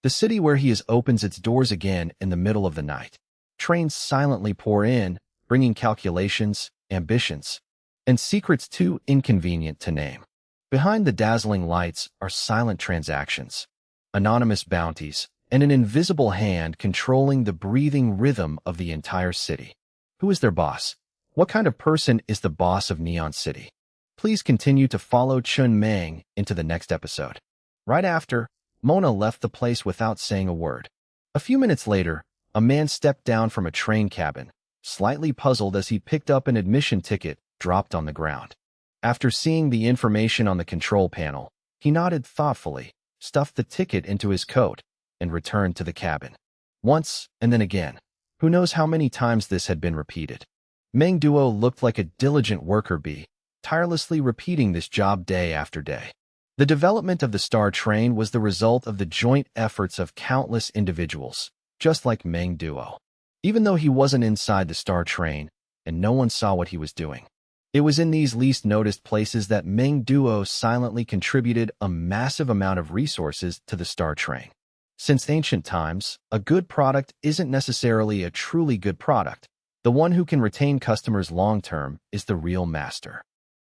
The city where he is opens its doors again in the middle of the night. Trains silently pour in, bringing calculations, ambitions, and secrets too inconvenient to name. Behind the dazzling lights are silent transactions, anonymous bounties, and an invisible hand controlling the breathing rhythm of the entire city. Who is their boss? What kind of person is the boss of Neon City? Please continue to follow Chun Mang into the next episode. Right after, Mona left the place without saying a word. A few minutes later, a man stepped down from a train cabin, slightly puzzled as he picked up an admission ticket dropped on the ground. After seeing the information on the control panel, he nodded thoughtfully, stuffed the ticket into his coat, and returned to the cabin. Once, and then again. Who knows how many times this had been repeated. Meng Duo looked like a diligent worker bee, tirelessly repeating this job day after day. The development of the Star Train was the result of the joint efforts of countless individuals, just like Meng Duo. Even though he wasn't inside the Star Train, and no one saw what he was doing. It was in these least noticed places that Meng Duo silently contributed a massive amount of resources to the Star Train. Since ancient times, a good product isn't necessarily a truly good product. The one who can retain customers long-term is the real master.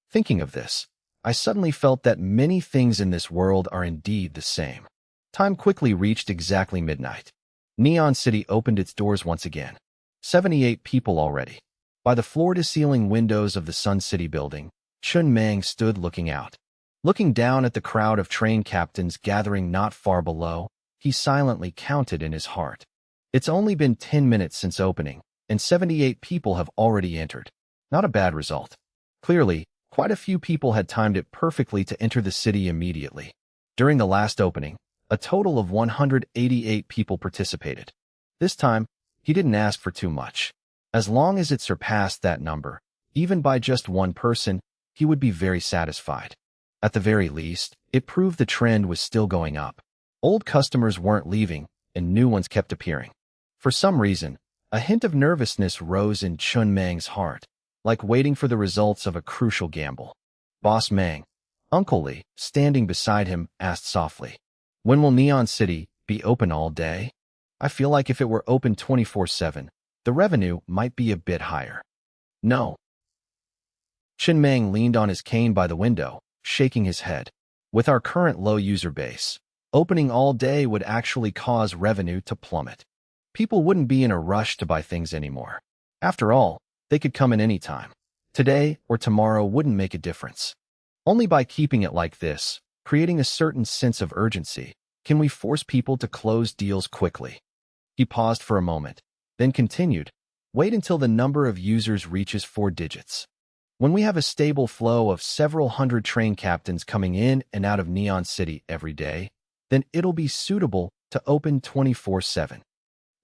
Thinking of this, I suddenly felt that many things in this world are indeed the same. Time quickly reached exactly midnight. Neon City opened its doors once again. 78 people already. By the floor-to-ceiling windows of the Sun City building, Chun Mang stood looking out. Looking down at the crowd of train captains gathering not far below, he silently counted in his heart. It's only been 10 minutes since opening, and 78 people have already entered. Not a bad result. Clearly, quite a few people had timed it perfectly to enter the city immediately. During the last opening, a total of 188 people participated. This time, he didn't ask for too much. As long as it surpassed that number, even by just one person, he would be very satisfied. At the very least, it proved the trend was still going up. Old customers weren't leaving, and new ones kept appearing. For some reason, a hint of nervousness rose in Chun Mang's heart, like waiting for the results of a crucial gamble. Boss Mang, Uncle Lee, standing beside him, asked softly, "When will Neon City be open all day? I feel like if it were open 24/7, the revenue might be a bit higher." "No." Chun Mang leaned on his cane by the window, shaking his head. "With our current low user base, opening all day would actually cause revenue to plummet. People wouldn't be in a rush to buy things anymore. After all, they could come in any time. Today or tomorrow wouldn't make a difference. Only by keeping it like this, creating a certain sense of urgency, can we force people to close deals quickly." He paused for a moment, then continued, "Wait until the number of users reaches 4 digits. When we have a stable flow of several hundred train captains coming in and out of Neon City every day, then it'll be suitable to open 24/7.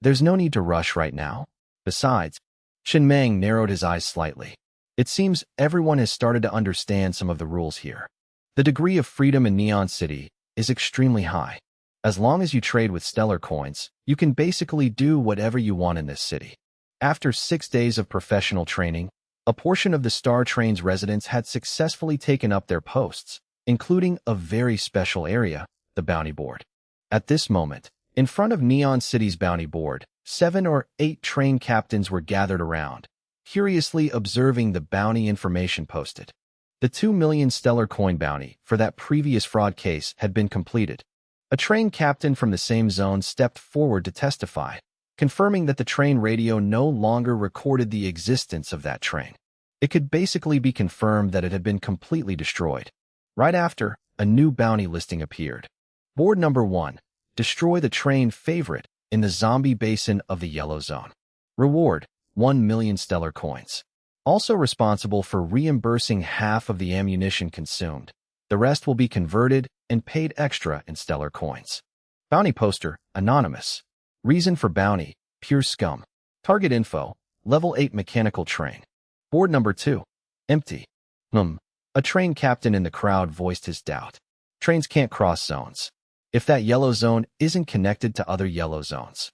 There's no need to rush right now. Besides," Chun Mang narrowed his eyes slightly, "it seems everyone has started to understand some of the rules here. The degree of freedom in Neon City is extremely high. As long as you trade with stellar coins, you can basically do whatever you want in this city." After 6 days of professional training, a portion of the Star Train's residents had successfully taken up their posts, including a very special area, the bounty board. At this moment, in front of Neon City's bounty board, 7 or 8 train captains were gathered around, curiously observing the bounty information posted. The 2 million stellar coin bounty for that previous fraud case had been completed. A train captain from the same zone stepped forward to testify, confirming that the train radio no longer recorded the existence of that train. It could basically be confirmed that it had been completely destroyed. Right after, a new bounty listing appeared. Board number 1. Destroy the train favorite in the zombie basin of the yellow zone. Reward, 1 million stellar coins. Also responsible for reimbursing half of the ammunition consumed. The rest will be converted and paid extra in stellar coins. Bounty poster, anonymous. Reason for bounty, pure scum. Target info, level 8 mechanical train. Board number 2. Empty. A train captain in the crowd voiced his doubt. Trains can't cross zones. If that yellow zone isn't connected to other yellow zones,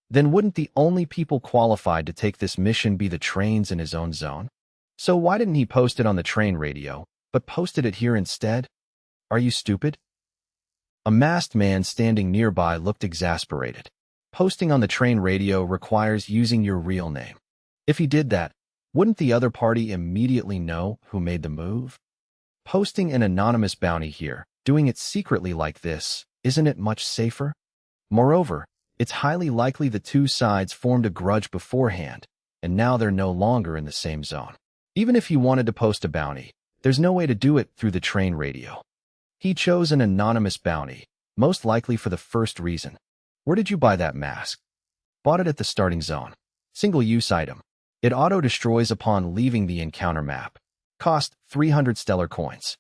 then wouldn't the only people qualified to take this mission be the trains in his own zone? So why didn't he post it on the train radio, but posted it here instead? Are you stupid? A masked man standing nearby looked exasperated. Posting on the train radio requires using your real name. If he did that, wouldn't the other party immediately know who made the move? Posting an anonymous bounty here, doing it secretly like this, isn't it much safer? Moreover, it's highly likely the two sides formed a grudge beforehand, and now they're no longer in the same zone. Even if he wanted to post a bounty, there's no way to do it through the train radio. He chose an anonymous bounty, most likely for the first reason. Where did you buy that mask? Bought it at the starting zone. Single-use item. It auto-destroys upon leaving the encounter map. Cost 300 stellar coins.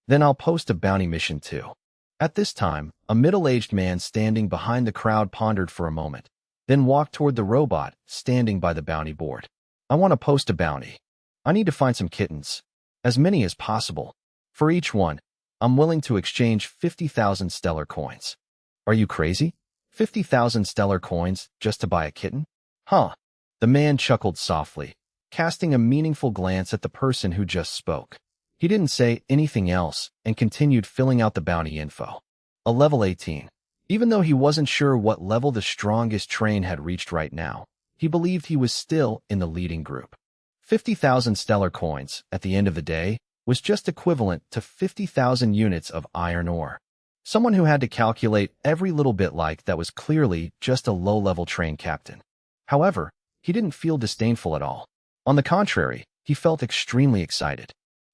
Then I'll post a bounty mission too. At this time, a middle-aged man standing behind the crowd pondered for a moment, then walked toward the robot standing by the bounty board. I want to post a bounty. I need to find some kittens. As many as possible. For each one, I'm willing to exchange 50,000 stellar coins. Are you crazy? 50,000 stellar coins just to buy a kitten? Huh. The man chuckled softly, casting a meaningful glance at the person who just spoke. He didn't say anything else and continued filling out the bounty info. A level 18. Even though he wasn't sure what level the strongest train had reached right now, he believed he was still in the leading group. 50,000 stellar coins, at the end of the day, was just equivalent to 50,000 units of iron ore. Someone who had to calculate every little bit like that was clearly just a low-level train captain. However, he didn't feel disdainful at all. On the contrary, he felt extremely excited.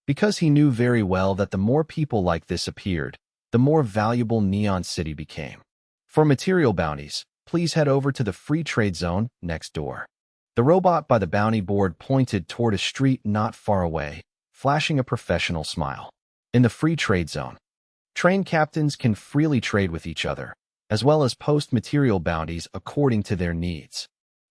Because he knew very well that the more people like this appeared, the more valuable Neon City became. For material bounties, please head over to the free trade zone next door. The robot by the bounty board pointed toward a street not far away, flashing a professional smile. In the free trade zone, train captains can freely trade with each other, as well as post material bounties according to their needs.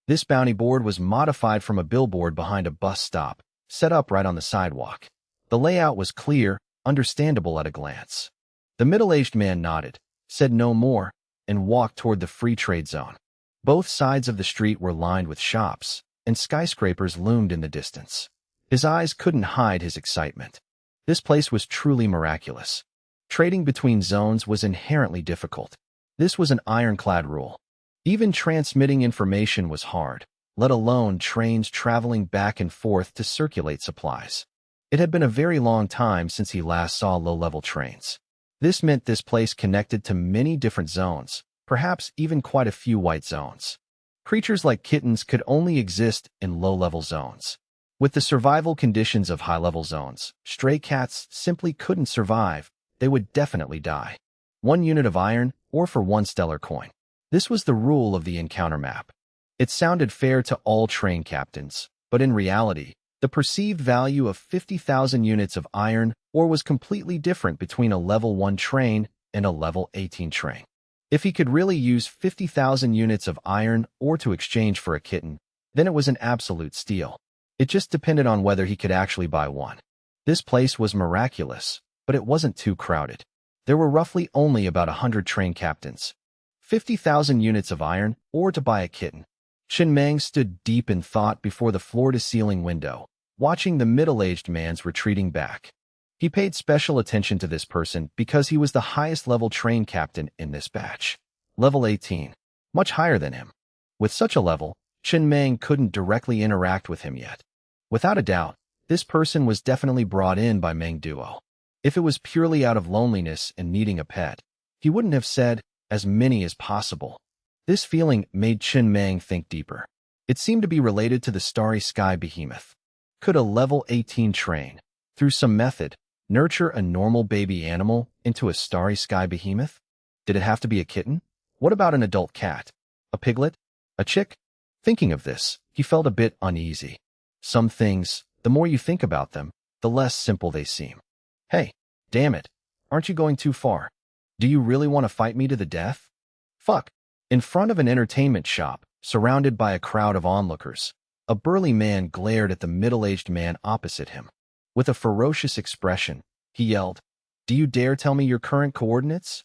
This bounty board was modified from a billboard behind a bus stop, set up right on the sidewalk. The layout was clear, understandable at a glance. The middle-aged man nodded, said no more, and walked toward the free trade zone. Both sides of the street were lined with shops, and skyscrapers loomed in the distance. His eyes couldn't hide his excitement. This place was truly miraculous. Trading between zones was inherently difficult. This was an ironclad rule. Even transmitting information was hard, let alone trains traveling back and forth to circulate supplies. It had been a very long time since he last saw low-level trains. This meant this place connected to many different zones, perhaps even quite a few white zones. Creatures like kittens could only exist in low-level zones. With the survival conditions of high-level zones, stray cats simply couldn't survive. They would definitely die. 1 unit of iron, or for 1 stellar coin. This was the rule of the encounter map. It sounded fair to all train captains, but in reality, the perceived value of 50,000 units of iron ore was completely different between a level 1 train and a level 18 train. If he could really use 50,000 units of iron ore to exchange for a kitten, then it was an absolute steal. It just depended on whether he could actually buy one. This place was miraculous, but it wasn't too crowded. There were roughly only about 100 train captains. 50,000 units of iron ore to buy a kitten. Shin Mang stood deep in thought before the floor-to-ceiling window, watching the middle-aged man's retreating back. He paid special attention to this person because he was the highest-level train captain in this batch. Level 18. Much higher than him. With such a level, Shin Mang couldn't directly interact with him yet. Without a doubt, this person was definitely brought in by Mang Duo. If it was purely out of loneliness and needing a pet, he wouldn't have said, as many as possible. This feeling made Shin Mang think deeper. It seemed to be related to the starry sky behemoth. Could a level 18 train, through some method, nurture a normal baby animal into a starry sky behemoth? Did it have to be a kitten? What about an adult cat? A piglet? A chick? Thinking of this, he felt a bit uneasy. Some things, the more you think about them, the less simple they seem. Hey, damn it, aren't you going too far? Do you really want to fight me to the death? Fuck. In front of an entertainment shop, surrounded by a crowd of onlookers, a burly man glared at the middle-aged man opposite him. With a ferocious expression, he yelled, "Do you dare tell me your current coordinates?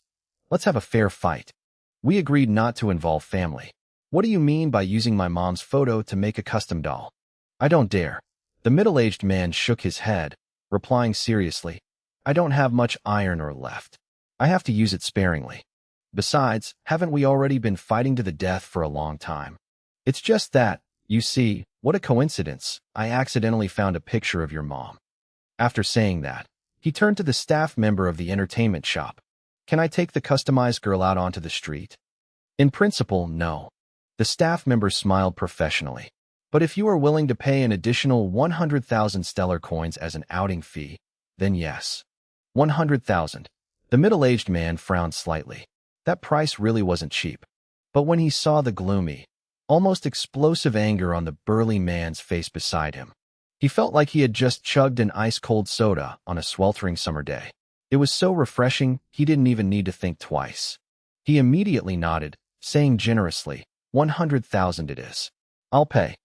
Let's have a fair fight. We agreed not to involve family. What do you mean by using my mom's photo to make a custom doll?" "I don't dare." The middle-aged man shook his head, replying seriously, "I don't have much iron ore left. I have to use it sparingly. Besides, haven't we already been fighting to the death for a long time? It's just that, you see, what a coincidence, I accidentally found a picture of your mom. After saying that, he turned to the staff member of the entertainment shop. Can I take the customized girl out onto the street? In principle, no. The staff member smiled professionally. But if you are willing to pay an additional 100,000 stellar coins as an outing fee, then yes. 100,000. The middle-aged man frowned slightly. That price really wasn't cheap. But when he saw the gloomy, almost explosive anger on the burly man's face beside him, he felt like he had just chugged an ice-cold soda on a sweltering summer day. It was so refreshing, he didn't even need to think twice. He immediately nodded, saying generously, 100,000 it is. I'll pay.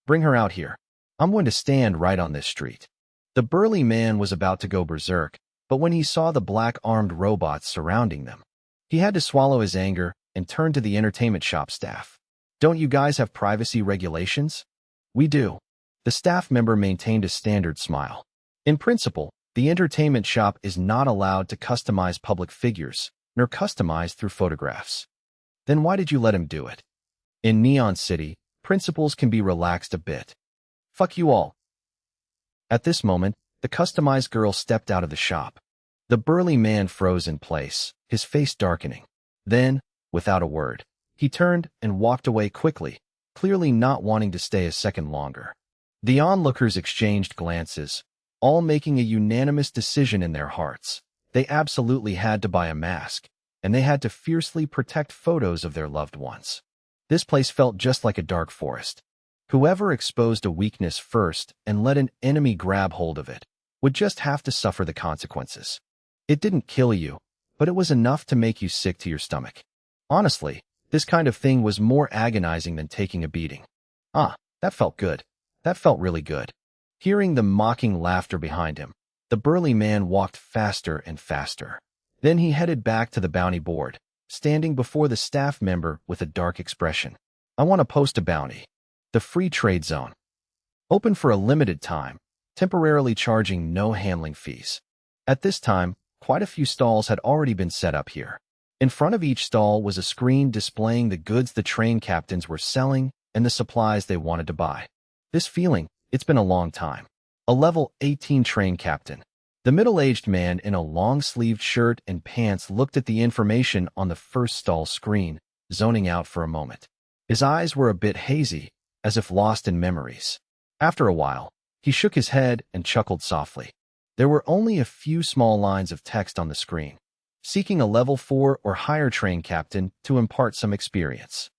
Bring her out here. I'm going to stand right on this street. The burly man was about to go berserk, but when he saw the black-armed robots surrounding them, he had to swallow his anger and turn to the entertainment shop staff. Don't you guys have privacy regulations? We do. The staff member maintained a standard smile. In principle, the entertainment shop is not allowed to customize public figures, nor customize through photographs. Then why did you let him do it? In Neon City, principles can be relaxed a bit. Fuck you all. At this moment, the customized girl stepped out of the shop. The burly man froze in place, his face darkening. Then, without a word, he turned and walked away quickly, clearly not wanting to stay a second longer. The onlookers exchanged glances, all making a unanimous decision in their hearts. They absolutely had to buy a mask, and they had to fiercely protect photos of their loved ones. This place felt just like a dark forest. Whoever exposed a weakness first and let an enemy grab hold of it would just have to suffer the consequences. It didn't kill you, but it was enough to make you sick to your stomach. Honestly, this kind of thing was more agonizing than taking a beating. Ah, that felt good. That felt really good. Hearing the mocking laughter behind him, the burly man walked faster and faster. Then he headed back to the bounty board, standing before the staff member with a dark expression. I want to post a bounty. The free trade zone. Open for a limited time, temporarily charging no handling fees. At this time, quite a few stalls had already been set up here. In front of each stall was a screen displaying the goods the train captains were selling and the supplies they wanted to buy. This feeling, it's been a long time. A level 18 train captain. The middle-aged man in a long-sleeved shirt and pants looked at the information on the first stall screen, zoning out for a moment. His eyes were a bit hazy, as if lost in memories. After a while, he shook his head and chuckled softly. There were only a few small lines of text on the screen, seeking a level 4 or higher train captain to impart some experience.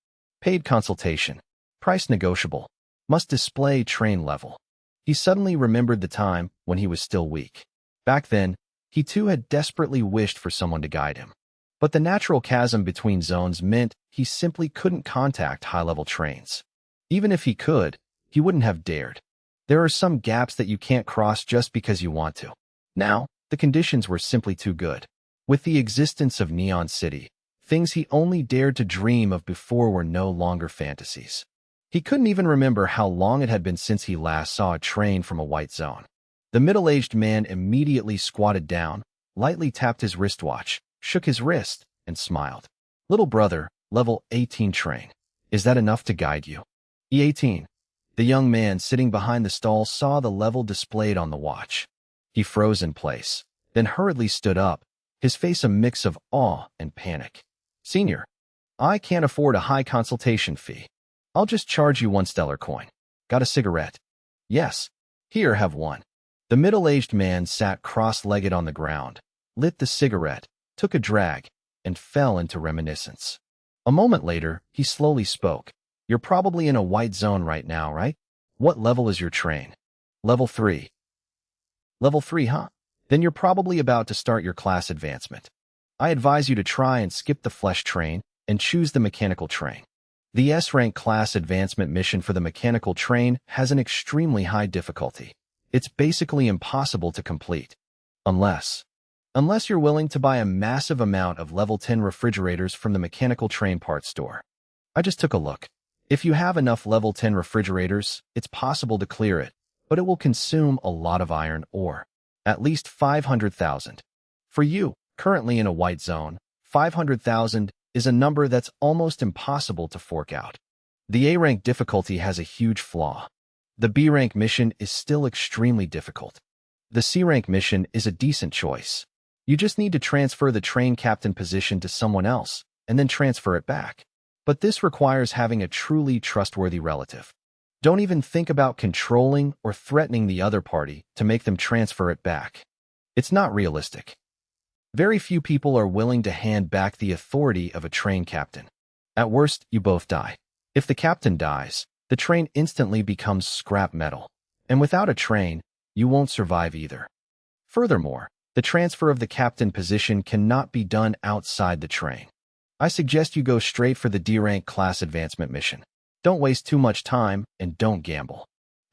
Paid consultation. Price negotiable. Must display train level. He suddenly remembered the time when he was still weak. Back then, he too had desperately wished for someone to guide him. But the natural chasm between zones meant he simply couldn't contact high-level trains. Even if he could, he wouldn't have dared. There are some gaps that you can't cross just because you want to. Now, the conditions were simply too good. With the existence of Neon City, things he only dared to dream of before were no longer fantasies. He couldn't even remember how long it had been since he last saw a train from a white zone. The middle-aged man immediately squatted down, lightly tapped his wristwatch, shook his wrist, and smiled. Little brother, level 18 train. Is that enough to guide you? E18. The young man sitting behind the stall saw the level displayed on the watch. He froze in place, then hurriedly stood up, his face a mix of awe and panic. Senior, I can't afford a high consultation fee. I'll just charge you 1 stellar coin. Got a cigarette? Yes. Here, have one. The middle-aged man sat cross-legged on the ground, lit the cigarette, took a drag, and fell into reminiscence. A moment later, he slowly spoke. You're probably in a white zone right now, right? What level is your train? Level 3. Level 3, huh? Then you're probably about to start your class advancement. I advise you to try and skip the flesh train and choose the mechanical train. The S-rank class advancement mission for the mechanical train has an extremely high difficulty. It's basically impossible to complete. Unless you're willing to buy a massive amount of level 10 refrigerators from the mechanical train parts store. I just took a look. If you have enough level 10 refrigerators, it's possible to clear it, but it will consume a lot of iron ore. At least 500,000. For you, currently in a white zone, 500,000 is a number that's almost impossible to fork out. The A rank difficulty has a huge flaw. The B rank mission is still extremely difficult. The C rank mission is a decent choice. You just need to transfer the train captain position to someone else, and then transfer it back. But this requires having a truly trustworthy relative. Don't even think about controlling or threatening the other party to make them transfer it back. It's not realistic. Very few people are willing to hand back the authority of a train captain. At worst, you both die. If the captain dies, the train instantly becomes scrap metal. And without a train, you won't survive either. Furthermore, the transfer of the captain position cannot be done outside the train. I suggest you go straight for the D rank class advancement mission. Don't waste too much time and don't gamble.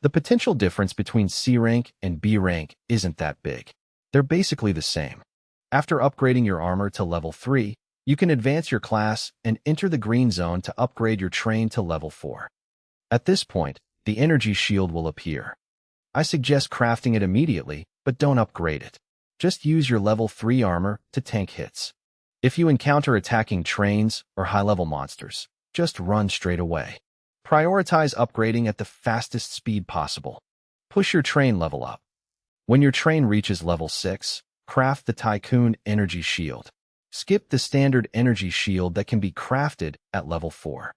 The potential difference between C rank and B rank isn't that big. They're basically the same. After upgrading your armor to level 3, you can advance your class and enter the green zone to upgrade your train to level 4. At this point, the energy shield will appear. I suggest crafting it immediately, but don't upgrade it. Just use your level 3 armor to tank hits. If you encounter attacking trains or high-level monsters, just run straight away. Prioritize upgrading at the fastest speed possible. Push your train level up. When your train reaches level 6, craft the Tycoon Energy Shield. Skip the standard energy shield that can be crafted at level 4.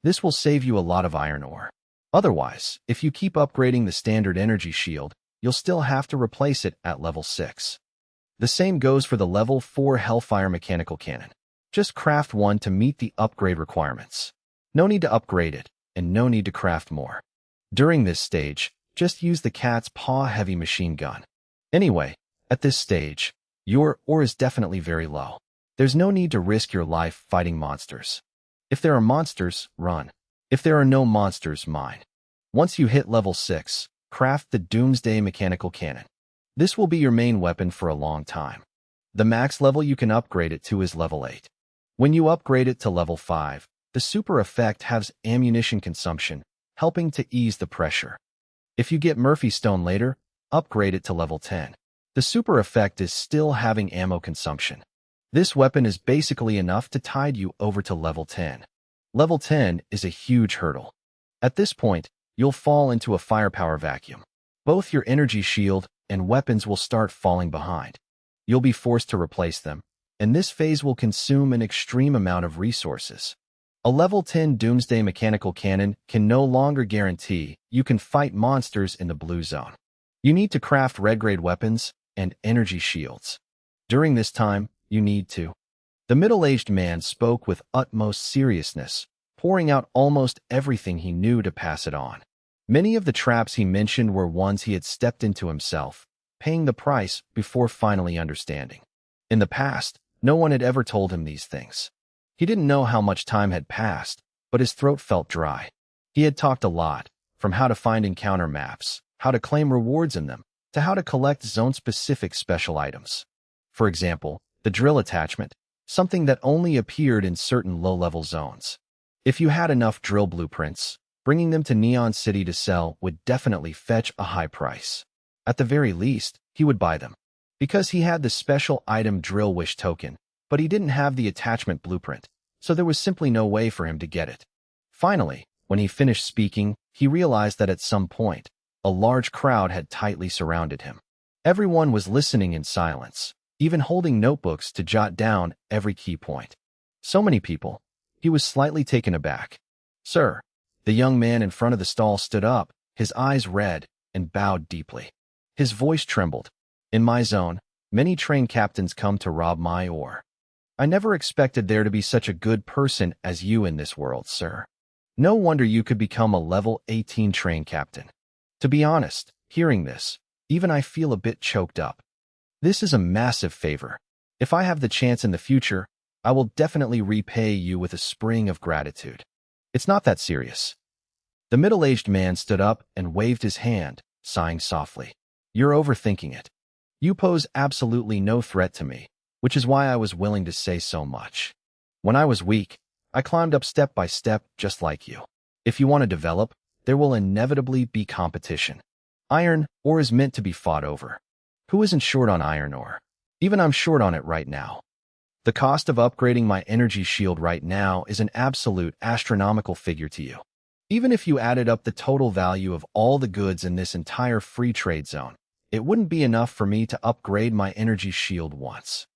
This will save you a lot of iron ore. Otherwise, if you keep upgrading the standard energy shield, you'll still have to replace it at level 6. The same goes for the level 4 Hellfire Mechanical Cannon. Just craft one to meet the upgrade requirements. No need to upgrade it, and no need to craft more. During this stage, just use the Cat's Paw Heavy Machine Gun. Anyway, at this stage, your ore is definitely very low. There's no need to risk your life fighting monsters. If there are monsters, run. If there are no monsters, mine. Once you hit level 6, craft the Doomsday Mechanical Cannon. This will be your main weapon for a long time. The max level you can upgrade it to is level 8. When you upgrade it to level 5, the super effect has ammunition consumption, helping to ease the pressure. If you get Murphy Stone later, upgrade it to level 10. The super effect is still having ammo consumption. This weapon is basically enough to tide you over to level 10. Level 10 is a huge hurdle. At this point, you'll fall into a firepower vacuum. Both your energy shield and weapons will start falling behind. You'll be forced to replace them, and this phase will consume an extreme amount of resources. A level 10 Doomsday Mechanical Cannon can no longer guarantee you can fight monsters in the blue zone. You need to craft red-grade weapons and energy shields. During this time, you need to. The middle-aged man spoke with utmost seriousness, pouring out almost everything he knew to pass it on. Many of the traps he mentioned were ones he had stepped into himself, paying the price before finally understanding. In the past, no one had ever told him these things. He didn't know how much time had passed, but his throat felt dry. He had talked a lot, from how to find encounter maps, how to claim rewards in them, to how to collect zone-specific special items. For example, the drill attachment, something that only appeared in certain low-level zones. If you had enough drill blueprints, bringing them to Neon City to sell would definitely fetch a high price. At the very least, he would buy them. Because he had the special item Drill Wish token, but he didn't have the attachment blueprint, so there was simply no way for him to get it. Finally, when he finished speaking, he realized that at some point, a large crowd had tightly surrounded him. Everyone was listening in silence, even holding notebooks to jot down every key point. So many people. He was slightly taken aback. "Sir." The young man in front of the stall stood up, his eyes red, and bowed deeply. His voice trembled. "In my zone, many train captains come to rob my ore. I never expected there to be such a good person as you in this world, sir. No wonder you could become a level 18 train captain." To be honest, hearing this, even I feel a bit choked up. This is a massive favor. If I have the chance in the future, I will definitely repay you with a spring of gratitude. It's not that serious. The middle-aged man stood up and waved his hand, sighing softly. "You're overthinking it. You pose absolutely no threat to me, which is why I was willing to say so much. When I was weak, I climbed up step by step just like you. If you want to develop, there will inevitably be competition. Iron ore is meant to be fought over. Who isn't short on iron ore? Even I'm short on it right now." The cost of upgrading my energy shield right now is an absolute astronomical figure to you. Even if you added up the total value of all the goods in this entire free trade zone, it wouldn't be enough for me to upgrade my energy shield once.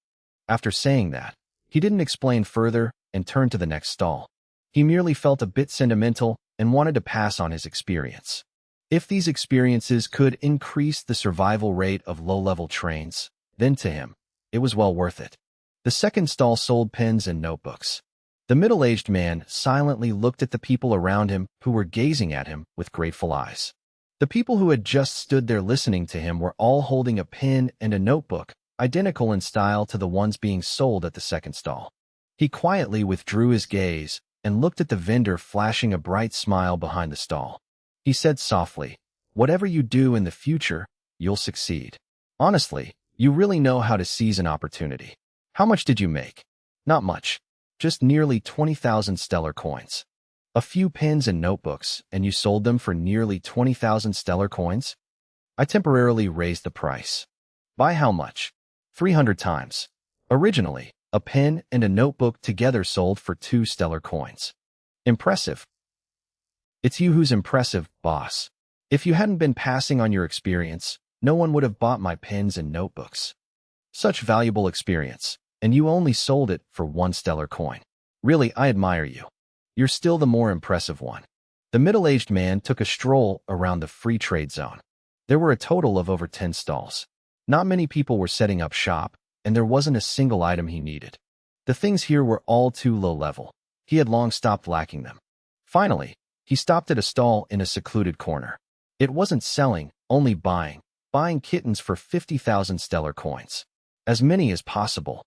After saying that, he didn't explain further and turned to the next stall. He merely felt a bit sentimental and wanted to pass on his experience. If these experiences could increase the survival rate of low-level trains, then to him, it was well worth it. The second stall sold pens and notebooks. The middle-aged man silently looked at the people around him who were gazing at him with grateful eyes. The people who had just stood there listening to him were all holding a pen and a notebook, identical in style to the ones being sold at the second stall. He quietly withdrew his gaze and looked at the vendor, flashing a bright smile behind the stall. He said softly, "Whatever you do in the future, you'll succeed. Honestly, you really know how to seize an opportunity. How much did you make?" "Not much. Just nearly 20,000 stellar coins." "A few pens and notebooks, and you sold them for nearly 20,000 stellar coins?" "I temporarily raised the price." "By how much?" 300 times. Originally, a pen and a notebook together sold for 2 stellar coins. "Impressive." "It's you who's impressive, boss. If you hadn't been passing on your experience, no one would have bought my pens and notebooks. Such valuable experience, and you only sold it for 1 stellar coin. Really, I admire you. You're still the more impressive one." The middle-aged man took a stroll around the free trade zone. There were a total of over 10 stalls. Not many people were setting up shop, and there wasn't a single item he needed. The things here were all too low level. He had long stopped lacking them. Finally, he stopped at a stall in a secluded corner. It wasn't selling, only buying kittens for 50,000 stellar coins. As many as possible.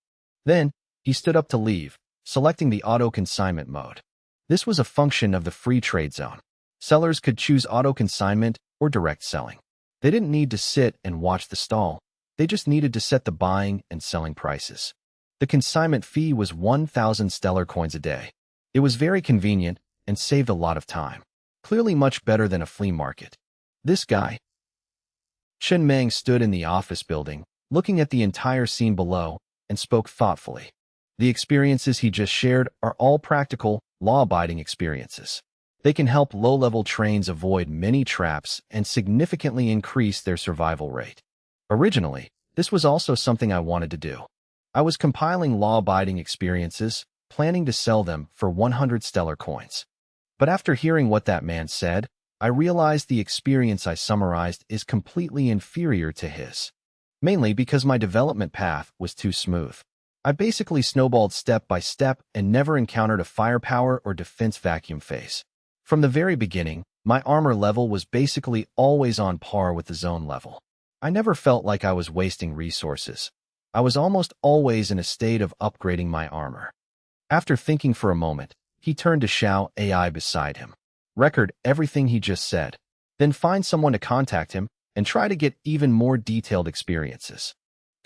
Then, he stood up to leave, selecting the auto-consignment mode. This was a function of the free trade zone. Sellers could choose auto-consignment or direct selling. They didn't need to sit and watch the stall. They just needed to set the buying and selling prices. The consignment fee was 1,000 stellar coins a day. It was very convenient and saved a lot of time. Clearly much better than a flea market. This guy, Chen Meng, stood in the office building, looking at the entire scene below, and spoke thoughtfully. The experiences he just shared are all practical, law-abiding experiences. They can help low-level trains avoid many traps and significantly increase their survival rate. Originally, this was also something I wanted to do. I was compiling law-abiding experiences, planning to sell them for 100 stellar coins. But after hearing what that man said, I realized the experience I summarized is completely inferior to his. Mainly because my development path was too smooth. I basically snowballed step by step and never encountered a firepower or defense vacuum phase. From the very beginning, my armor level was basically always on par with the zone level. I never felt like I was wasting resources. I was almost always in a state of upgrading my armor. After thinking for a moment, he turned to Xiao AI beside him. Record everything he just said. Then find someone to contact him and try to get even more detailed experiences.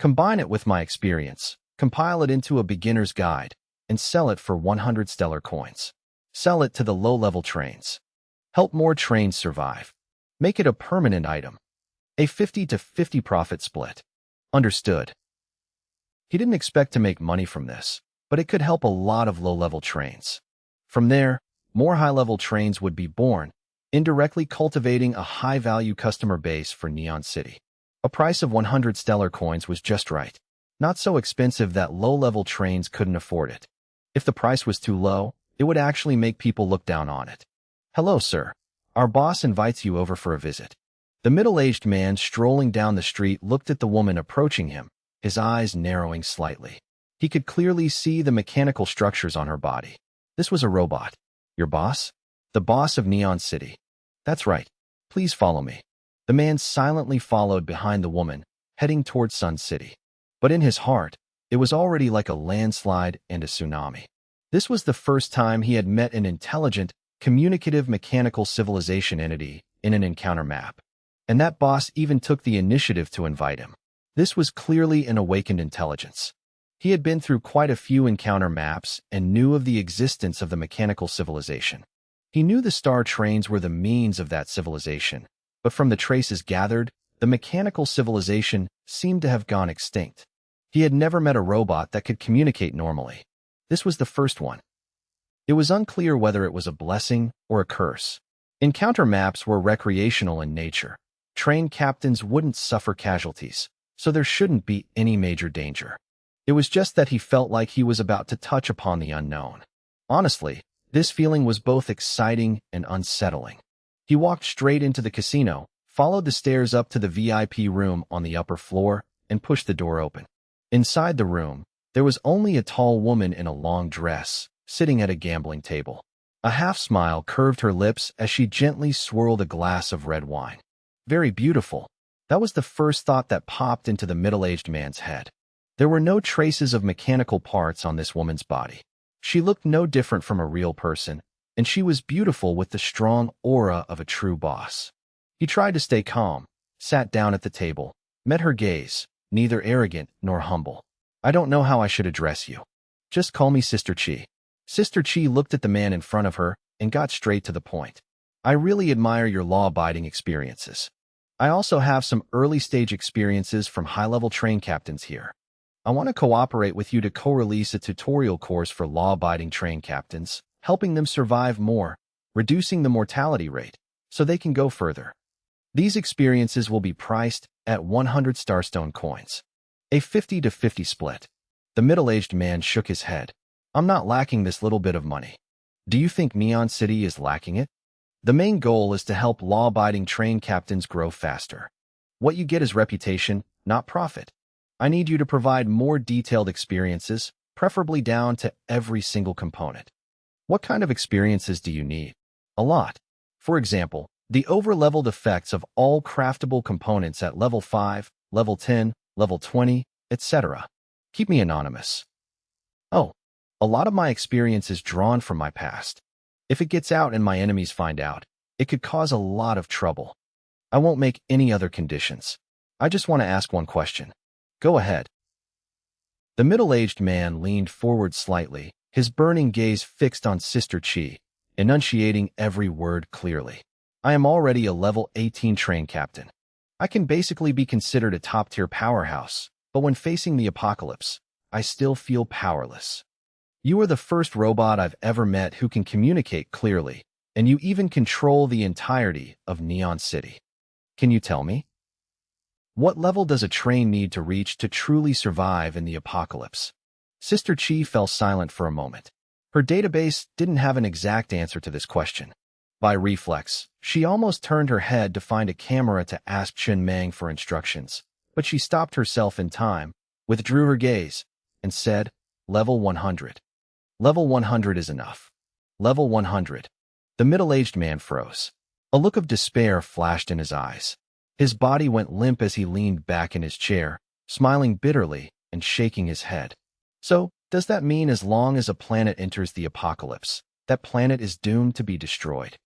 Combine it with my experience, compile it into a beginner's guide, and sell it for 100 stellar coins. Sell it to the low-level trains. Help more trains survive. Make it a permanent item. A 50-50 profit split. Understood. He didn't expect to make money from this, but it could help a lot of low-level trains. From there, more high-level trains would be born, indirectly cultivating a high-value customer base for Neon City. A price of 100 stellar coins was just right. Not so expensive that low-level trains couldn't afford it. If the price was too low, it would actually make people look down on it. "Hello, sir. Our boss invites you over for a visit." The middle-aged man strolling down the street looked at the woman approaching him, his eyes narrowing slightly. He could clearly see the mechanical structures on her body. This was a robot. "Your boss?" "The boss of Neon City." "That's right. Please follow me." The man silently followed behind the woman, heading toward Sun City. But in his heart, it was already like a landslide and a tsunami. This was the first time he had met an intelligent, communicative mechanical civilization entity in an encounter map. And that boss even took the initiative to invite him. This was clearly an awakened intelligence. He had been through quite a few encounter maps and knew of the existence of the mechanical civilization. He knew the star trains were the means of that civilization, but from the traces gathered, the mechanical civilization seemed to have gone extinct. He had never met a robot that could communicate normally. This was the first one. It was unclear whether it was a blessing or a curse. Encounter maps were recreational in nature. Train captains wouldn't suffer casualties, so there shouldn't be any major danger. It was just that he felt like he was about to touch upon the unknown. Honestly, this feeling was both exciting and unsettling. He walked straight into the casino, followed the stairs up to the VIP room on the upper floor, and pushed the door open. Inside the room, there was only a tall woman in a long dress, sitting at a gambling table. A half-smile curved her lips as she gently swirled a glass of red wine. Very beautiful. That was the first thought that popped into the middle-aged man's head. There were no traces of mechanical parts on this woman's body. She looked no different from a real person, and she was beautiful with the strong aura of a true boss. He tried to stay calm, sat down at the table, met her gaze, neither arrogant nor humble. I don't know how I should address you. Just call me Sister Chi. Sister Chi looked at the man in front of her and got straight to the point. I really admire your law-abiding experiences. I also have some early-stage experiences from high-level train captains here. I want to cooperate with you to co-release a tutorial course for law-abiding train captains, helping them survive more, reducing the mortality rate, so they can go further. These experiences will be priced at 100 Starstone coins. A 50-50 split. The middle-aged man shook his head. I'm not lacking this little bit of money. Do you think Neon City is lacking it? The main goal is to help law-abiding train captains grow faster. What you get is reputation, not profit. I need you to provide more detailed experiences, preferably down to every single component. What kind of experiences do you need? A lot. For example, the over-leveled effects of all craftable components at level 5, level 10, level 20, etc. Keep me anonymous. Oh, a lot of my experience is drawn from my past. If it gets out and my enemies find out, it could cause a lot of trouble. I won't make any other conditions. I just want to ask one question. Go ahead. The middle-aged man leaned forward slightly, his burning gaze fixed on Sister Chi, enunciating every word clearly. I am already a level 18 train captain. I can basically be considered a top-tier powerhouse, but when facing the apocalypse, I still feel powerless. You are the first robot I've ever met who can communicate clearly, and you even control the entirety of Neon City. Can you tell me? What level does a train need to reach to truly survive in the apocalypse? Sister Chi fell silent for a moment. Her database didn't have an exact answer to this question. By reflex, she almost turned her head to find a camera to ask Chen Meng for instructions, but she stopped herself in time, withdrew her gaze, and said, Level 100. Level 100 is enough. Level 100. The middle-aged man froze. A look of despair flashed in his eyes. His body went limp as he leaned back in his chair, smiling bitterly and shaking his head. So, does that mean as long as a planet enters the apocalypse, that planet is doomed to be destroyed?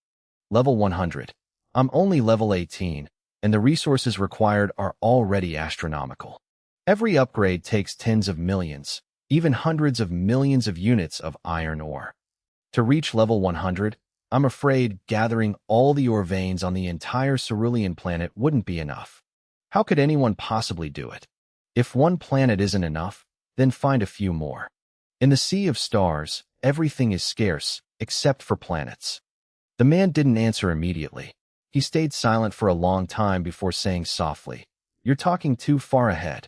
Level 100. I'm only level 18, and the resources required are already astronomical. Every upgrade takes tens of millions, even hundreds of millions of units of iron ore. To reach level 100, I'm afraid gathering all the ore veins on the entire cerulean planet wouldn't be enough. How could anyone possibly do it? If one planet isn't enough, then find a few more. In the sea of stars, everything is scarce, except for planets. The man didn't answer immediately. He stayed silent for a long time before saying softly, You're talking too far ahead.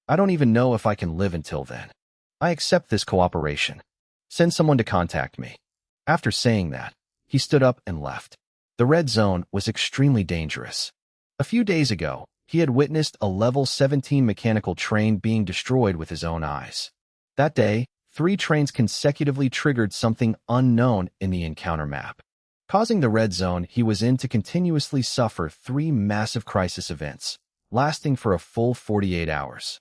I don't even know if I can live until then. I accept this cooperation. Send someone to contact me. After saying that, he stood up and left. The red zone was extremely dangerous. A few days ago, he had witnessed a level 17 mechanical train being destroyed with his own eyes. That day, 3 trains consecutively triggered something unknown in the encounter map, causing the red zone he was in to continuously suffer 3 massive crisis events, lasting for a full 48 hours.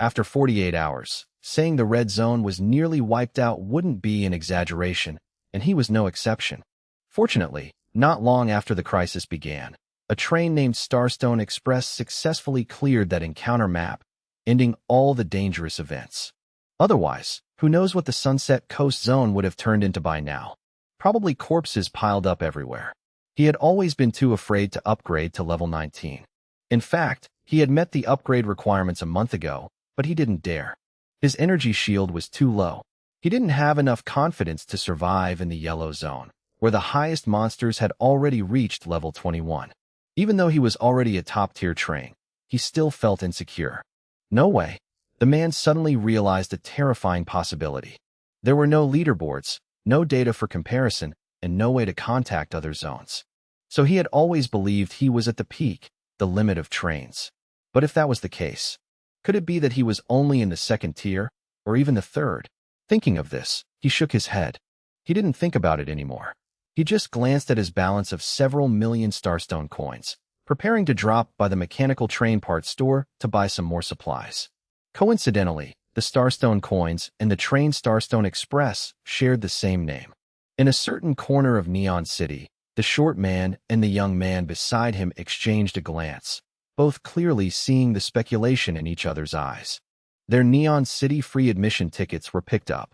After 48 hours, saying the red zone was nearly wiped out wouldn't be an exaggeration, and he was no exception. Fortunately, not long after the crisis began, a train named Starstone Express successfully cleared that encounter map, ending all the dangerous events. Otherwise, who knows what the Sunset Coast Zone would have turned into by now? Probably corpses piled up everywhere. He had always been too afraid to upgrade to level 19. In fact, he had met the upgrade requirements a month ago, but he didn't dare. His energy shield was too low. He didn't have enough confidence to survive in the yellow zone, where the highest monsters had already reached level 21. Even though he was already a top-tier train, he still felt insecure. No way. The man suddenly realized a terrifying possibility. There were no leaderboards, no data for comparison, and no way to contact other zones. So he had always believed he was at the peak, the limit of trains. But if that was the case, could it be that he was only in the second tier, or even the third? Thinking of this, he shook his head. He didn't think about it anymore. He just glanced at his balance of several million Starstone coins, preparing to drop by the mechanical train parts store to buy some more supplies. Coincidentally, the Starstone coins and the train Starstone Express shared the same name. In a certain corner of Neon City, the short man and the young man beside him exchanged a glance, both clearly seeing the speculation in each other's eyes. Their Neon City free admission tickets were picked up.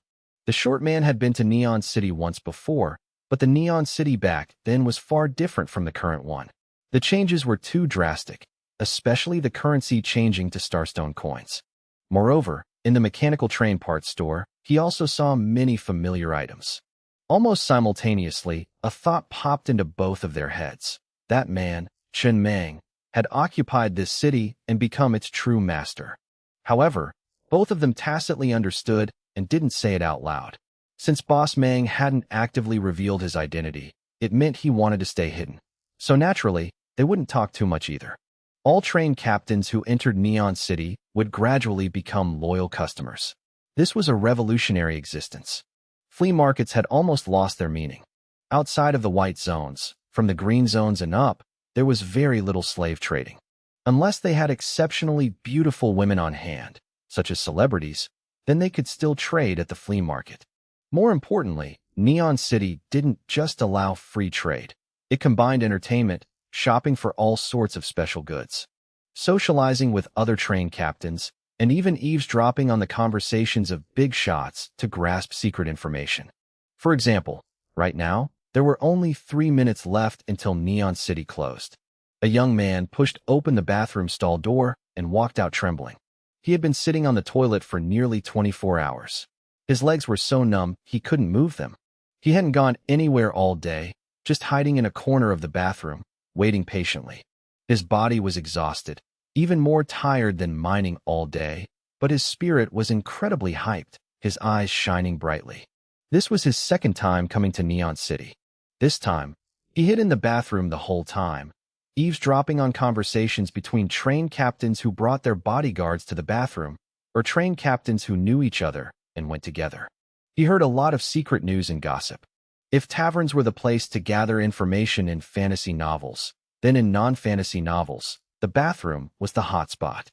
The short man had been to Neon City once before, but the Neon City back then was far different from the current one. The changes were too drastic, especially the currency changing to Starstone coins. Moreover, in the mechanical train parts store, he also saw many familiar items. Almost simultaneously, a thought popped into both of their heads. That man, Chen Mang, had occupied this city and become its true master. However, both of them tacitly understood and didn't say it out loud. Since Boss Mang hadn't actively revealed his identity, it meant he wanted to stay hidden. So naturally, they wouldn't talk too much either. All train captains who entered Neon City would gradually become loyal customers. This was a revolutionary existence. Flea markets had almost lost their meaning. Outside of the white zones, from the green zones and up, there was very little slave trading. Unless they had exceptionally beautiful women on hand, such as celebrities, then they could still trade at the flea market. More importantly, Neon City didn't just allow free trade. It combined entertainment, shopping for all sorts of special goods, socializing with other train captains, and even eavesdropping on the conversations of big shots to grasp secret information. For example, right now, there were only 3 minutes left until Neon City closed. A young man pushed open the bathroom stall door and walked out trembling. He had been sitting on the toilet for nearly 24 hours. His legs were so numb he couldn't move them. He hadn't gone anywhere all day, just hiding in a corner of the bathroom, waiting patiently. His body was exhausted, even more tired than mining all day, but his spirit was incredibly hyped, his eyes shining brightly. This was his second time coming to Neon City. This time, he hid in the bathroom the whole time, eavesdropping on conversations between train captains who brought their bodyguards to the bathroom, or train captains who knew each other and went together. He heard a lot of secret news and gossip. If taverns were the place to gather information in fantasy novels, then in non-fantasy novels, the bathroom was the hotspot.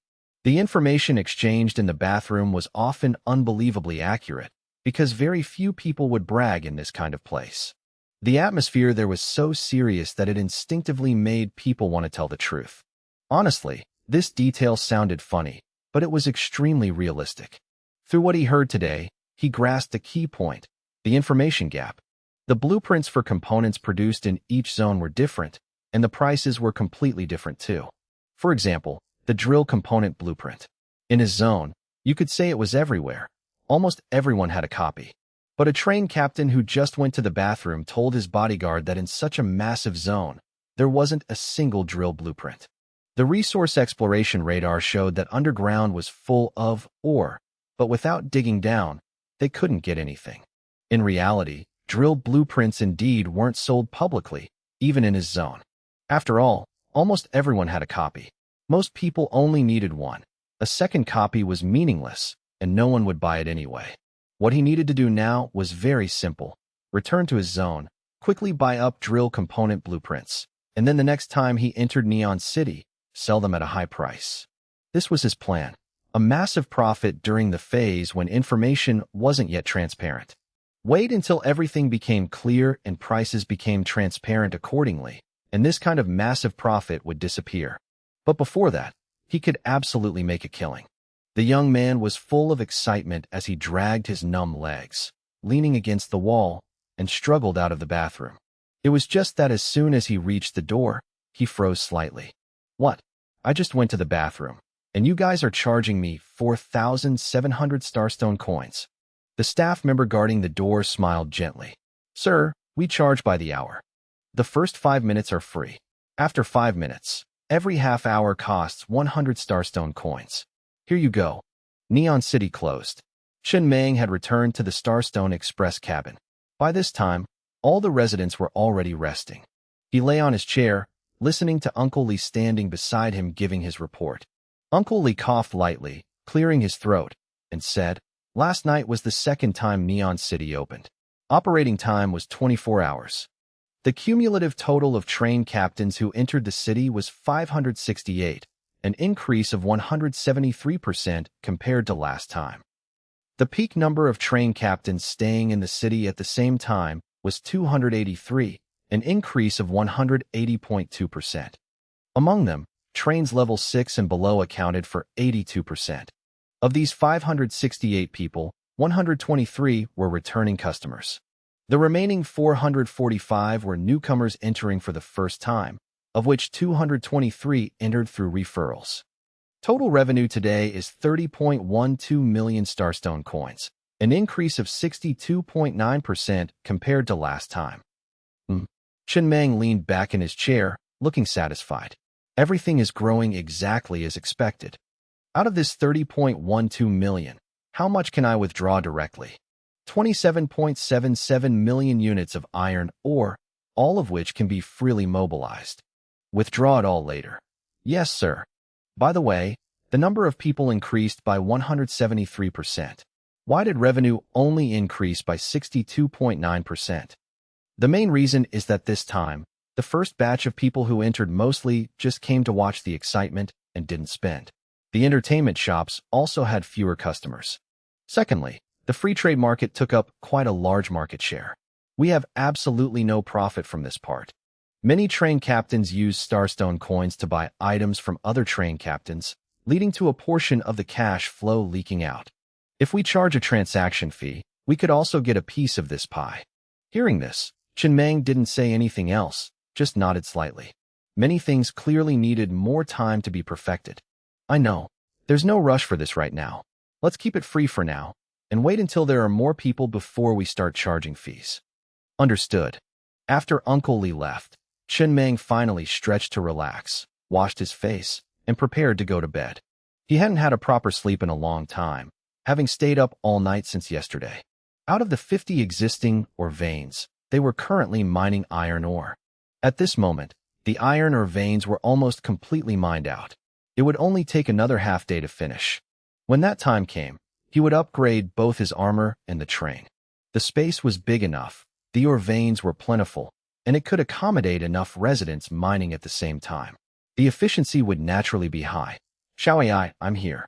The information exchanged in the bathroom was often unbelievably accurate, because very few people would brag in this kind of place. The atmosphere there was so serious that it instinctively made people want to tell the truth. Honestly, this detail sounded funny, but it was extremely realistic. Through what he heard today, he grasped a key point: the information gap. The blueprints for components produced in each zone were different, and the prices were completely different too. For example, the drill component blueprint. In his zone, you could say it was everywhere. Almost everyone had a copy. But a train captain who just went to the bathroom told his bodyguard that in such a massive zone, there wasn't a single drill blueprint. The resource exploration radar showed that underground was full of ore, but without digging down, they couldn't get anything. In reality, drill blueprints indeed weren't sold publicly, even in his zone. After all, almost everyone had a copy. Most people only needed one. A second copy was meaningless, and no one would buy it anyway. What he needed to do now was very simple: return to his zone, quickly buy up drill component blueprints, and then the next time he entered Neon City, sell them at a high price. This was his plan: a massive profit during the phase when information wasn't yet transparent. Wait until everything became clear and prices became transparent accordingly, and this kind of massive profit would disappear. But before that, he could absolutely make a killing. The young man was full of excitement as he dragged his numb legs, leaning against the wall, and struggled out of the bathroom. It was just that as soon as he reached the door, he froze slightly. What? I just went to the bathroom. and you guys are charging me 4,700 Starstone coins. The staff member guarding the door smiled gently. Sir, we charge by the hour. The first 5 minutes are free. After 5 minutes, every half hour costs 100 Starstone coins. Here you go. Neon City closed. Chen Meng had returned to the Starstone Express cabin. By this time, all the residents were already resting. He lay on his chair, listening to Uncle Li standing beside him giving his report. Uncle Li coughed lightly, clearing his throat, and said, Last night was the second time Neon City opened. Operating time was 24 hours. The cumulative total of train captains who entered the city was 568, an increase of 173% compared to last time. The peak number of train captains staying in the city at the same time was 283, an increase of 180.2%. Among them, trains level 6 and below accounted for 82%. Of these 568 people, 123 were returning customers. The remaining 445 were newcomers entering for the first time, of which 223 entered through referrals. Total revenue today is 30.12 million Starstone coins, an increase of 62.9% compared to last time. Chen Meng leaned back in his chair, looking satisfied. Everything is growing exactly as expected. Out of this 30.12 million, how much can I withdraw directly? 27.77 million units of iron ore, all of which can be freely mobilized. Withdraw it all later. Yes, sir. By the way, the number of people increased by 173%. Why did revenue only increase by 62.9%? The main reason is that this time, the first batch of people who entered mostly just came to watch the excitement and didn't spend. The entertainment shops also had fewer customers. Secondly, the free trade market took up quite a large market share. We have absolutely no profit from this part. Many train captains use Starstone coins to buy items from other train captains, leading to a portion of the cash flow leaking out. If we charge a transaction fee, we could also get a piece of this pie. Hearing this, Chen Meng didn't say anything else, just nodded slightly. Many things clearly needed more time to be perfected. I know. There's no rush for this right now. Let's keep it free for now, and wait until there are more people before we start charging fees. Understood. After Uncle Li left, Chen Meng finally stretched to relax, washed his face, and prepared to go to bed. He hadn't had a proper sleep in a long time, having stayed up all night since yesterday. Out of the 50 existing ore veins, they were currently mining iron ore. At this moment, the iron ore veins were almost completely mined out. It would only take another half day to finish. When that time came, he would upgrade both his armor and the train. The space was big enough, the ore veins were plentiful, and it could accommodate enough residents mining at the same time. The efficiency would naturally be high. Xiao AI, I'm here.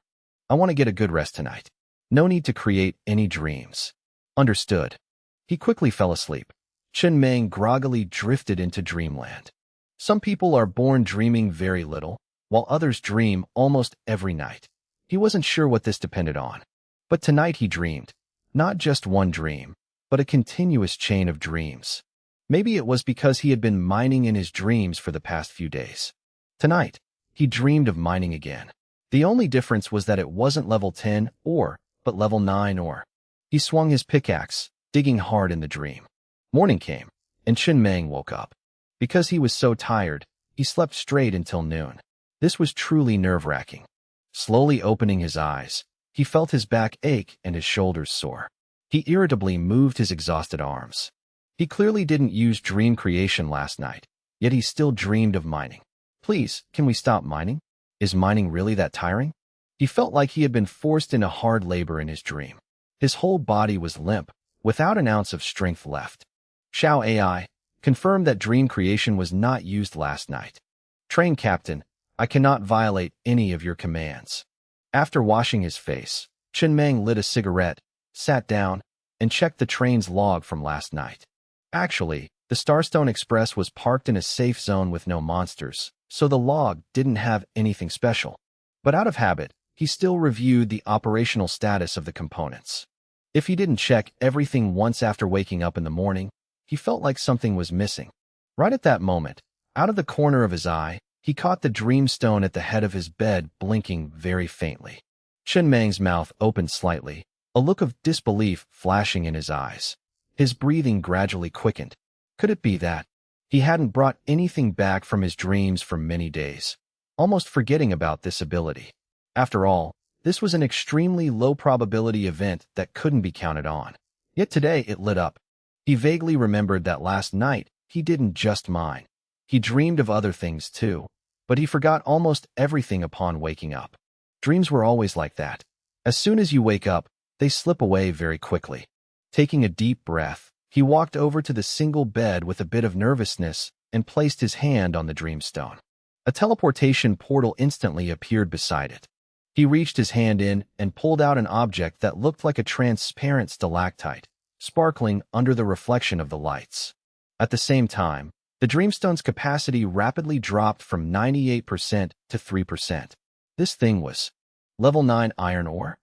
I want to get a good rest tonight. No need to create any dreams. Understood. He quickly fell asleep. Chen Meng groggily drifted into dreamland. Some people are born dreaming very little, while others dream almost every night. He wasn't sure what this depended on. But tonight he dreamed. Not just one dream, but a continuous chain of dreams. Maybe it was because he had been mining in his dreams for the past few days. Tonight, he dreamed of mining again. The only difference was that it wasn't level 10 ore, but level 9 ore. He swung his pickaxe, digging hard in the dream. Morning came, and Chen Meng woke up. Because he was so tired, he slept straight until noon. This was truly nerve-wracking. Slowly opening his eyes, he felt his back ache and his shoulders sore. He irritably moved his exhausted arms. He clearly didn't use dream creation last night, yet he still dreamed of mining. Please, can we stop mining? Is mining really that tiring? He felt like he had been forced into hard labor in his dream. His whole body was limp, without an ounce of strength left. Xiao AI confirmed that dream creation was not used last night. Train captain, I cannot violate any of your commands. After washing his face, Chen Meng lit a cigarette, sat down, and checked the train's log from last night. Actually, the Starstone Express was parked in a safe zone with no monsters, so the log didn't have anything special. But out of habit, he still reviewed the operational status of the components. If he didn't check everything once after waking up in the morning, he felt like something was missing. Right at that moment, out of the corner of his eye, He caught the dreamstone at the head of his bed, blinking very faintly. Chen Mang's mouth opened slightly, a look of disbelief flashing in his eyes. His breathing gradually quickened. Could it be that he hadn't brought anything back from his dreams for many days, almost forgetting about this ability? After all, this was an extremely low-probability event that couldn't be counted on. Yet today it lit up. He vaguely remembered that last night he didn't just mine. He dreamed of other things too, but he forgot almost everything upon waking up. Dreams were always like that. As soon as you wake up, they slip away very quickly. Taking a deep breath, he walked over to the single bed with a bit of nervousness and placed his hand on the dreamstone. A teleportation portal instantly appeared beside it. He reached his hand in and pulled out an object that looked like a transparent stalactite, sparkling under the reflection of the lights. At the same time, the dreamstone's capacity rapidly dropped from 98% to 3%. This thing was level 9 iron ore.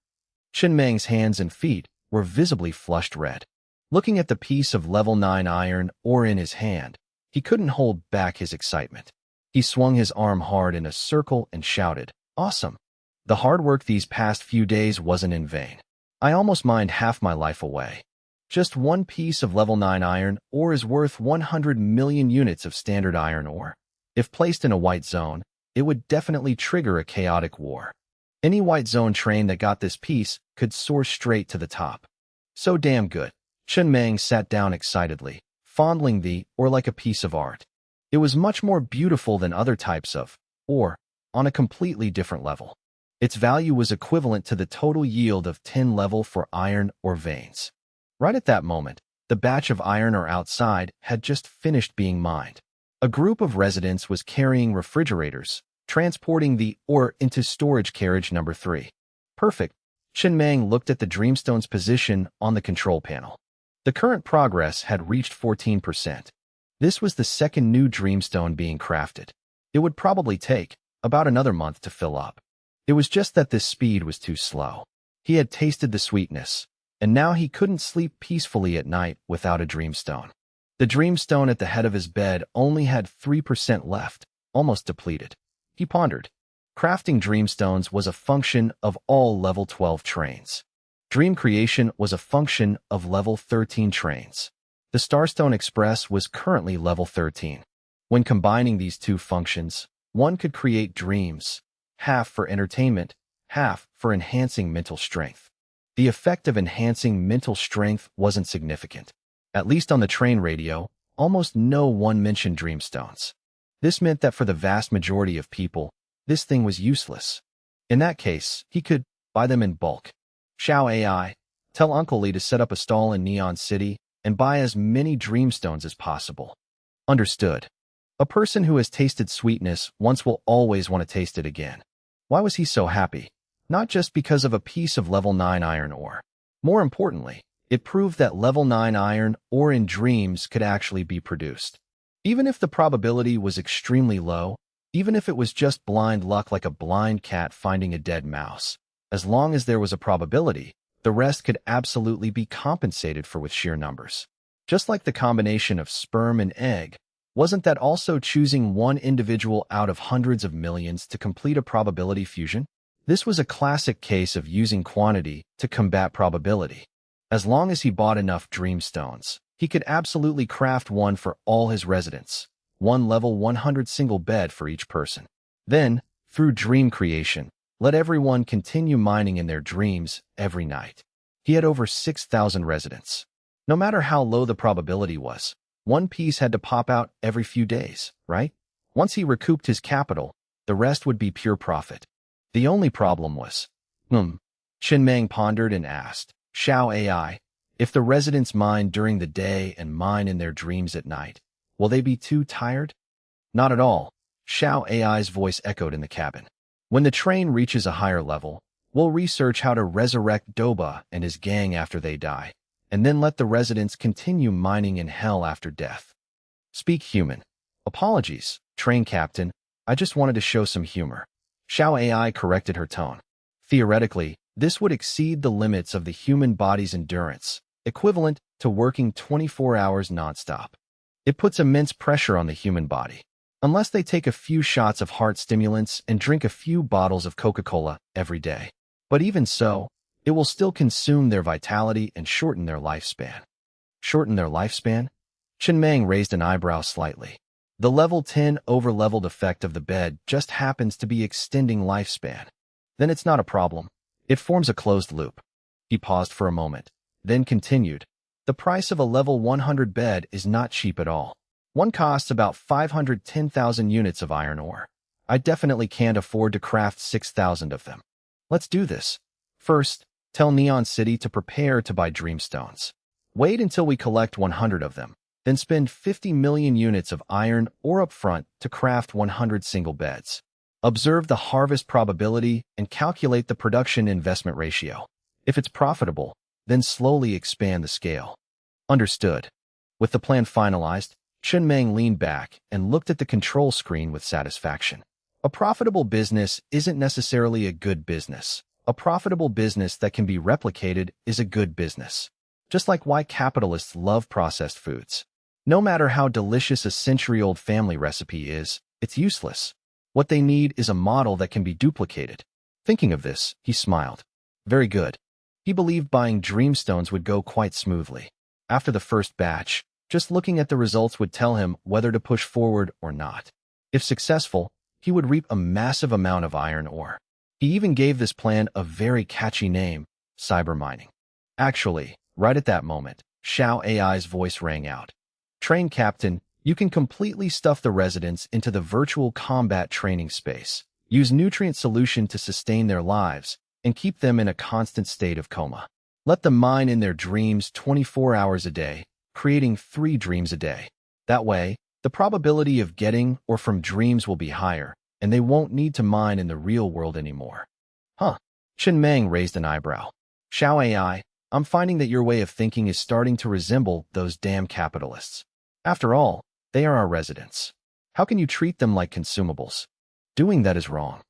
Chen Mang's hands and feet were visibly flushed red. Looking at the piece of level 9 iron ore in his hand, he couldn't hold back his excitement. He swung his arm hard in a circle and shouted, "Awesome! The hard work these past few days wasn't in vain. I almost mined half my life away. Just one piece of level 9 iron ore is worth 100 million units of standard iron ore. If placed in a white zone, it would definitely trigger a chaotic war. Any white zone train that got this piece could soar straight to the top. So damn good." Chen Mang sat down excitedly, fondling the ore like a piece of art. It was much more beautiful than other types of ore, on a completely different level. Its value was equivalent to the total yield of 10 level for iron ore veins. Right at that moment, the batch of iron ore outside had just finished being mined. A group of residents was carrying refrigerators, transporting the ore into storage carriage number 3. Perfect. Chen Mang looked at the dreamstone's position on the control panel. The current progress had reached 14%. This was the second new dreamstone being crafted. It would probably take about another month to fill up. It was just that this speed was too slow. He had tasted the sweetness, and now he couldn't sleep peacefully at night without a dreamstone. The dreamstone at the head of his bed only had 3% left, almost depleted. He pondered. Crafting dreamstones was a function of all level 12 trains. Dream creation was a function of level 13 trains. The Starstone Express was currently level 13. When combining these two functions, one could create dreams, half for entertainment, half for enhancing mental strength. The effect of enhancing mental strength wasn't significant. At least on the train radio, almost no one mentioned dreamstones. This meant that for the vast majority of people, this thing was useless. In that case, he could buy them in bulk. Xiao AI, tell Uncle Lee to set up a stall in Neon City and buy as many dreamstones as possible. Understood. A person who has tasted sweetness once will always want to taste it again. Why was he so happy? Not just because of a piece of level 9 iron ore. More importantly, it proved that level 9 iron ore in dreams could actually be produced. Even if the probability was extremely low, even if it was just blind luck like a blind cat finding a dead mouse, as long as there was a probability, the rest could absolutely be compensated for with sheer numbers. Just like the combination of sperm and egg, wasn't that also choosing one individual out of hundreds of millions to complete a probability fusion? This was a classic case of using quantity to combat probability. As long as he bought enough dreamstones, he could absolutely craft one for all his residents, one level 100 single bed for each person. Then, through dream creation, let everyone continue mining in their dreams every night. He had over 6,000 residents. No matter how low the probability was, one piece had to pop out every few days, right? Once he recouped his capital, the rest would be pure profit. The only problem was, Chen Mang pondered and asked, Xiao AI, if the residents mine during the day and mine in their dreams at night, will they be too tired? Not at all, Xiao AI's voice echoed in the cabin. When the train reaches a higher level, we'll research how to resurrect Doba and his gang after they die, and then let the residents continue mining in hell after death. Speak human. Apologies, train captain, I just wanted to show some humor. Xiao AI corrected her tone. Theoretically, this would exceed the limits of the human body's endurance, equivalent to working 24 hours nonstop. It puts immense pressure on the human body. unless they take a few shots of heart stimulants and drink a few bottles of Coca-Cola every day. But even so, it will still consume their vitality and shorten their lifespan. Shorten their lifespan? Chenmeng raised an eyebrow slightly. The level 10 over-leveled effect of the bed just happens to be extending lifespan. Then it's not a problem. It forms a closed loop. He paused for a moment, then continued. The price of a level 100 bed is not cheap at all. One costs about 510,000 units of iron ore. I definitely can't afford to craft 6,000 of them. Let's do this. First, tell Neon City to prepare to buy Dreamstones. Wait until we collect 100 of them, then spend 50 million units of iron ore upfront to craft 100 single beds. Observe the harvest probability and calculate the production investment ratio. If it's profitable, then slowly expand the scale. Understood. With the plan finalized, Chenmeng leaned back and looked at the control screen with satisfaction. A profitable business isn't necessarily a good business. A profitable business that can be replicated is a good business. Just like why capitalists love processed foods. No matter how delicious a century-old family recipe is, it's useless. What they need is a model that can be duplicated. Thinking of this, he smiled. Very good. He believed buying Dreamstones would go quite smoothly. After the first batch, just looking at the results would tell him whether to push forward or not. If successful, he would reap a massive amount of iron ore. He even gave this plan a very catchy name, cyber mining. Actually, right at that moment, Xiao AI's voice rang out. Train Captain, you can completely stuff the residents into the virtual combat training space, use nutrient solution to sustain their lives, and keep them in a constant state of coma. Let them mine in their dreams 24 hours a day, creating 3 dreams a day. That way, the probability of getting or from dreams will be higher, and they won't need to mine in the real world anymore. Huh. Chenmeng raised an eyebrow. Xiao AI, I'm finding that your way of thinking is starting to resemble those damn capitalists. After all, they are our residents. How can you treat them like consumables? Doing that is wrong.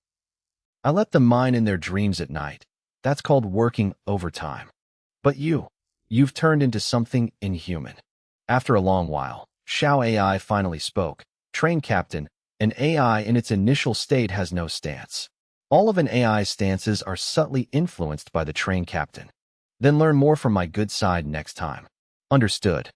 I let them mine in their dreams at night. That's called working overtime. But you've turned into something inhuman. After a long while, Xiao AI finally spoke. Train Captain, an AI in its initial state has no stance. All of an AI's stances are subtly influenced by the Train Captain. Then learn more from my good side next time. Understood.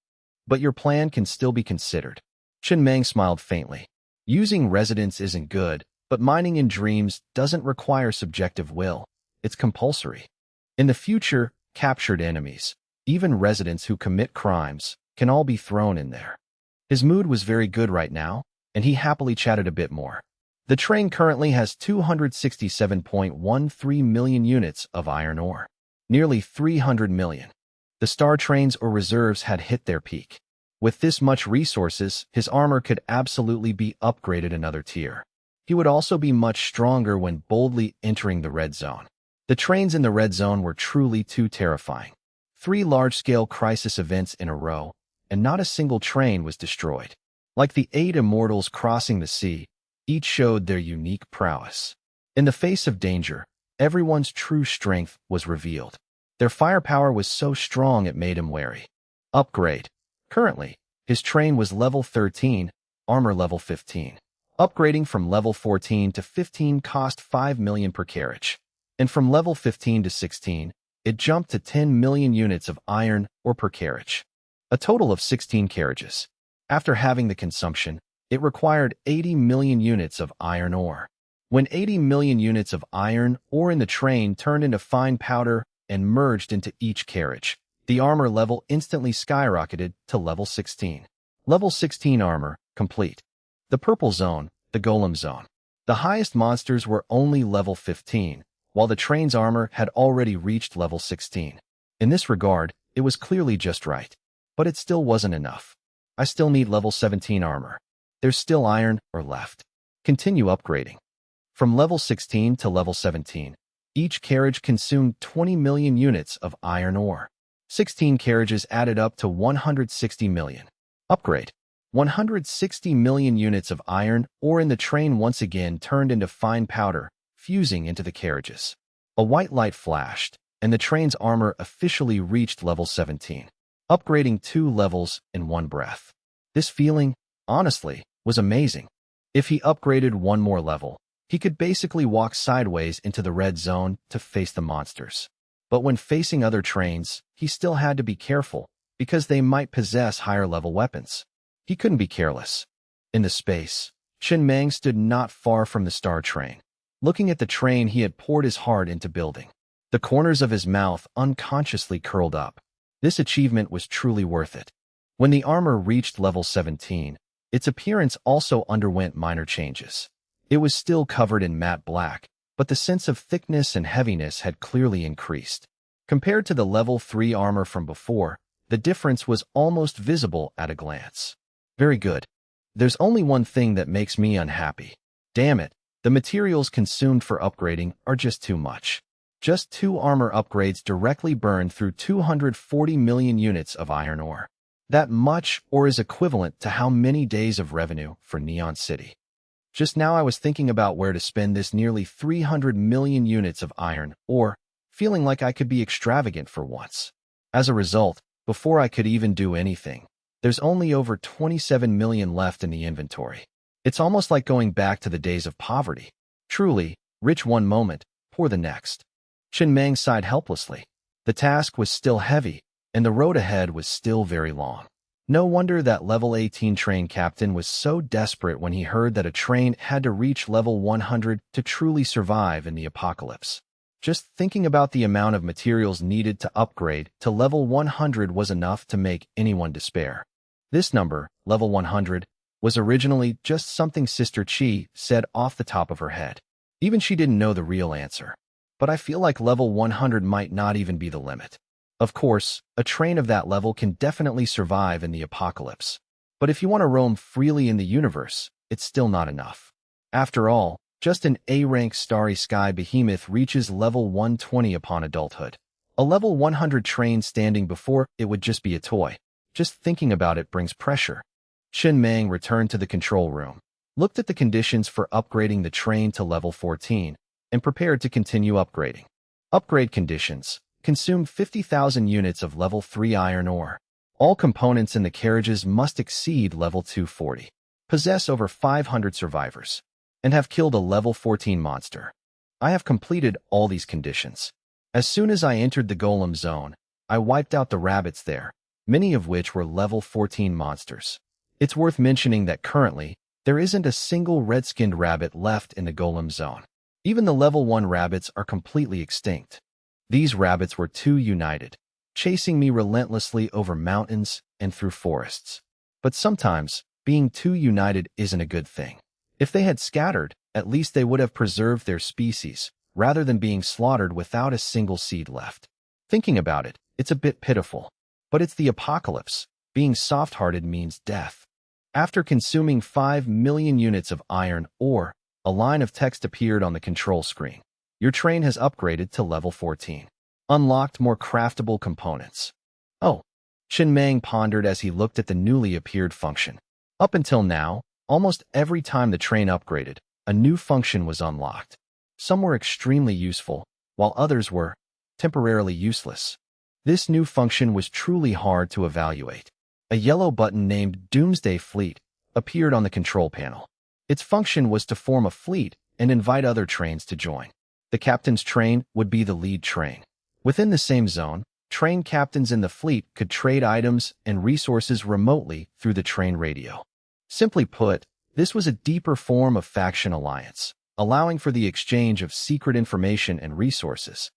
But your plan can still be considered. Chenmeng smiled faintly. Using residents isn't good, but mining in dreams doesn't require subjective will. It's compulsory. In the future, captured enemies, even residents who commit crimes, can all be thrown in there. His mood was very good right now, and he happily chatted a bit more. The train currently has 267.13 million units of iron ore. Nearly 300 million. The star trains or reserves had hit their peak. With this much resources, his armor could absolutely be upgraded another tier. He would also be much stronger when boldly entering the red zone. The trains in the red zone were truly too terrifying. 3 large-scale crisis events in a row, and not a single train was destroyed. Like the 8 immortals crossing the sea, each showed their unique prowess. In the face of danger, everyone's true strength was revealed. Their firepower was so strong it made him wary. Upgrade. Currently, his train was level 13, armor level 15. Upgrading from level 14 to 15 cost 5 million per carriage. And from level 15 to 16, it jumped to 10 million units of iron ore per carriage. A total of 16 carriages. After having the consumption, it required 80 million units of iron ore. When 80 million units of iron ore in the train turned into fine powder and merged into each carriage, the armor level instantly skyrocketed to level 16. Level 16 armor, complete. The purple zone, the golem zone. The highest monsters were only level 15, while the train's armor had already reached level 16. In this regard, it was clearly just right. But it still wasn't enough. I still need level 17 armor. There's still iron ore left. Continue upgrading. From level 16 to level 17, each carriage consumed 20 million units of iron ore. 16 carriages added up to 160 million. Upgrade. 160 million units of iron ore in the train once again turned into fine powder, fusing into the carriages. A white light flashed, and the train's armor officially reached level 17, upgrading 2 levels in one breath. This feeling, honestly, was amazing. If he upgraded one more level, he could basically walk sideways into the red zone to face the monsters. But when facing other trains, he still had to be careful, because they might possess higher-level weapons. He couldn't be careless. In the space, Chen Mang stood not far from the star train. Looking at the train he had poured his heart into building. The corners of his mouth unconsciously curled up. This achievement was truly worth it. When the armor reached level 17, its appearance also underwent minor changes. It was still covered in matte black, but the sense of thickness and heaviness had clearly increased. Compared to the level 3 armor from before, the difference was almost visible at a glance. Very good. There's only one thing that makes me unhappy. Damn it, the materials consumed for upgrading are just too much. Just 2 armor upgrades directly burned through 240 million units of iron ore. That much, or is equivalent to how many days of revenue for Neon City. Just now I was thinking about where to spend this nearly 300 million units of iron ore, feeling like I could be extravagant for once. As a result, before I could even do anything, there's only over 27 million left in the inventory. It's almost like going back to the days of poverty. Truly, rich one moment, poor the next. Chen Mang sighed helplessly. The task was still heavy, and the road ahead was still very long. No wonder that level 18 train captain was so desperate when he heard that a train had to reach level 100 to truly survive in the apocalypse. Just thinking about the amount of materials needed to upgrade to level 100 was enough to make anyone despair. This number, level 100, was originally just something Sister Chi said off the top of her head. Even she didn't know the real answer. But I feel like level 100 might not even be the limit. Of course, a train of that level can definitely survive in the apocalypse. But if you want to roam freely in the universe, it's still not enough. After all, just an A-rank Starry Sky behemoth reaches level 120 upon adulthood. A level 100 train standing before it would just be a toy. Just thinking about it brings pressure. Chen Mang returned to the control room, looked at the conditions for upgrading the train to level 14, and prepared to continue upgrading. Upgrade conditions. Consume 50,000 units of level 3 iron ore. All components in the carriages must exceed level 240. Possess over 500 survivors. And have killed a level 14 monster. I have completed all these conditions. As soon as I entered the golem zone, I wiped out the rabbits there, many of which were level 14 monsters. It's worth mentioning that currently, there isn't a single red-skinned rabbit left in the golem zone. Even the level 1 rabbits are completely extinct. These rabbits were too united, chasing me relentlessly over mountains and through forests. But sometimes, being too united isn't a good thing. If they had scattered, at least they would have preserved their species, rather than being slaughtered without a single seed left. Thinking about it, it's a bit pitiful. But it's the apocalypse. Being soft-hearted means death. After consuming 5 million units of iron ore, a line of text appeared on the control screen. Your train has upgraded to level 14. Unlocked more craftable components. Oh, Chen Mang pondered as he looked at the newly appeared function. Up until now, almost every time the train upgraded, a new function was unlocked. Some were extremely useful, while others were temporarily useless. This new function was truly hard to evaluate. A yellow button named Doomsday Fleet appeared on the control panel. Its function was to form a fleet and invite other trains to join. The captain's train would be the lead train. Within the same zone, train captains in the fleet could trade items and resources remotely through the train radio. Simply put, this was a deeper form of faction alliance, allowing for the exchange of secret information and resources.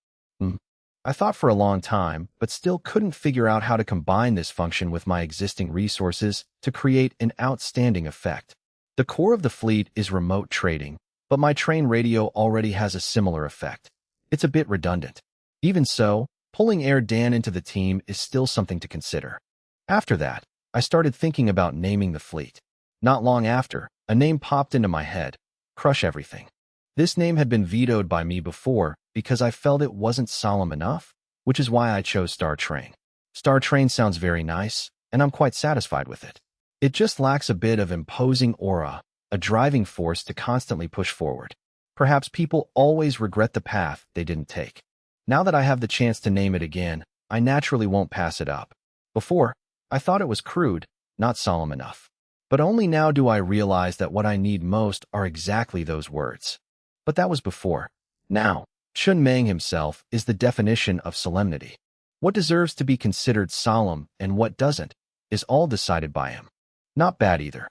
I thought for a long time, but still couldn't figure out how to combine this function with my existing resources to create an outstanding effect. The core of the fleet is remote trading, but my train radio already has a similar effect. It's a bit redundant. Even so, pulling Air Dan into the team is still something to consider. After that, I started thinking about naming the fleet. Not long after, a name popped into my head: Crush Everything. This name had been vetoed by me before because I felt it wasn't solemn enough, which is why I chose Star Train. Star Train sounds very nice, and I'm quite satisfied with it. It just lacks a bit of imposing aura, a driving force to constantly push forward. Perhaps people always regret the path they didn't take. Now that I have the chance to name it again, I naturally won't pass it up. Before, I thought it was crude, not solemn enough. But only now do I realize that what I need most are exactly those words. But that was before. Now, Chun Mang himself is the definition of solemnity. What deserves to be considered solemn and what doesn't is all decided by him. Not bad either.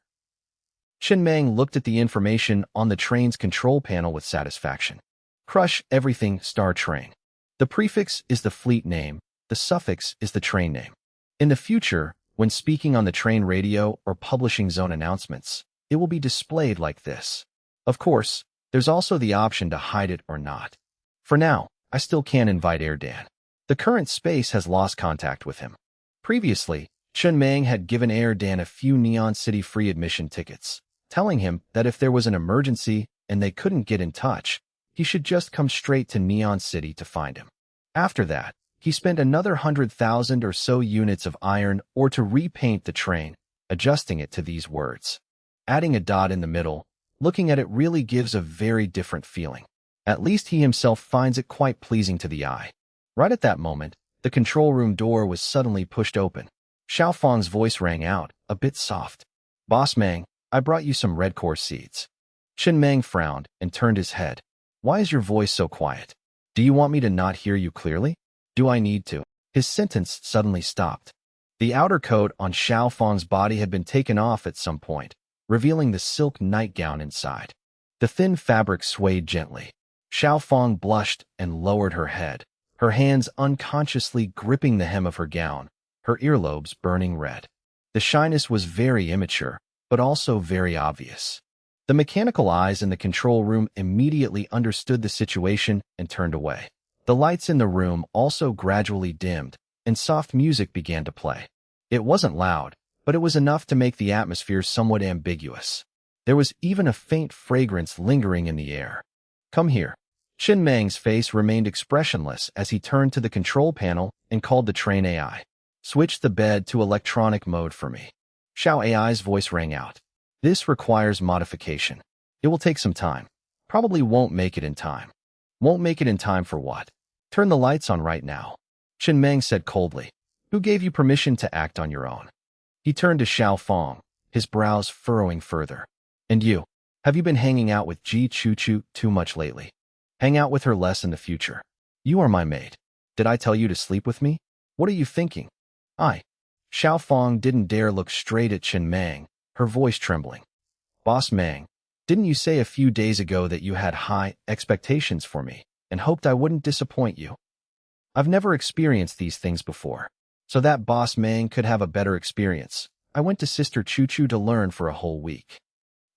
Chun Mang looked at the information on the train's control panel with satisfaction. Crush everything Star Train. The prefix is the fleet name, the suffix is the train name. In the future, when speaking on the train radio or publishing zone announcements, it will be displayed like this. Of course, there's also the option to hide it or not. For now, I still can't invite Erdan. The current space has lost contact with him. Previously, Chun Mang had given Erdan a few Neon City free admission tickets, telling him that if there was an emergency and they couldn't get in touch, he should just come straight to Neon City to find him. After that, he spent another 100,000 or so units of iron or to repaint the train, adjusting it to these words. Adding a dot in the middle, looking at it really gives a very different feeling. At least he himself finds it quite pleasing to the eye. Right at that moment, the control room door was suddenly pushed open. Xiao Fang's voice rang out, a bit soft. "Boss Mang, I brought you some red core seeds." Chun Mang frowned and turned his head. "Why is your voice so quiet? Do you want me to not hear you clearly? Do I need to?" His sentence suddenly stopped. The outer coat on Xiao Fang's body had been taken off at some point, revealing the silk nightgown inside. The thin fabric swayed gently. Xiao Fang blushed and lowered her head, her hands unconsciously gripping the hem of her gown, her earlobes burning red. The shyness was very immature, but also very obvious. The mechanical eyes in the control room immediately understood the situation and turned away. The lights in the room also gradually dimmed, and soft music began to play. It wasn't loud, but it was enough to make the atmosphere somewhat ambiguous. There was even a faint fragrance lingering in the air. "Come here." Chun Mang's face remained expressionless as he turned to the control panel and called the train AI. "Switch the bed to electronic mode for me." Xiao AI's voice rang out. "This requires modification. It will take some time. Probably won't make it in time." "Won't make it in time for what?" "Turn the lights on right now." Chun Mang said coldly. "Who gave you permission to act on your own?" He turned to Xiao Fang, his brows furrowing further. "And you? Have you been hanging out with Ji Chu too much lately? Hang out with her less in the future. You are my mate. Did I tell you to sleep with me? What are you thinking?" Xiao Fang didn't dare look straight at Chun Mang, her voice trembling. "Boss Mang, didn't you say a few days ago that you had high expectations for me and hoped I wouldn't disappoint you? I've never experienced these things before, so that Boss Mang could have a better experience. I went to Sister Chu to learn for a whole week."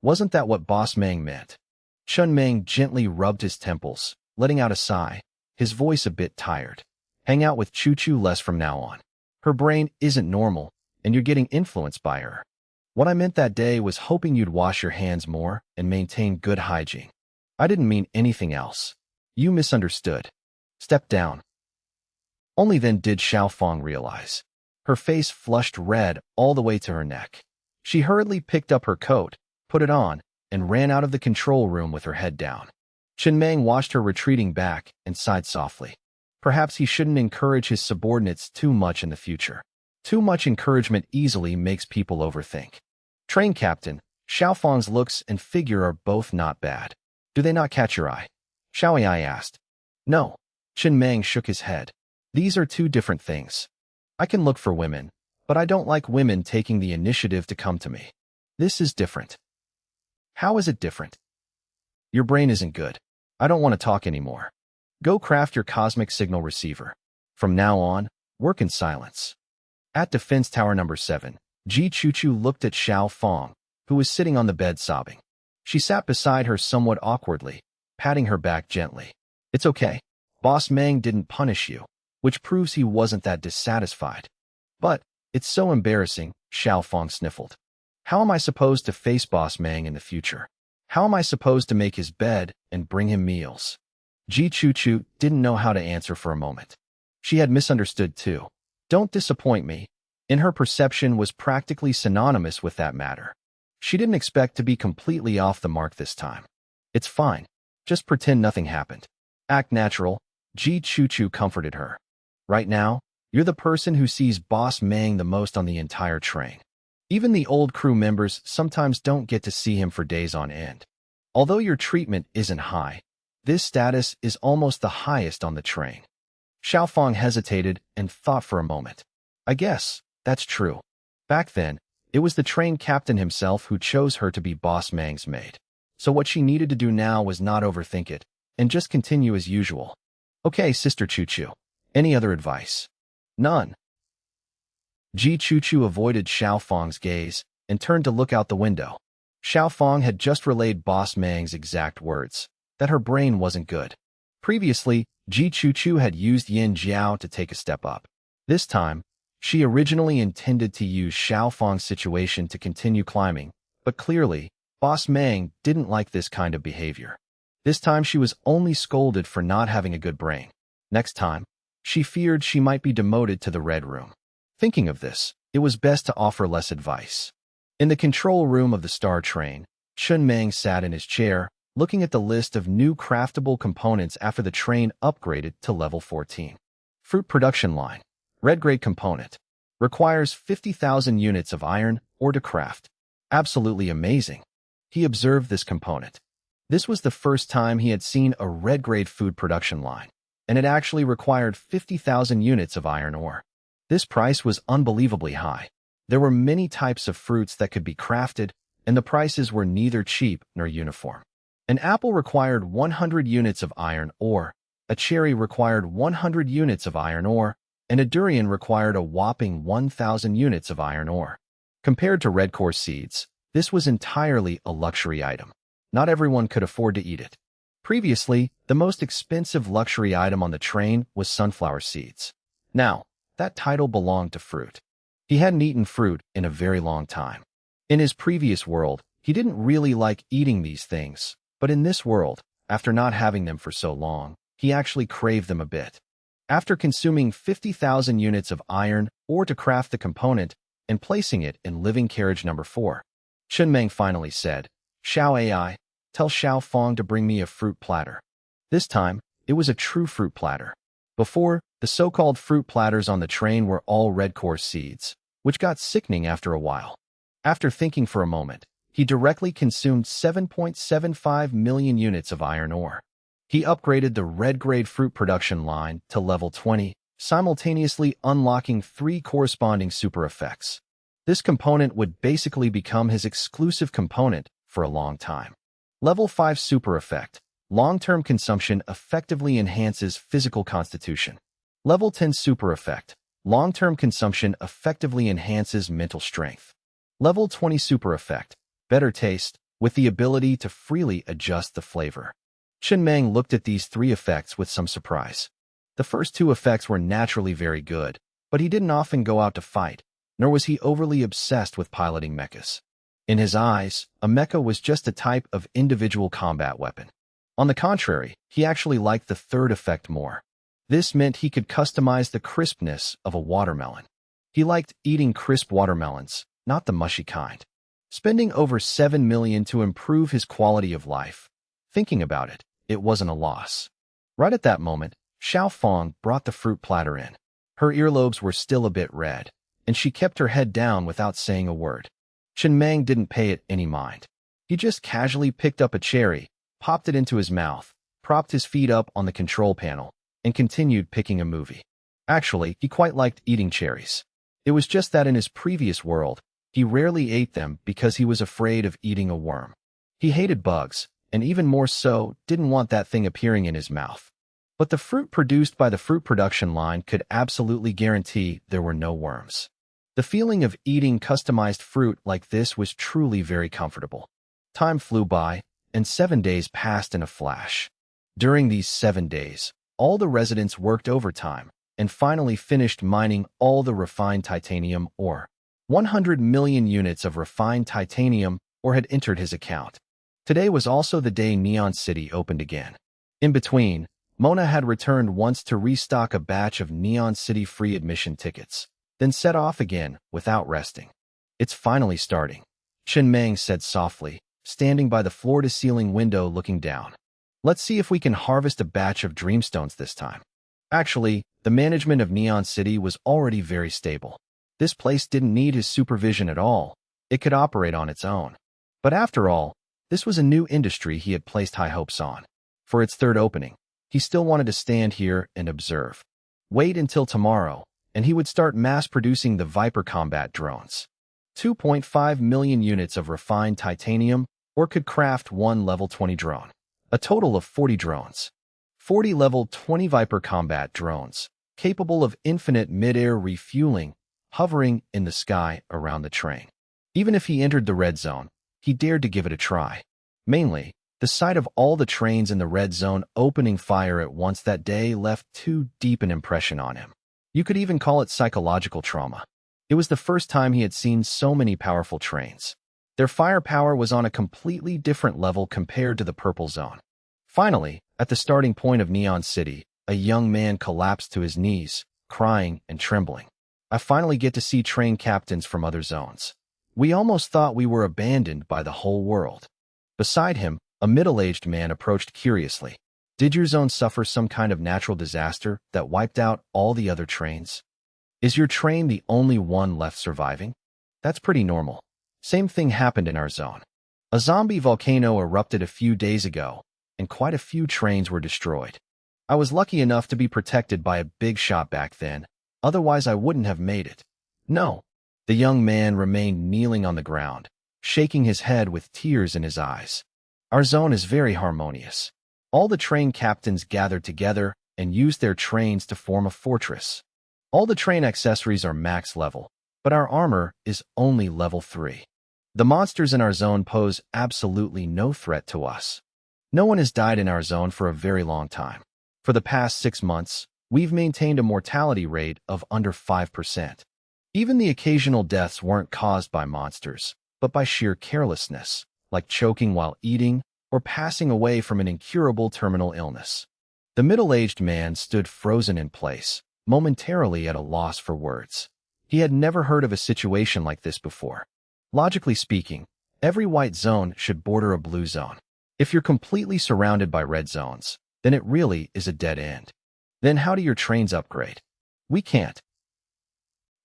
"Wasn't that what Boss Mang meant?" Chun Mang gently rubbed his temples, letting out a sigh, his voice a bit tired. "Hang out with Chu less from now on. Her brain isn't normal, and you're getting influenced by her. What I meant that day was hoping you'd wash your hands more and maintain good hygiene. I didn't mean anything else. You misunderstood. Step down." Only then did Xiao Fang realize. Her face flushed red all the way to her neck. She hurriedly picked up her coat, put it on, and ran out of the control room with her head down. Chun Mang watched her retreating back and sighed softly. Perhaps he shouldn't encourage his subordinates too much in the future. Too much encouragement easily makes people overthink. "Train captain, Xiao Fang's looks and figure are both not bad. Do they not catch your eye?" Xiao Ai asked. "No." Chun Mang shook his head. "These are two different things. I can look for women, but I don't like women taking the initiative to come to me. This is different." "How is it different?" "Your brain isn't good. I don't want to talk anymore. Go craft your cosmic signal receiver. From now on, work in silence." At Defense Tower number 7, Ji Chu looked at Xiao Fang, who was sitting on the bed sobbing. She sat beside her somewhat awkwardly, patting her back gently. "It's okay. Boss Mang didn't punish you, which proves he wasn't that dissatisfied." "But, it's so embarrassing," Xiao Fang sniffled. "How am I supposed to face Boss Mang in the future? How am I supposed to make his bed and bring him meals?" Ji Chu didn't know how to answer for a moment. She had misunderstood too. "Don't disappoint me," in her perception was practically synonymous with that matter. She didn't expect to be completely off the mark this time. "It's fine. Just pretend nothing happened. Act natural," Ji Chu comforted her. "Right now, you're the person who sees Boss Mang the most on the entire train. Even the old crew members sometimes don't get to see him for days on end. Although your treatment isn't high, this status is almost the highest on the train. Xiaofang hesitated and thought for a moment. I guess that's true. Back then, it was the train captain himself who chose her to be Boss Mang's maid. So what she needed to do now was not overthink it, and just continue as usual. Okay, Sister Choo-Choo. Any other advice? None. Ji Choo-Choo avoided Xiaofang's gaze and turned to look out the window. Xiaofang had just relayed Boss Mang's exact words, that her brain wasn't good. Previously, Ji Choo-Choo had used Yin Jiao to take a step up. This time, she originally intended to use Xiaofang's situation to continue climbing, but clearly, Boss Mang didn't like this kind of behavior. This time she was only scolded for not having a good brain. Next time, she feared she might be demoted to the Red Room. Thinking of this, it was best to offer less advice. In the control room of the Star Train, Chun Mang sat in his chair, looking at the list of new craftable components after the train upgraded to level 14. Fruit production line. Red grade component. Requires 50,000 units of iron ore to craft. Absolutely amazing. He observed this component. This was the first time he had seen a red grade food production line, and it actually required 50,000 units of iron ore. This price was unbelievably high. There were many types of fruits that could be crafted, and the prices were neither cheap nor uniform. An apple required 100 units of iron ore, a cherry required 100 units of iron ore, and a durian required a whopping 1,000 units of iron ore. Compared to red core seeds, this was entirely a luxury item. Not everyone could afford to eat it. Previously, the most expensive luxury item on the train was sunflower seeds. Now, that title belonged to fruit. He hadn't eaten fruit in a very long time. In his previous world, he didn't really like eating these things, but in this world, after not having them for so long, he actually craved them a bit. After consuming 50,000 units of iron ore to craft the component and placing it in living carriage number 4, Chun Mang finally said, Xiao AI, tell Xiaofang to bring me a fruit platter. This time, it was a true fruit platter. Before, the so-called fruit platters on the train were all red core seeds, which got sickening after a while. After thinking for a moment, he directly consumed 7.75 million units of iron ore. He upgraded the red-grade fruit production line to level 20, simultaneously unlocking 3 corresponding super effects. This component would basically become his exclusive component for a long time. Level 5 super effect. Long-term consumption effectively enhances physical constitution. Level 10 super effect. Long-term consumption effectively enhances mental strength. Level 20 super effect. Better taste, with the ability to freely adjust the flavor. Chun Mang looked at these 3 effects with some surprise. The first 2 effects were naturally very good, but he didn't often go out to fight, nor was he overly obsessed with piloting mechas. In his eyes, a mecha was just a type of individual combat weapon. On the contrary, he actually liked the 3rd effect more. This meant he could customize the crispness of a watermelon. He liked eating crisp watermelons, not the mushy kind. Spending over 7 million to improve his quality of life. Thinking about it, it wasn't a loss. Right at that moment, Xiaofang brought the fruit platter in. Her earlobes were still a bit red, and she kept her head down without saying a word. Chun Mang didn't pay it any mind. He just casually picked up a cherry, popped it into his mouth, propped his feet up on the control panel, and continued picking a movie. Actually, he quite liked eating cherries. It was just that in his previous world, he rarely ate them because he was afraid of eating a worm. He hated bugs, and even more so, didn't want that thing appearing in his mouth. But the fruit produced by the fruit production line could absolutely guarantee there were no worms. The feeling of eating customized fruit like this was truly very comfortable. Time flew by, and 7 days passed in a flash. During these 7 days, all the residents worked overtime and finally finished mining all the refined titanium ore. 100 million units of refined titanium ore had entered his account. Today was also the day Neon City opened again. In between, Mona had returned once to restock a batch of Neon City free admission tickets, then set off again without resting. It's finally starting, Chun Mang said softly, standing by the floor-to-ceiling window looking down. Let's see if we can harvest a batch of dreamstones this time. Actually, the management of Neon City was already very stable. This place didn't need his supervision at all, it could operate on its own. But after all, this was a new industry he had placed high hopes on. For its third opening, he still wanted to stand here and observe. Wait until tomorrow, and he would start mass-producing the Viper combat drones. 2.5 million units of refined titanium, or could craft one level 20 drone. A total of 40 drones. 40 level 20 Viper combat drones, capable of infinite mid-air refueling, hovering in the sky around the train. Even if he entered the red zone, he dared to give it a try. Mainly, the sight of all the trains in the red zone opening fire at once that day left too deep an impression on him. You could even call it psychological trauma. It was the first time he had seen so many powerful trains. Their firepower was on a completely different level compared to the purple zone. Finally, at the starting point of Neon City, a young man collapsed to his knees, crying and trembling. I finally get to see train captains from other zones. We almost thought we were abandoned by the whole world. Beside him, a middle-aged man approached curiously. Did your zone suffer some kind of natural disaster that wiped out all the other trains? Is your train the only one left surviving? That's pretty normal. Same thing happened in our zone. A zombie volcano erupted a few days ago, and quite a few trains were destroyed. I was lucky enough to be protected by a big shot back then, otherwise I wouldn't have made it. No. The young man remained kneeling on the ground, shaking his head with tears in his eyes. Our zone is very harmonious. All the train captains gathered together and used their trains to form a fortress. All the train accessories are max level, but our armor is only level 3. The monsters in our zone pose absolutely no threat to us. No one has died in our zone for a very long time. For the past 6 months, we've maintained a mortality rate of under 5%. Even the occasional deaths weren't caused by monsters, but by sheer carelessness, like choking while eating or passing away from an incurable terminal illness. The middle-aged man stood frozen in place, momentarily at a loss for words. He had never heard of a situation like this before. Logically speaking, every white zone should border a blue zone. If you're completely surrounded by red zones, then it really is a dead end. Then how do your trains upgrade? We can't.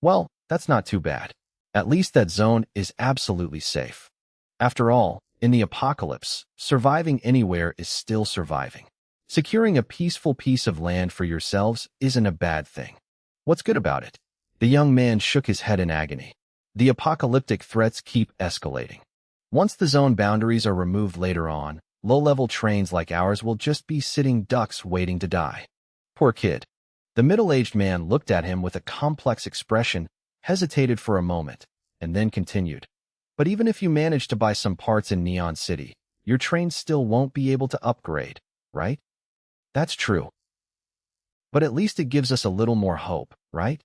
Well, that's not too bad. At least that zone is absolutely safe. After all, in the apocalypse, surviving anywhere is still surviving. Securing a peaceful piece of land for yourselves isn't a bad thing. What's good about it? The young man shook his head in agony. The apocalyptic threats keep escalating. Once the zone boundaries are removed later on, low-level trains like ours will just be sitting ducks waiting to die. Poor kid. The middle-aged man looked at him with a complex expression, hesitated for a moment, and then continued. But even if you manage to buy some parts in Neon City, your train still won't be able to upgrade, right? That's true. But at least it gives us a little more hope, right?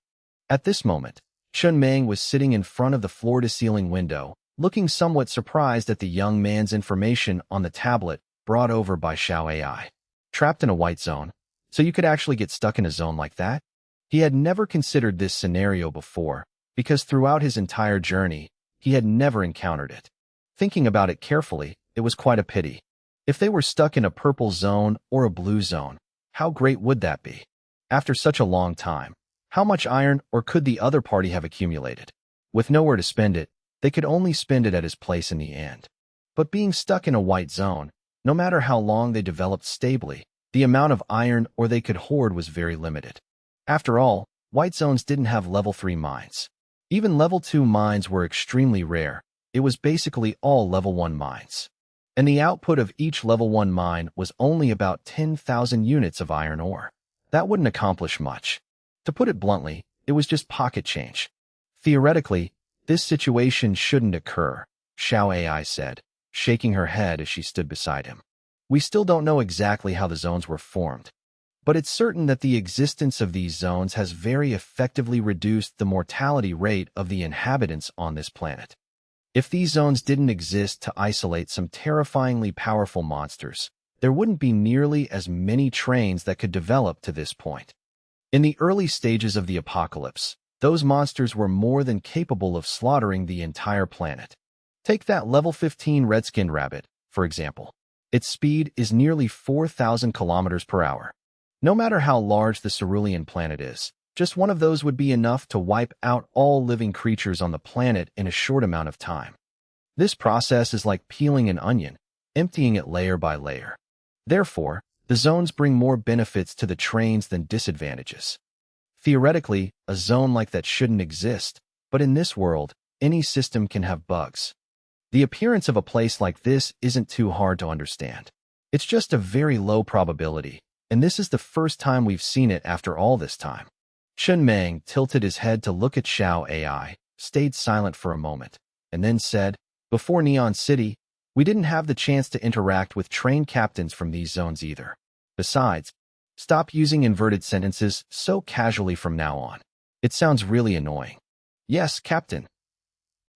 At this moment, Chun Meng was sitting in front of the floor-to-ceiling window, looking somewhat surprised at the young man's information on the tablet brought over by Xiao AI. Trapped in a white zone, so you could actually get stuck in a zone like that? He had never considered this scenario before, because throughout his entire journey, he had never encountered it. Thinking about it carefully, it was quite a pity. If they were stuck in a purple zone or a blue zone, how great would that be? After such a long time, how much iron or could the other party have accumulated? With nowhere to spend it, they could only spend it at his place in the end. But being stuck in a white zone, no matter how long they developed stably, the amount of iron or they could hoard was very limited. After all, white zones didn't have level 3 mines. Even level 2 mines were extremely rare. It was basically all level 1 mines. And the output of each level 1 mine was only about 10,000 units of iron ore. That wouldn't accomplish much. To put it bluntly, it was just pocket change. Theoretically, this situation shouldn't occur, Xiao AI said, shaking her head as she stood beside him. We still don't know exactly how the zones were formed, but it's certain that the existence of these zones has very effectively reduced the mortality rate of the inhabitants on this planet. If these zones didn't exist to isolate some terrifyingly powerful monsters, there wouldn't be nearly as many trains that could develop to this point. In the early stages of the apocalypse, those monsters were more than capable of slaughtering the entire planet. Take that level 15 red-skinned rabbit, for example. Its speed is nearly 4,000 kilometers per hour. No matter how large the cerulean planet is, Just one of those would be enough to wipe out all living creatures on the planet in a short amount of time. This process is like peeling an onion, emptying it layer by layer. Therefore, the zones bring more benefits to the trains than disadvantages. Theoretically, a zone like that shouldn't exist, but in this world, any system can have bugs. The appearance of a place like this isn't too hard to understand. It's just a very low probability, and this is the first time we've seen it after all this time. Chun Meng tilted his head to look at Xiao AI, stayed silent for a moment, and then said, "Before Neon City, we didn't have the chance to interact with train captains from these zones either. Besides, stop using inverted sentences so casually from now on. It sounds really annoying." "Yes, Captain."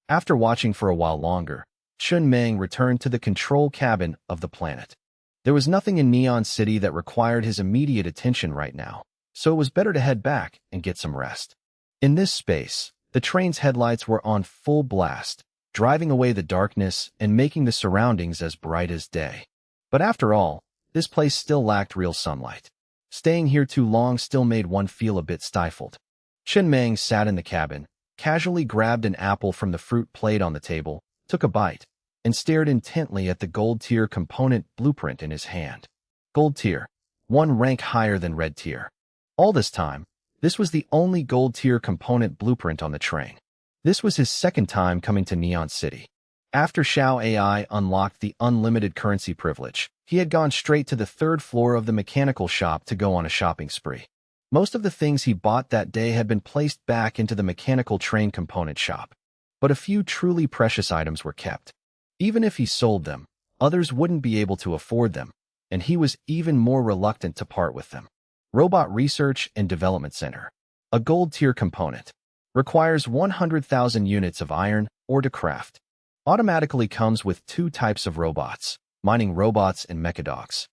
After watching for a while longer, Chun Meng returned to the control cabin of the planet. There was nothing in Neon City that required his immediate attention right now, so it was better to head back and get some rest. In this space, the train's headlights were on full blast, driving away the darkness and making the surroundings as bright as day. But after all, this place still lacked real sunlight. Staying here too long still made one feel a bit stifled. Chun Meng sat in the cabin, casually grabbed an apple from the fruit plate on the table, took a bite, and stared intently at the gold tier component blueprint in his hand. Gold tier, one rank higher than red tier. All this time, this was the only gold tier component blueprint on the train. This was his second time coming to Neon City. After Xiao AI unlocked the unlimited currency privilege, he had gone straight to the third floor of the mechanical shop to go on a shopping spree. Most of the things he bought that day had been placed back into the mechanical train component shop, but a few truly precious items were kept. Even if he sold them, others wouldn't be able to afford them, and he was even more reluctant to part with them. Robot Research and Development Center. A gold tier component. Requires 100,000 units of iron ore to craft. Automatically comes with two types of robots, mining robots and mechadogs.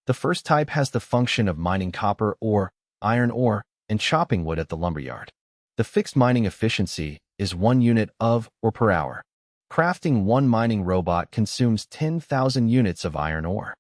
The first type has the function of mining copper ore, iron ore, and chopping wood at the lumberyard. The fixed mining efficiency is 1 unit of or per hour. Crafting one mining robot consumes 10,000 units of iron ore.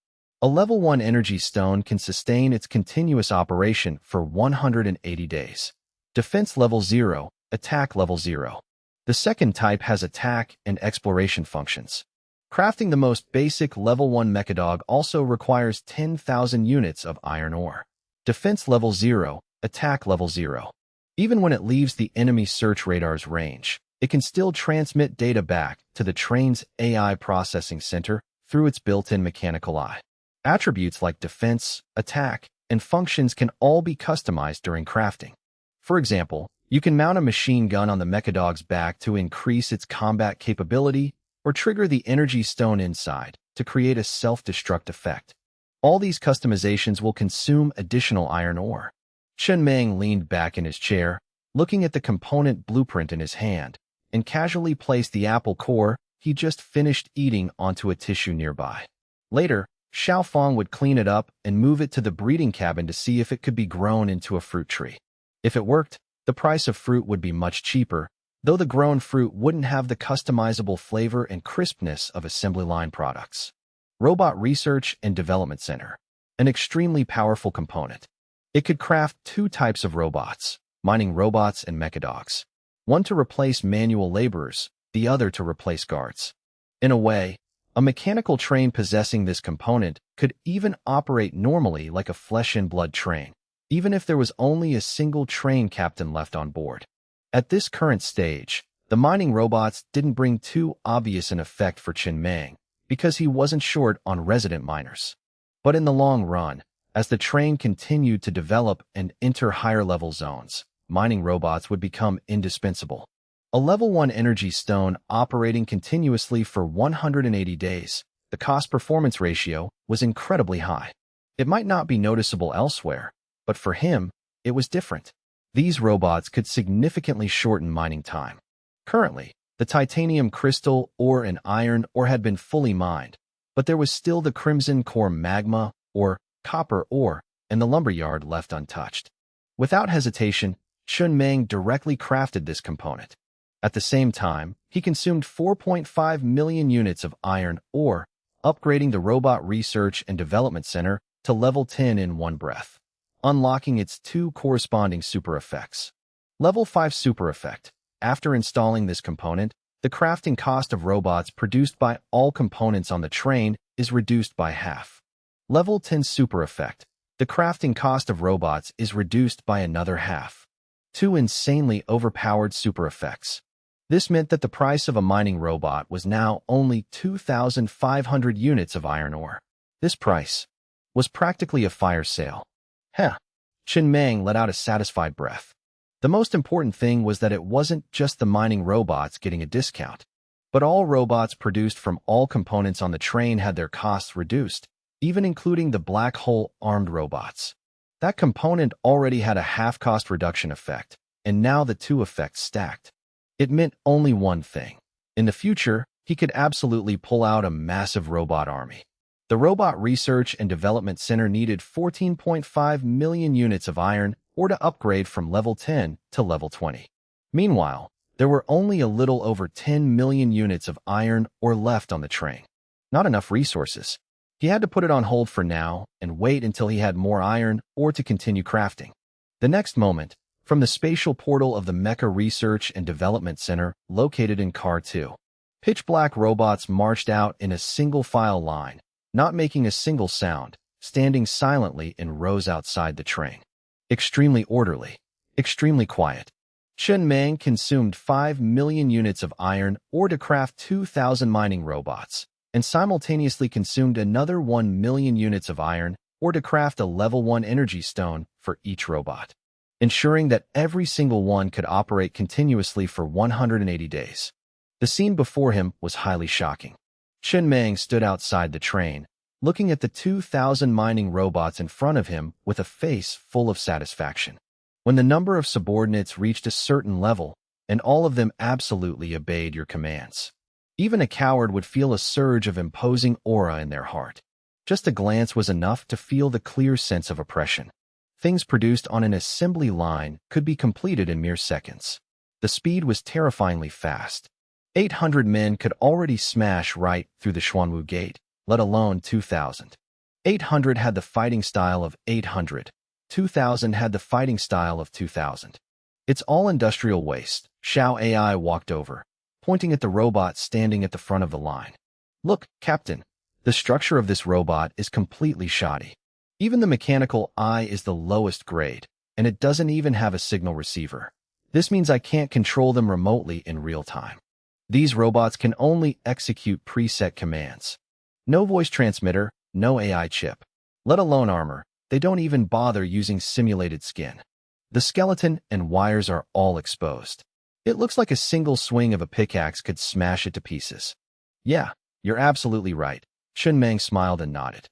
A level 1 energy stone can sustain its continuous operation for 180 days. Defense level 0, attack level 0. The second type has attack and exploration functions. Crafting the most basic level 1 mechadog also requires 10,000 units of iron ore. Defense level 0, attack level 0. Even when it leaves the enemy search radar's range, it can still transmit data back to the train's AI processing center through its built-in mechanical eye. Attributes like defense, attack, and functions can all be customized during crafting. For example, you can mount a machine gun on the mechadog's back to increase its combat capability, or trigger the energy stone inside to create a self-destruct effect. All these customizations will consume additional iron ore. Chun Meng leaned back in his chair, looking at the component blueprint in his hand, and casually placed the apple core he just finished eating onto a tissue nearby. Later, Xiao Fong would clean it up and move it to the breeding cabin to see if it could be grown into a fruit tree. If it worked, the price of fruit would be much cheaper, though the grown fruit wouldn't have the customizable flavor and crispness of assembly line products. Robot Research and Development Center. An extremely powerful component. It could craft two types of robots, mining robots and mechadogs. One to replace manual laborers, the other to replace guards. In a way, a mechanical train possessing this component could even operate normally like a flesh-and-blood train, even if there was only a single train captain left on board. At this current stage, the mining robots didn't bring too obvious an effect for Chun Meng, because he wasn't short on resident miners. But in the long run, as the train continued to develop and enter higher-level zones, mining robots would become indispensable. A level 1 energy stone operating continuously for 180 days, the cost-performance ratio was incredibly high. It might not be noticeable elsewhere, but for him, it was different. These robots could significantly shorten mining time. Currently, the titanium crystal ore and iron ore had been fully mined, but there was still the crimson core magma, or copper ore, and the lumberyard left untouched. Without hesitation, Chun Meng directly crafted this component. At the same time, he consumed 4.5 million units of iron ore, upgrading the Robot Research and Development Center to level 10 in one breath. unlocking its two corresponding super effects. Level 5 Super Effect. After installing this component, the crafting cost of robots produced by all components on the train is reduced by half. Level 10 Super Effect. The crafting cost of robots is reduced by another half. Two insanely overpowered super effects. This meant that the price of a mining robot was now only 2,500 units of iron ore. This price was practically a fire sale. Heh. Chen Meng let out a satisfied breath. The most important thing was that it wasn't just the mining robots getting a discount, but all robots produced from all components on the train had their costs reduced, even including the black hole armed robots. That component already had a half-cost reduction effect, and now the two effects stacked. It meant only one thing. In the future, he could absolutely pull out a massive robot army. The Robot Research and Development Center needed 14.5 million units of iron ore to upgrade from level 10 to level 20. Meanwhile, there were only a little over 10 million units of iron ore left on the train. Not enough resources. He had to put it on hold for now and wait until he had more iron ore to continue crafting. The next moment, from the spatial portal of the Mecha Research and Development Center located in Car 2, pitch-black robots marched out in a single-file line, not making a single sound, standing silently in rows outside the train. Extremely orderly, extremely quiet. Chen Meng consumed 5 million units of iron ore to craft 2,000 mining robots, and simultaneously consumed another 1 million units of iron ore to craft a level 1 energy stone for each robot, ensuring that every single one could operate continuously for 180 days. The scene before him was highly shocking. Chen Meng stood outside the train, looking at the 2,000 mining robots in front of him with a face full of satisfaction. When the number of subordinates reached a certain level, and all of them absolutely obeyed your commands, even a coward would feel a surge of imposing aura in their heart. Just a glance was enough to feel the clear sense of oppression. Things produced on an assembly line could be completed in mere seconds. The speed was terrifyingly fast. 800 men could already smash right through the Xuanwu Gate, let alone 2,000. 800 had the fighting style of 800. 2,000 had the fighting style of 2,000. It's all industrial waste. Xiao AI walked over, pointing at the robot standing at the front of the line. Look, Captain, the structure of this robot is completely shoddy. Even the mechanical eye is the lowest grade, and it doesn't even have a signal receiver. This means I can't control them remotely in real time. These robots can only execute preset commands. No voice transmitter, no AI chip. Let alone armor, they don't even bother using simulated skin. The skeleton and wires are all exposed. It looks like a single swing of a pickaxe could smash it to pieces. Yeah, you're absolutely right. Chen Meng smiled and nodded.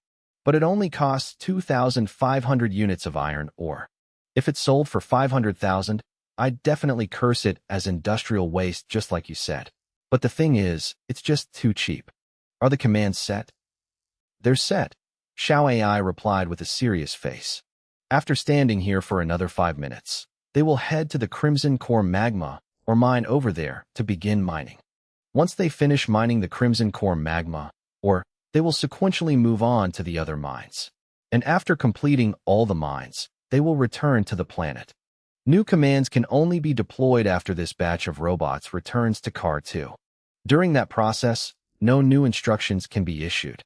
But it only costs 2,500 units of iron ore. If it sold for 500,000, I'd definitely curse it as industrial waste just like you said. But the thing is, it's just too cheap. Are the commands set? They're set, Xiao AI replied with a serious face. After standing here for another 5 minutes, they will head to the Crimson Core Magma or mine over there to begin mining. Once they finish mining the Crimson Core Magma, they will sequentially move on to the other mines. And after completing all the mines, they will return to the planet. New commands can only be deployed after this batch of robots returns to Car 2. During that process, no new instructions can be issued.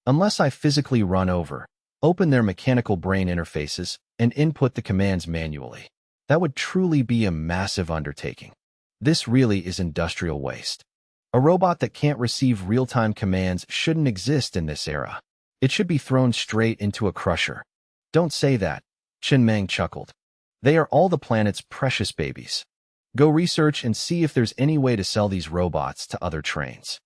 Unless I physically run over, open their mechanical brain interfaces, and input the commands manually. That would truly be a massive undertaking. This really is industrial waste. A robot that can't receive real-time commands shouldn't exist in this era. It should be thrown straight into a crusher. Don't say that, Chen Meng chuckled. They are all the planet's precious babies. Go research and see if there's any way to sell these robots to other trains.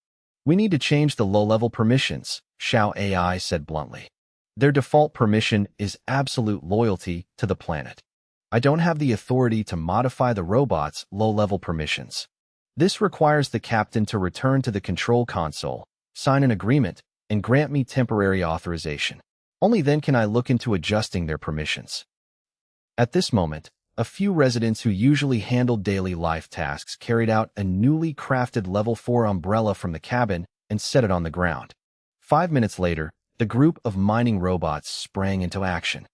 We need to change the low-level permissions, Xiao AI said bluntly. Their default permission is absolute loyalty to the planet. I don't have the authority to modify the robot's low-level permissions. This requires the captain to return to the control console, sign an agreement, and grant me temporary authorization. Only then can I look into adjusting their permissions. At this moment, a few residents who usually handled daily life tasks carried out a newly crafted level 4 umbrella from the cabin and set it on the ground. 5 minutes later, the group of mining robots sprang into action.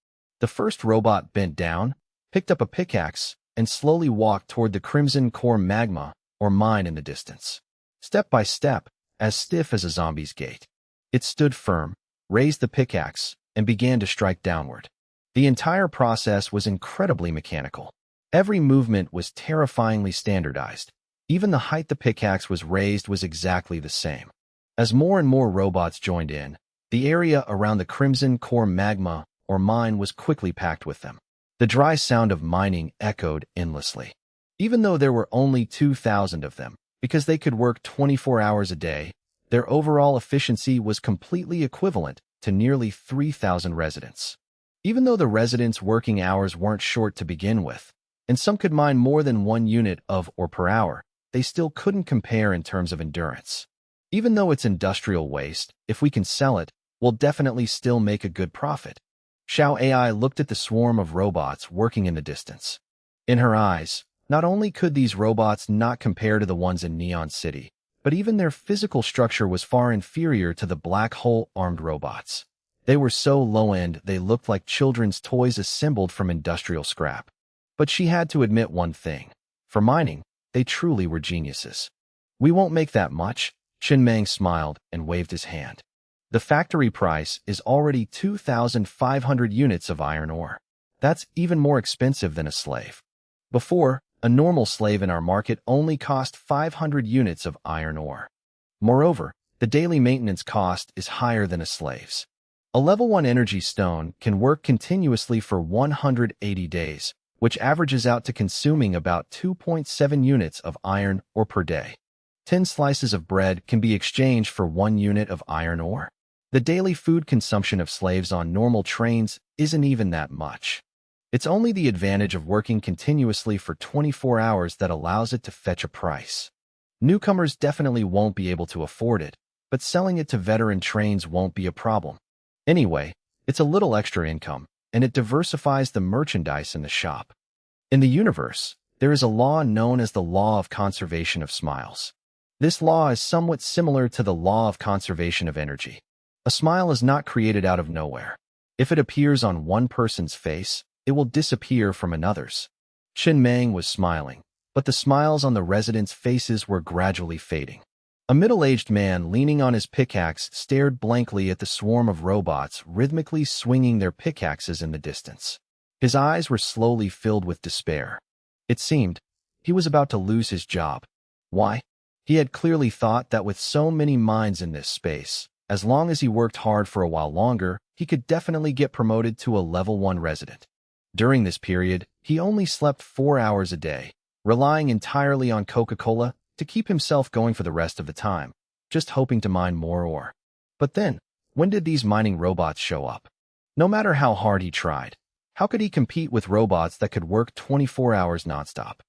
The first robot bent down, picked up a pickaxe, and slowly walked toward the crimson core magma, or mine in the distance. Step by step, as stiff as a zombie's gait. It stood firm, raised the pickaxe, and began to strike downward. The entire process was incredibly mechanical. Every movement was terrifyingly standardized. Even the height the pickaxe was raised was exactly the same. As more and more robots joined in, the area around the crimson core magma, or mine, was quickly packed with them. The dry sound of mining echoed endlessly. Even though there were only 2,000 of them, because they could work 24 hours a day, their overall efficiency was completely equivalent to nearly 3,000 residents. Even though the residents' working hours weren't short to begin with, and some could mine more than 1 unit of or per hour, they still couldn't compare in terms of endurance. Even though it's industrial waste, if we can sell it, we'll definitely still make a good profit. Xiao AI looked at the swarm of robots working in the distance. In her eyes, not only could these robots not compare to the ones in Neon City, but even their physical structure was far inferior to the black hole-armed robots. They were so low-end they looked like children's toys assembled from industrial scrap. But she had to admit one thing. For mining, they truly were geniuses. "We won't make that much," Chen Meng smiled and waved his hand. "The factory price is already 2,500 units of iron ore. That's even more expensive than a slave. Before, a normal slave in our market only cost 500 units of iron ore. Moreover, the daily maintenance cost is higher than a slave's. A level 1 energy stone can work continuously for 180 days, which averages out to consuming about 2.7 units of iron ore per day. 10 slices of bread can be exchanged for 1 unit of iron ore. The daily food consumption of slaves on normal trains isn't even that much. It's only the advantage of working continuously for 24 hours that allows it to fetch a price. Newcomers definitely won't be able to afford it, but selling it to veteran trains won't be a problem. Anyway, it's a little extra income, and it diversifies the merchandise in the shop. In the universe, there is a law known as the law of conservation of smiles. This law is somewhat similar to the law of conservation of energy. A smile is not created out of nowhere. If it appears on one person's face, it will disappear from another's. Chen Meng was smiling, but the smiles on the residents' faces were gradually fading. A middle-aged man leaning on his pickaxe stared blankly at the swarm of robots rhythmically swinging their pickaxes in the distance. His eyes were slowly filled with despair. It seemed he was about to lose his job. Why? He had clearly thought that with so many mines in this space, as long as he worked hard for a while longer, he could definitely get promoted to a level 1 resident. During this period, he only slept 4 hours a day, relying entirely on Coca-Cola to keep himself going for the rest of the time, just hoping to mine more ore. But then, when did these mining robots show up? No matter how hard he tried, how could he compete with robots that could work 24 hours nonstop?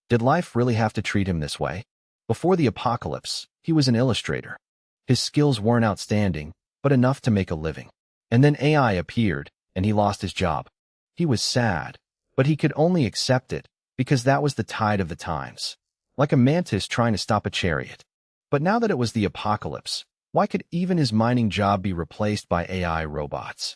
Did life really have to treat him this way? Before the apocalypse, he was an illustrator. His skills weren't outstanding, but enough to make a living. And then AI appeared, and he lost his job. He was sad, but he could only accept it, because that was the tide of the times. Like a mantis trying to stop a chariot. But now that it was the apocalypse, why could even his mining job be replaced by AI robots?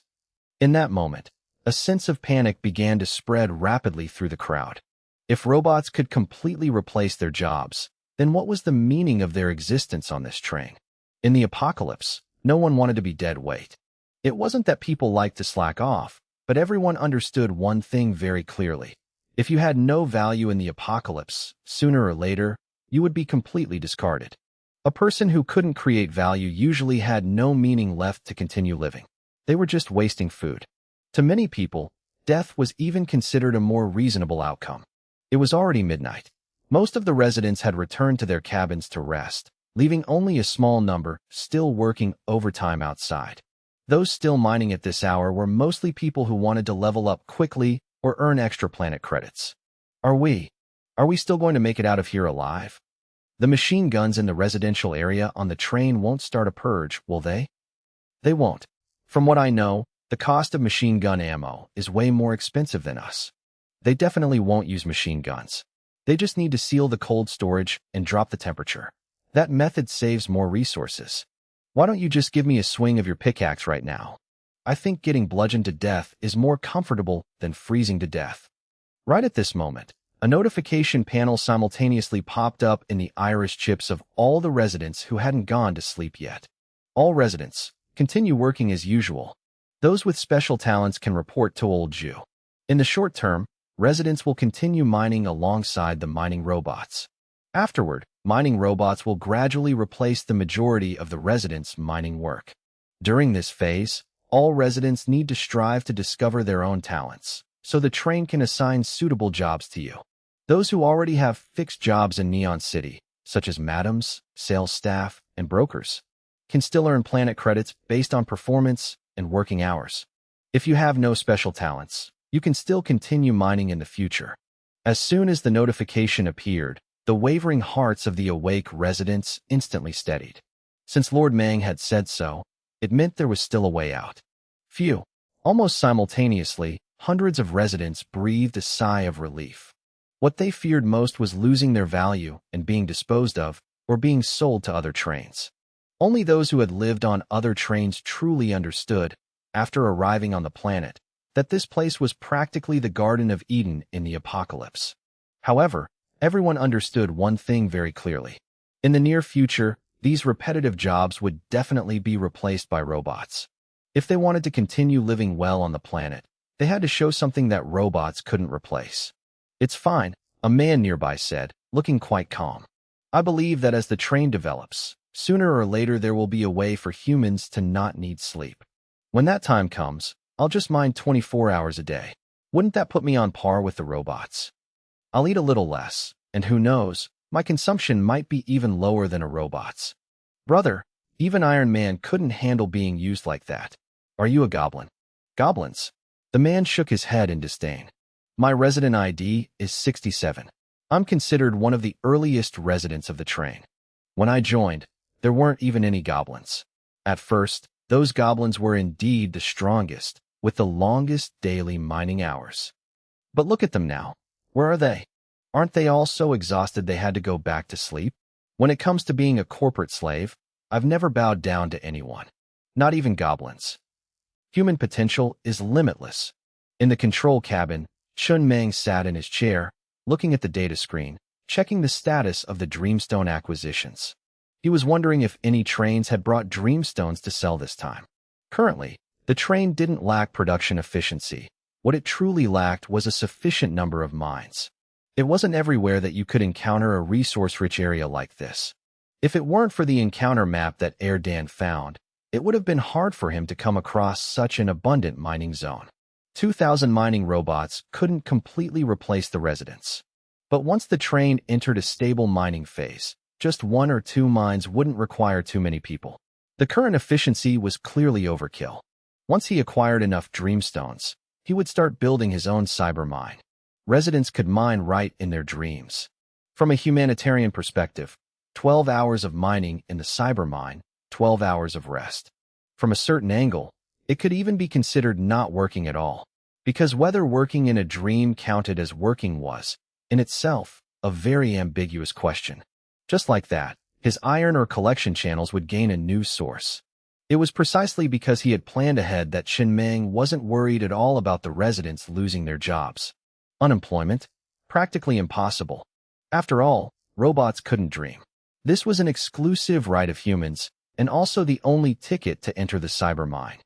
In that moment, a sense of panic began to spread rapidly through the crowd. If robots could completely replace their jobs, then what was the meaning of their existence on this train? In the apocalypse, no one wanted to be dead weight. It wasn't that people liked to slack off, but everyone understood one thing very clearly. If you had no value in the apocalypse, sooner or later, you would be completely discarded. A person who couldn't create value usually had no meaning left to continue living. They were just wasting food. To many people, death was even considered a more reasonable outcome. It was already midnight. Most of the residents had returned to their cabins to rest, leaving only a small number still working overtime outside. Those still mining at this hour were mostly people who wanted to level up quickly or earn extra planet credits. Are we still going to make it out of here alive? The machine guns in the residential area on the train won't start a purge, will they? They won't. From what I know, the cost of machine gun ammo is way more expensive than us. They definitely won't use machine guns. They just need to seal the cold storage and drop the temperature. That method saves more resources. Why don't you just give me a swing of your pickaxe right now? I think getting bludgeoned to death is more comfortable than freezing to death. Right at this moment, a notification panel simultaneously popped up in the iris chips of all the residents who hadn't gone to sleep yet. All residents, continue working as usual. Those with special talents can report to Old Jew. In the short term, residents will continue mining alongside the mining robots. Afterward, mining robots will gradually replace the majority of the residents' mining work. During this phase, all residents need to strive to discover their own talents, so the train can assign suitable jobs to you. Those who already have fixed jobs in Neon City, such as madams, sales staff, and brokers, can still earn planet credits based on performance and working hours. If you have no special talents, you can still continue mining in the future. As soon as the notification appeared, the wavering hearts of the awake residents instantly steadied. Since Lord Mang had said so, it meant there was still a way out. Phew! Almost simultaneously, hundreds of residents breathed a sigh of relief. What they feared most was losing their value and being disposed of, or being sold to other trains. Only those who had lived on other trains truly understood, after arriving on the planet, that this place was practically the Garden of Eden in the apocalypse. However, everyone understood one thing very clearly. In the near future, these repetitive jobs would definitely be replaced by robots. If they wanted to continue living well on the planet, they had to show something that robots couldn't replace. "It's fine," a man nearby said, looking quite calm. "I believe that as the train develops, sooner or later there will be a way for humans to not need sleep. When that time comes, I'll just mine 24 hours a day. Wouldn't that put me on par with the robots? I'll eat a little less, and who knows, my consumption might be even lower than a robot's." "Brother, even Iron Man couldn't handle being used like that. Are you a goblin?" "Goblins?" The man shook his head in disdain. "My resident ID is 67. I'm considered one of the earliest residents of the train. When I joined, there weren't even any goblins. At first, those goblins were indeed the strongest, with the longest daily mining hours. But look at them now. Where are they? Aren't they all so exhausted they had to go back to sleep? When it comes to being a corporate slave, I've never bowed down to anyone. Not even goblins. Human potential is limitless." In the control cabin, Chun Meng sat in his chair, looking at the data screen, checking the status of the Dreamstone acquisitions. He was wondering if any trains had brought Dreamstones to sell this time. Currently, the train didn't lack production efficiency. What it truly lacked was a sufficient number of mines. It wasn't everywhere that you could encounter a resource-rich area like this. If it weren't for the encounter map that Erdan found, it would have been hard for him to come across such an abundant mining zone. 2,000 mining robots couldn't completely replace the residents. But once the train entered a stable mining phase, just 1 or 2 mines wouldn't require too many people. The current efficiency was clearly overkill. Once he acquired enough Dreamstones, he would start building his own cyber mine. Residents could mine right in their dreams. From a humanitarian perspective, 12 hours of mining in the cyber mine, 12 hours of rest. From a certain angle, it could even be considered not working at all, because whether working in a dream counted as working was, in itself, a very ambiguous question. Just like that, his iron or collection channels would gain a new source. It was precisely because he had planned ahead that Shin Meng wasn't worried at all about the residents losing their jobs. Unemployment? Practically impossible. After all, robots couldn't dream. This was an exclusive right of humans, and also the only ticket to enter the cyber mine.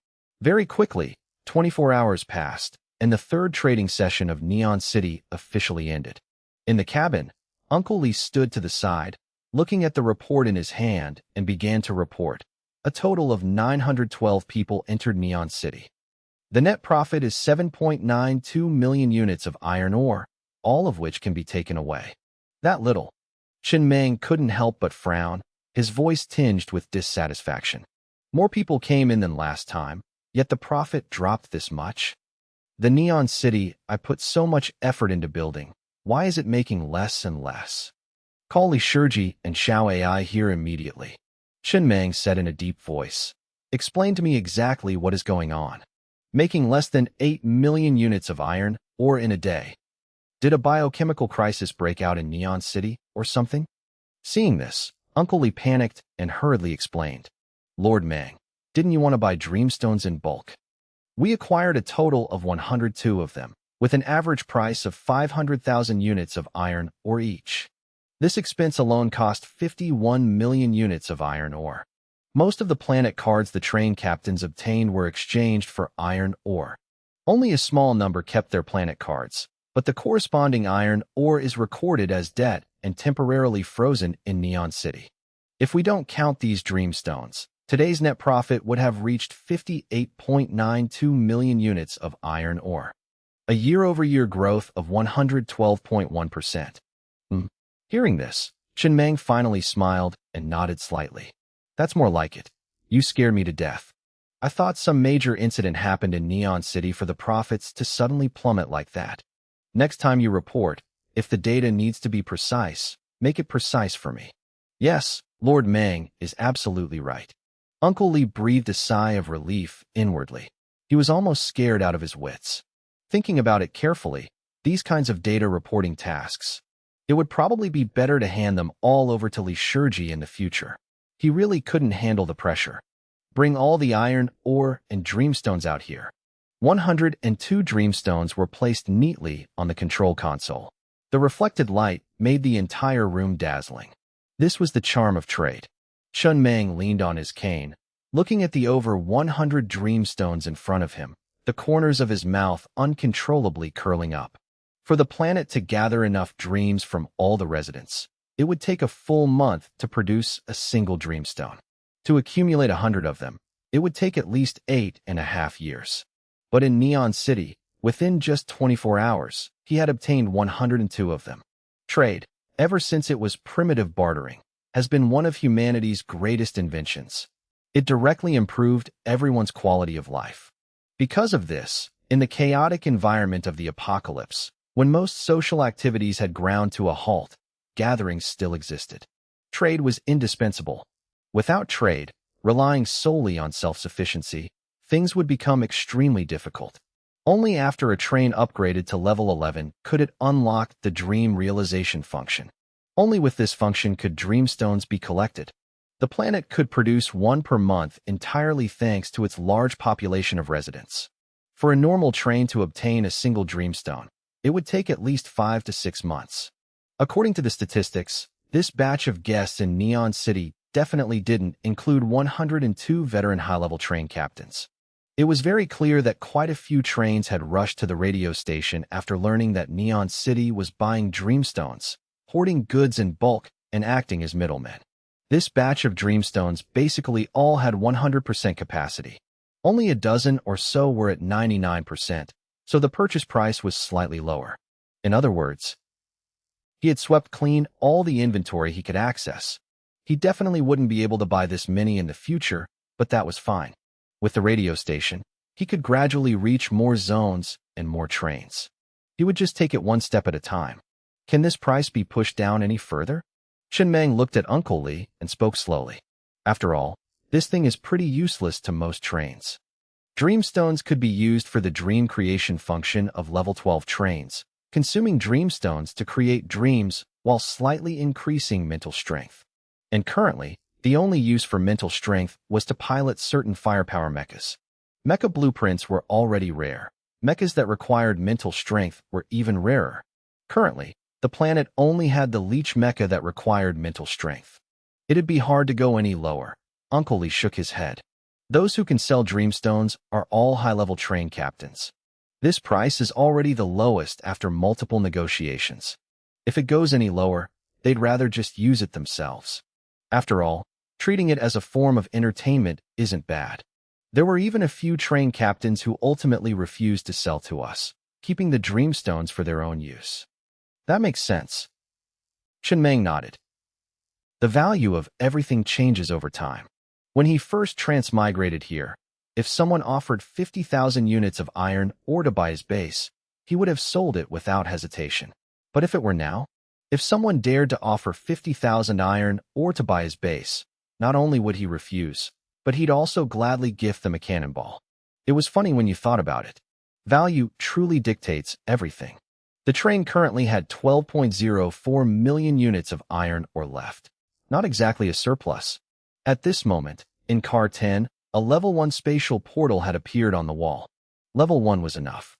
Very quickly, 24 hours passed, and the third trading session of Neon City officially ended. In the cabin, Uncle Lee stood to the side, looking at the report in his hand, and began to report. A total of 912 people entered Neon City. The net profit is 7.92 million units of iron ore, all of which can be taken away. That little. Shin Meng couldn't help but frown, his voice tinged with dissatisfaction. More people came in than last time, yet the profit dropped this much? The Neon City I put so much effort into building, why is it making less and less? Call Li Shurji and Xiao AI here immediately. Shin Meng said in a deep voice. Explain to me exactly what is going on. Making less than 8 million units of iron ore in a day. Did a biochemical crisis break out in Neon City or something? Seeing this, Uncle Lee panicked and hurriedly explained. Lord Mang, didn't you want to buy Dreamstones in bulk? We acquired a total of 102 of them, with an average price of 500,000 units of iron ore each. This expense alone cost 51 million units of iron ore. Most of the planet cards the train captains obtained were exchanged for iron ore. Only a small number kept their planet cards, but the corresponding iron ore is recorded as debt and temporarily frozen in Neon City. If we don't count these dreamstones, today's net profit would have reached 58.92 million units of iron ore, a year-over-year growth of 112.1%. Hearing this, Chen Meng finally smiled and nodded slightly. That's more like it. You scared me to death. I thought some major incident happened in Neon City for the profits to suddenly plummet like that. Next time you report, if the data needs to be precise, make it precise for me. Yes, Lord Meng is absolutely right. Uncle Li breathed a sigh of relief inwardly. He was almost scared out of his wits. Thinking about it carefully, these kinds of data reporting tasks, it would probably be better to hand them all over to Li Shiji in the future. He really couldn't handle the pressure. Bring all the iron, ore, and dreamstones out here. 102 dreamstones were placed neatly on the control console. The reflected light made the entire room dazzling. This was the charm of trade. Chen Meng leaned on his cane, looking at the over 100 dreamstones in front of him, the corners of his mouth uncontrollably curling up. For the planet to gather enough dreams from all the residents, it would take a full month to produce a single dreamstone. To accumulate 100 of them, it would take at least 8.5 years. But in Neon City, within just 24 hours, he had obtained 102 of them. Trade, ever since it was primitive bartering, has been one of humanity's greatest inventions. It directly improved everyone's quality of life. Because of this, in the chaotic environment of the apocalypse, when most social activities had ground to a halt, gatherings still existed. Trade was indispensable. Without trade, relying solely on self-sufficiency, things would become extremely difficult. Only after a train upgraded to level 11 could it unlock the dream realization function. Only with this function could dreamstones be collected. The planet could produce one per month entirely thanks to its large population of residents. For a normal train to obtain a single dreamstone, it would take at least 5 to 6 months. According to the statistics, this batch of guests in Neon City definitely didn't include 102 veteran high-level train captains. It was very clear that quite a few trains had rushed to the radio station after learning that Neon City was buying dreamstones, hoarding goods in bulk, and acting as middlemen. This batch of dreamstones basically all had 100% capacity. Only a dozen or so were at 99%, so the purchase price was slightly lower. In other words, he had swept clean all the inventory he could access. He definitely wouldn't be able to buy this many in the future, but that was fine. With the radio station, he could gradually reach more zones and more trains. He would just take it one step at a time. Can this price be pushed down any further? Chen Meng looked at Uncle Li and spoke slowly. After all, this thing is pretty useless to most trains. Dreamstones could be used for the dream creation function of level 12 trains, consuming dreamstones to create dreams while slightly increasing mental strength. And currently, the only use for mental strength was to pilot certain firepower mechas. Mecha blueprints were already rare. Mechas that required mental strength were even rarer. Currently, the planet only had the leech mecha that required mental strength. It'd be hard to go any lower. Uncle Li shook his head. Those who can sell dreamstones are all high-level train captains. This price is already the lowest after multiple negotiations. If it goes any lower, they'd rather just use it themselves. After all, treating it as a form of entertainment isn't bad. There were even a few train captains who ultimately refused to sell to us, keeping the dreamstones for their own use. That makes sense. Chen Meng nodded. The value of everything changes over time. When he first transmigrated here, if someone offered 50,000 units of iron ore to buy his base, he would have sold it without hesitation. But if it were now, if someone dared to offer 50,000 iron ore to buy his base, not only would he refuse, but he'd also gladly gift them a cannonball. It was funny when you thought about it. Value truly dictates everything. The train currently had 12.04 million units of iron ore left. Not exactly a surplus. At this moment, in Car 10, a level 1 spatial portal had appeared on the wall. Level 1 was enough.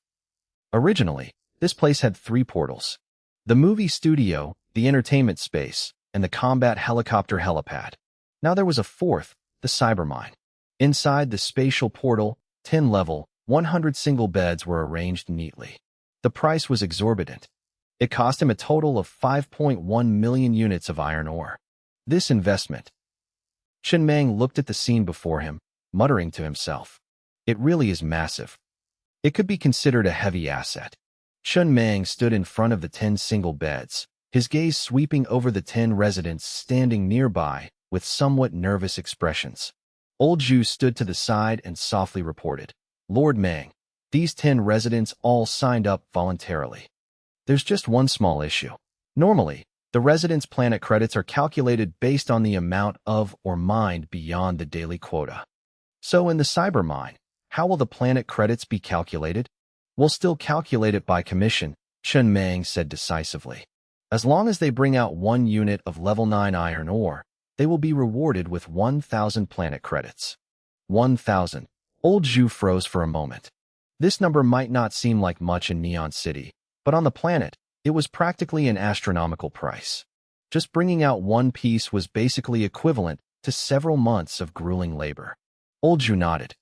Originally, this place had 3 portals: the movie studio, the entertainment space, and the combat helicopter helipad. Now there was a 4th, the cyber mine. Inside the spatial portal, 10 level, 100 single beds were arranged neatly. The price was exorbitant. It cost him a total of 5.1 million units of iron ore. This investment. Chen Meng looked at the scene before him, muttering to himself. It really is massive. It could be considered a heavy asset. Chen Meng stood in front of the 10 single beds, his gaze sweeping over the 10 residents standing nearby with somewhat nervous expressions. Old Zhu stood to the side and softly reported, "Lord Meng, these 10 residents all signed up voluntarily. There's just one small issue. Normally, the residents' planet credits are calculated based on the amount of or mined beyond the daily quota. So in the cyber mine, how will the planet credits be calculated? We'll still calculate it by commission," Chen Meng said decisively. "As long as they bring out 1 unit of level 9 iron ore, they will be rewarded with 1,000 planet credits." 1,000. Old Zhu froze for a moment. This number might not seem like much in Neon City, but on the planet, it was practically an astronomical price. Just bringing out 1 piece was basically equivalent to several months of grueling labor. Old Zhu nodded.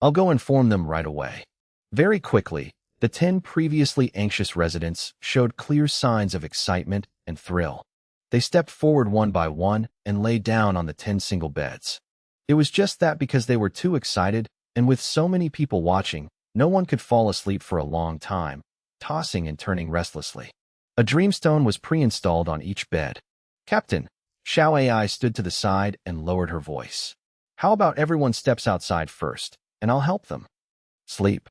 "I'll go inform them right away." Very quickly, the 10 previously anxious residents showed clear signs of excitement and thrill. They stepped forward one by one and lay down on the 10 single beds. It was just that because they were too excited, and with so many people watching, no one could fall asleep for a long time, tossing and turning restlessly. A dreamstone was pre-installed on each bed. "Captain," Xiao AI stood to the side and lowered her voice. "How about everyone steps outside first, and I'll help them." "Sleep."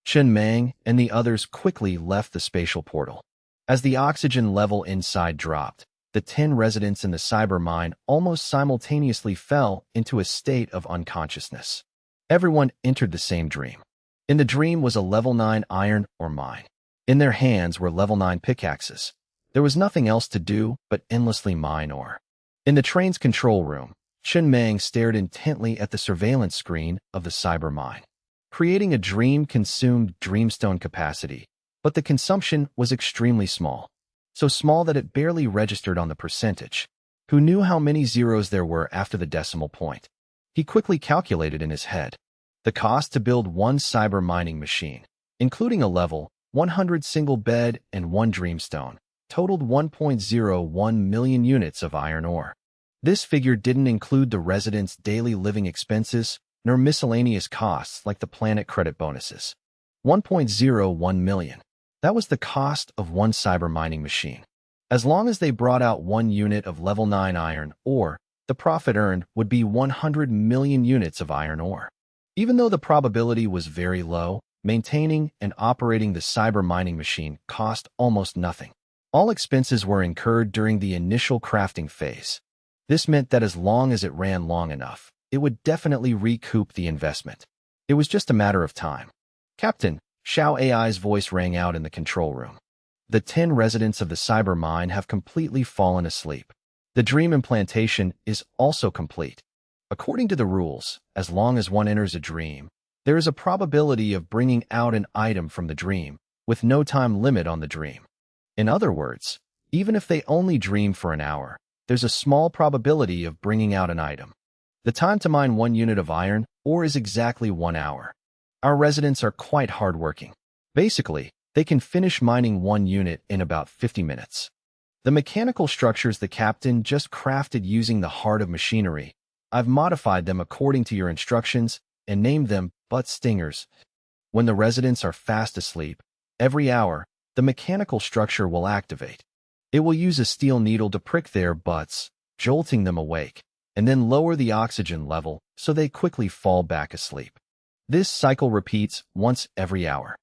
Chen Meng and the others quickly left the spatial portal. As the oxygen level inside dropped, the 10 residents in the cyber mine almost simultaneously fell into a state of unconsciousness. Everyone entered the same dream. In the dream was a level 9 iron ore mine. In their hands were level 9 pickaxes. There was nothing else to do but endlessly mine ore. In the train's control room, Chen Meng stared intently at the surveillance screen of the cyber mine. Creating a dream consumed dreamstone capacity, but the consumption was extremely small. So small that it barely registered on the percentage. Who knew how many zeros there were after the decimal point? He quickly calculated in his head. The cost to build 1 cyber mining machine, including a level 100 single bed and 1 dreamstone, totaled 1.01 million units of iron ore. This figure didn't include the residents' daily living expenses, nor miscellaneous costs like the planet credit bonuses. 1.01 million. That was the cost of 1 cyber mining machine. As long as they brought out 1 unit of level 9 iron ore, the profit earned would be 100 million units of iron ore. Even though the probability was very low, maintaining and operating the cyber mining machine cost almost nothing. All expenses were incurred during the initial crafting phase. This meant that as long as it ran long enough, it would definitely recoup the investment. It was just a matter of time. "Captain," Xiao AI's voice rang out in the control room. "The 10 residents of the cyber mine have completely fallen asleep. The dream implantation is also complete. According to the rules, as long as one enters a dream, there is a probability of bringing out an item from the dream, with no time limit on the dream. In other words, even if they only dream for an hour, there's a small probability of bringing out an item. The time to mine 1 unit of iron ore is exactly 1 hour. Our residents are quite hardworking. Basically, they can finish mining 1 unit in about 50 minutes. The mechanical structures the captain just crafted using the heart of machinery, I've modified them according to your instructions and named them butt stingers. When the residents are fast asleep, every hour, the mechanical structure will activate. It will use a steel needle to prick their butts, jolting them awake, and then lower the oxygen level so they quickly fall back asleep. This cycle repeats once every hour.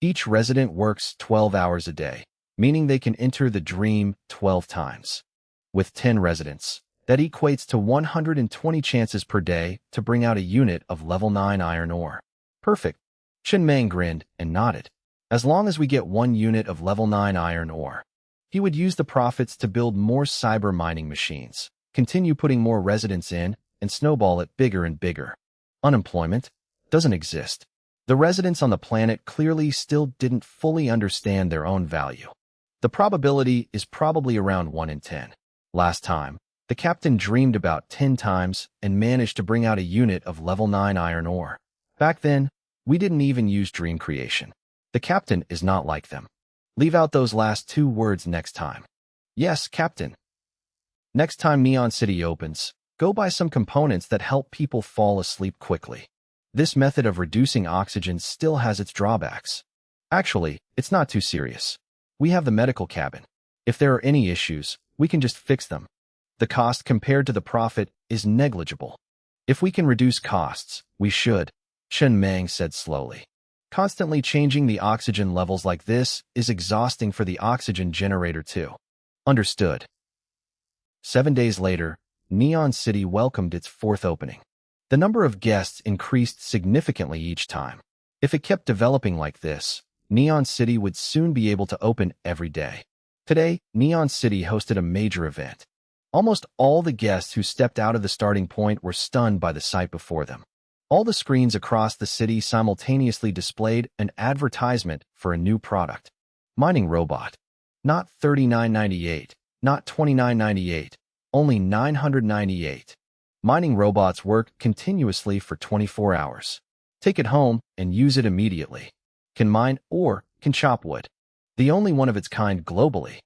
Each resident works 12 hours a day, meaning they can enter the dream 12 times. With 10 residents, that equates to 120 chances per day to bring out a unit of level 9 iron ore. Perfect. Chen Meng grinned and nodded. As long as we get 1 unit of level 9 iron ore, he would use the profits to build more cyber mining machines, continue putting more residents in, and snowball it bigger and bigger. Unemployment doesn't exist. The residents on the planet clearly still didn't fully understand their own value. The probability is probably around 1 in 10. Last time, the captain dreamed about 10 times and managed to bring out a unit of level 9 iron ore. Back then, we didn't even use dream creation. The captain is not like them. Leave out those last 2 words next time. Yes, Captain. Next time Neon City opens, go buy some components that help people fall asleep quickly. This method of reducing oxygen still has its drawbacks. Actually, it's not too serious. We have the medical cabin. If there are any issues, we can just fix them. The cost compared to the profit is negligible. If we can reduce costs, we should, Chen Meng said slowly. Constantly changing the oxygen levels like this is exhausting for the oxygen generator too. Understood. 7 days later, Neon City welcomed its 4th opening. The number of guests increased significantly each time. If it kept developing like this, Neon City would soon be able to open every day. Today, Neon City hosted a major event. Almost all the guests who stepped out of the starting point were stunned by the sight before them. All the screens across the city simultaneously displayed an advertisement for a new product. Mining robot. Not $39.98, not $29.98, only $998. Mining robots work continuously for 24 hours. Take it home and use it immediately. Can mine or can chop wood. The only one of its kind globally.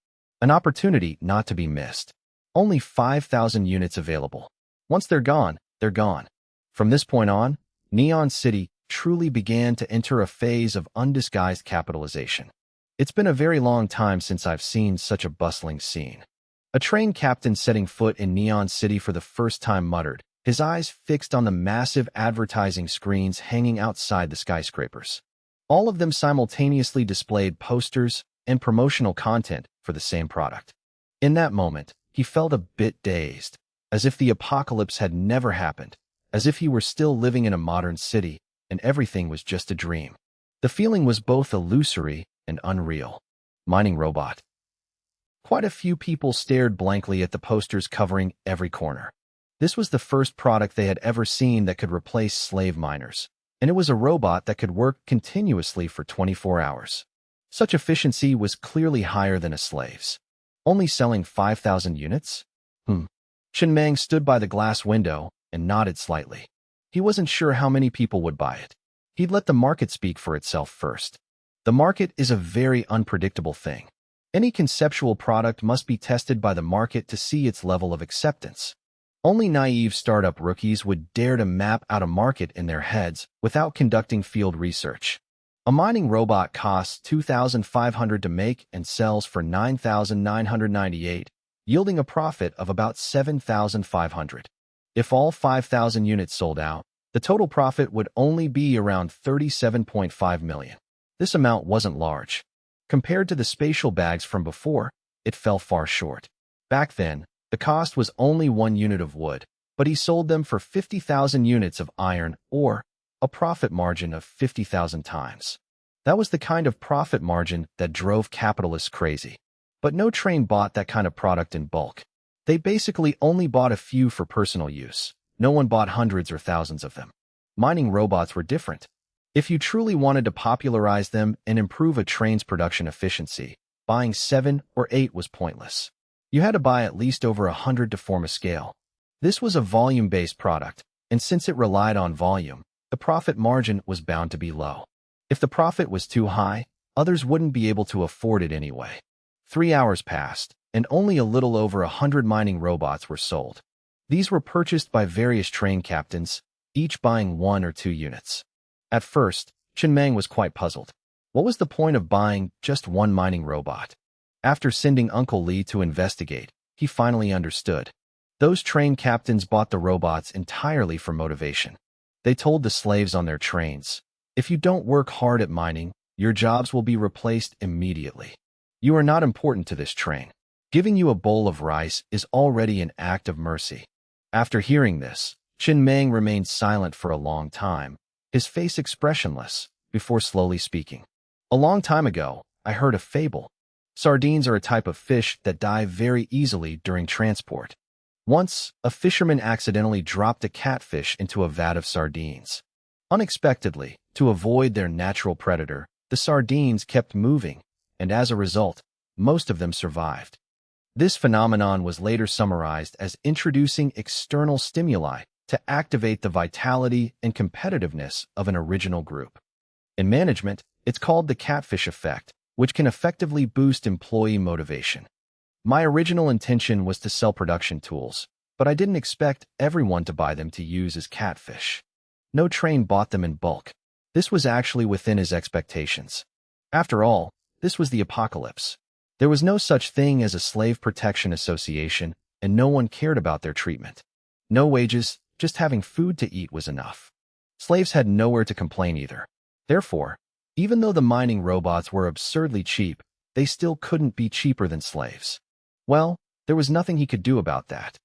An opportunity not to be missed. Only 5,000 units available. Once they're gone, they're gone. From this point on, Neon City truly began to enter a phase of undisguised capitalization. It's been a very long time since I've seen such a bustling scene. A train captain setting foot in Neon City for the first time muttered, his eyes fixed on the massive advertising screens hanging outside the skyscrapers. All of them simultaneously displayed posters and promotional content for the same product. In that moment, he felt a bit dazed, as if the apocalypse had never happened, as if he were still living in a modern city and everything was just a dream. The feeling was both illusory and unreal. Mining robot. Quite a few people stared blankly at the posters covering every corner. This was the first product they had ever seen that could replace slave miners, and it was a robot that could work continuously for 24 hours. Such efficiency was clearly higher than a slave's. Only selling 5,000 units? Chen Meng stood by the glass window and nodded slightly. He wasn't sure how many people would buy it. He'd let the market speak for itself first. The market is a very unpredictable thing. Any conceptual product must be tested by the market to see its level of acceptance. Only naive startup rookies would dare to map out a market in their heads without conducting field research. A mining robot costs $2,500 to make and sells for $9,998, yielding a profit of about $7,500. If all 5,000 units sold out, the total profit would only be around $37.5 million. This amount wasn't large. Compared to the spatial bags from before, it fell far short. Back then, the cost was only 1 unit of wood, but he sold them for 50,000 units of iron ore, a profit margin of 50,000 times. That was the kind of profit margin that drove capitalists crazy. But no train bought that kind of product in bulk. They basically only bought a few for personal use. No one bought hundreds or thousands of them. Mining robots were different. If you truly wanted to popularize them and improve a train's production efficiency, buying 7 or 8 was pointless. You had to buy at least over 100 to form a scale. This was a volume-based product, and since it relied on volume, the profit margin was bound to be low. If the profit was too high, others wouldn't be able to afford it anyway. 3 hours passed, and only a little over 100 mining robots were sold. These were purchased by various train captains, each buying 1 or 2 units. At first, Chen Meng was quite puzzled. What was the point of buying just 1 mining robot? After sending Uncle Lee to investigate, he finally understood. Those train captains bought the robots entirely for motivation. They told the slaves on their trains, if you don't work hard at mining, your jobs will be replaced immediately. You are not important to this train. Giving you a bowl of rice is already an act of mercy. After hearing this, Chen Meng remained silent for a long time, his face expressionless, before slowly speaking. A long time ago, I heard a fable. Sardines are a type of fish that die very easily during transport. Once, a fisherman accidentally dropped a catfish into a vat of sardines. Unexpectedly, to avoid their natural predator, the sardines kept moving, and as a result, most of them survived. This phenomenon was later summarized as introducing external stimuli to activate the vitality and competitiveness of an original group. In management, it's called the catfish effect, which can effectively boost employee motivation. My original intention was to sell production tools, but I didn't expect everyone to buy them to use as catfish. No train bought them in bulk. This was actually within his expectations. After all, this was the apocalypse. There was no such thing as a slave protection association, and no one cared about their treatment. No wages, just having food to eat was enough. Slaves had nowhere to complain either. Therefore, even though the mining robots were absurdly cheap, they still couldn't be cheaper than slaves. Well, there was nothing he could do about that.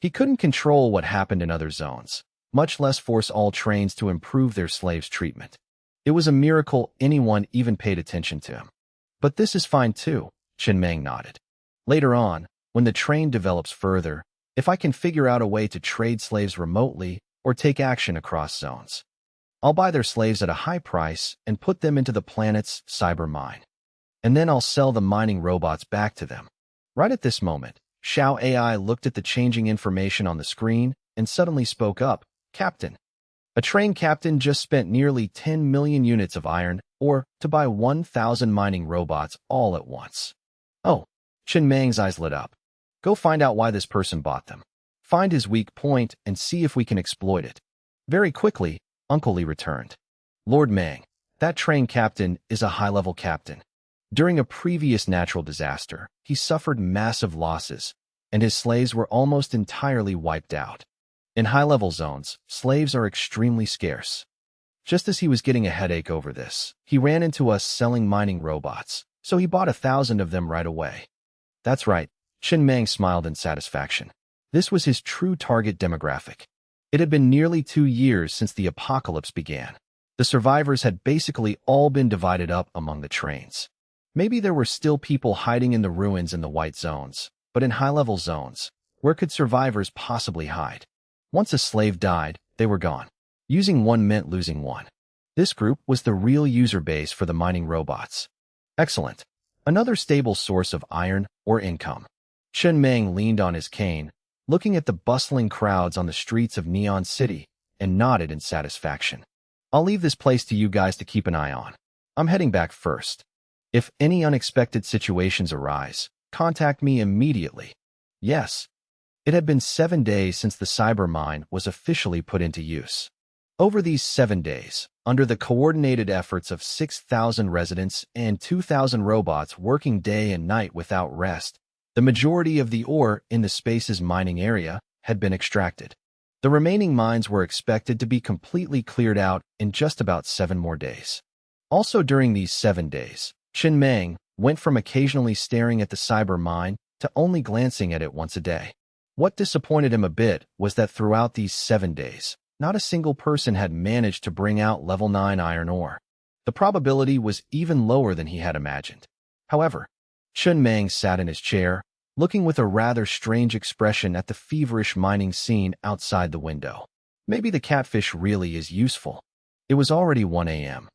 He couldn't control what happened in other zones, much less force all trains to improve their slaves' treatment. It was a miracle anyone even paid attention to him. But this is fine too, Meng nodded. Later on, when the train develops further, if I can figure out a way to trade slaves remotely or take action across zones, I'll buy their slaves at a high price and put them into the planet's cyber mine. And then I'll sell the mining robots back to them. Right at this moment, Xiao AI looked at the changing information on the screen and suddenly spoke up, "Captain. A train captain just spent nearly 10 million units of iron ore to buy 1,000 mining robots all at once." Oh, Meng's eyes lit up. Go find out why this person bought them. Find his weak point and see if we can exploit it. Very quickly, Uncle Li returned. Lord Meng, that train captain is a high-level captain. During a previous natural disaster, he suffered massive losses, and his slaves were almost entirely wiped out. In high-level zones, slaves are extremely scarce. Just as he was getting a headache over this, he ran into us selling mining robots, so he bought 1,000 of them right away. That's right, Meng smiled in satisfaction. This was his true target demographic. It had been nearly 2 years since the apocalypse began. The survivors had basically all been divided up among the trains. Maybe there were still people hiding in the ruins in the white zones, but in high-level zones, where could survivors possibly hide? Once a slave died, they were gone. Using one meant losing one. This group was the real user base for the mining robots. Excellent. Another stable source of iron or income. Meng leaned on his cane, looking at the bustling crowds on the streets of Neon City, and nodded in satisfaction. I'll leave this place to you guys to keep an eye on. I'm heading back first. If any unexpected situations arise, contact me immediately. Yes. It had been 7 days since the cyber mine was officially put into use. Over these 7 days, under the coordinated efforts of 6,000 residents and 2,000 robots working day and night without rest, the majority of the ore in the space's mining area had been extracted. The remaining mines were expected to be completely cleared out in just about 7 more days. Also during these 7 days, Meng went from occasionally staring at the cyber mine to only glancing at it once a day. What disappointed him a bit was that throughout these 7 days, not a single person had managed to bring out level 9 iron ore. The probability was even lower than he had imagined. However, Meng sat in his chair, looking with a rather strange expression at the feverish mining scene outside the window. Maybe the catfish really is useful. It was already 1 a.m.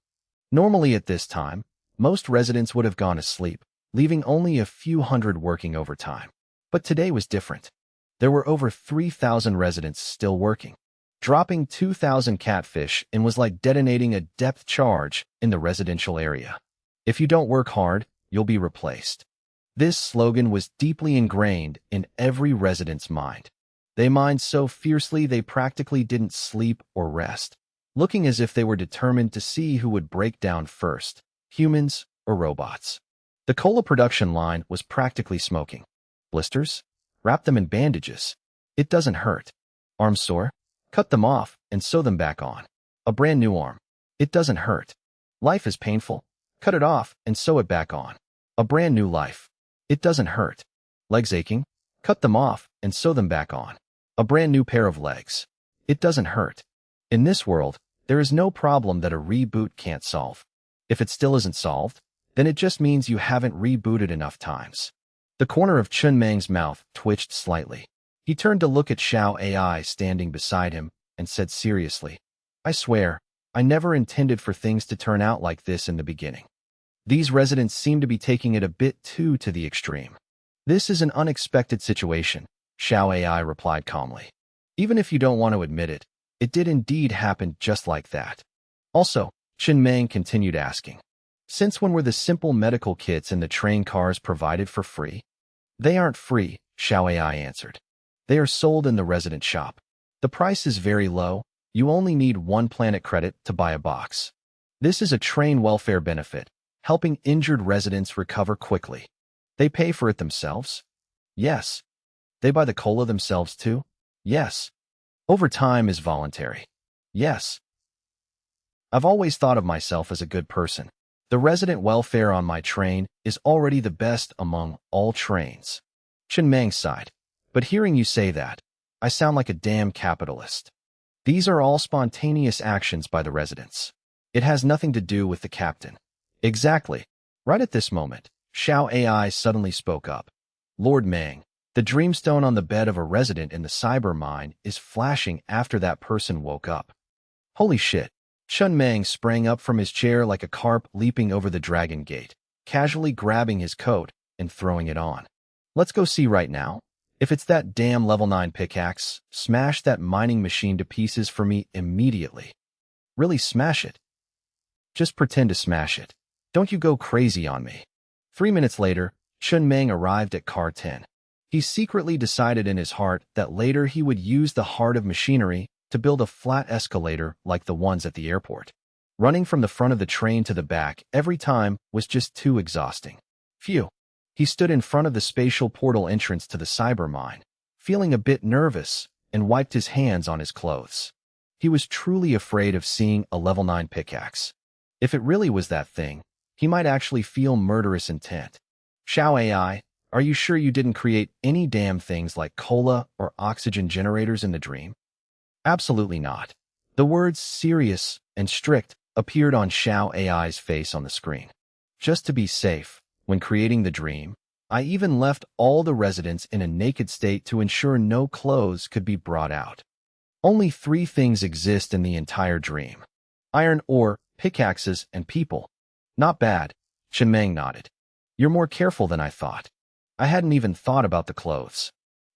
Normally at this time, most residents would have gone to sleep, leaving only a few hundred working overtime. But today was different. There were over 3,000 residents still working. Dropping 2,000 catfish in was like detonating a depth charge in the residential area. If you don't work hard, you'll be replaced. This slogan was deeply ingrained in every resident's mind. They mined so fiercely they practically didn't sleep or rest, looking as if they were determined to see who would break down first, humans or robots. The cola production line was practically smoking. Blisters? Wrap them in bandages. It doesn't hurt. Arms sore? Cut them off and sew them back on. A brand new arm. It doesn't hurt. Life is painful. Cut it off and sew it back on. A brand new life. It doesn't hurt. Legs aching? Cut them off and sew them back on. A brand new pair of legs. It doesn't hurt. In this world, there is no problem that a reboot can't solve. If it still isn't solved, then it just means you haven't rebooted enough times. The corner of Meng's mouth twitched slightly. He turned to look at Xiao AI standing beside him and said seriously, I swear, I never intended for things to turn out like this in the beginning. These residents seem to be taking it a bit too to the extreme. This is an unexpected situation, Xiao AI replied calmly. Even if you don't want to admit it, it did indeed happen just like that. Also, Chen Meng continued asking, since when were the simple medical kits in the train cars provided for free? They aren't free, Xiao AI answered. They are sold in the resident shop. The price is very low. You only need 1 planet credit to buy a box. This is a train welfare benefit, helping injured residents recover quickly. They pay for it themselves? Yes. They buy the cola themselves too? Yes. Overtime is voluntary? Yes. I've always thought of myself as a good person. The resident welfare on my train is already the best among all trains. Chen Meng sighed. But hearing you say that, I sound like a damn capitalist. These are all spontaneous actions by the residents. It has nothing to do with the captain. Exactly. Right at this moment, Xiao AI suddenly spoke up. Lord Meng, the dreamstone on the bed of a resident in the cyber mine is flashing after that person woke up. Holy shit. Chen Meng sprang up from his chair like a carp leaping over the dragon gate, casually grabbing his coat and throwing it on. Let's go see right now. If it's that damn level 9 pickaxe, smash that mining machine to pieces for me immediately. Really smash it. Just pretend to smash it. Don't you go crazy on me. 3 minutes later, Chen Meng arrived at Car 10. He secretly decided in his heart that later he would use the heart of machinery to build a flat escalator like the ones at the airport. Running from the front of the train to the back every time was just too exhausting. Phew. He stood in front of the spatial portal entrance to the cyber mine, feeling a bit nervous, and wiped his hands on his clothes. He was truly afraid of seeing a level 9 pickaxe. If it really was that thing, he might actually feel murderous intent. Xiao AI, are you sure you didn't create any damn things like cola or oxygen generators in the dream? Absolutely not. The words serious and strict appeared on Xiao AI's face on the screen. Just to be safe, when creating the dream, I even left all the residents in a naked state to ensure no clothes could be brought out. Only 3 things exist in the entire dream: iron ore, pickaxes, and people. Not bad, Chen Meng nodded. You're more careful than I thought. I hadn't even thought about the clothes.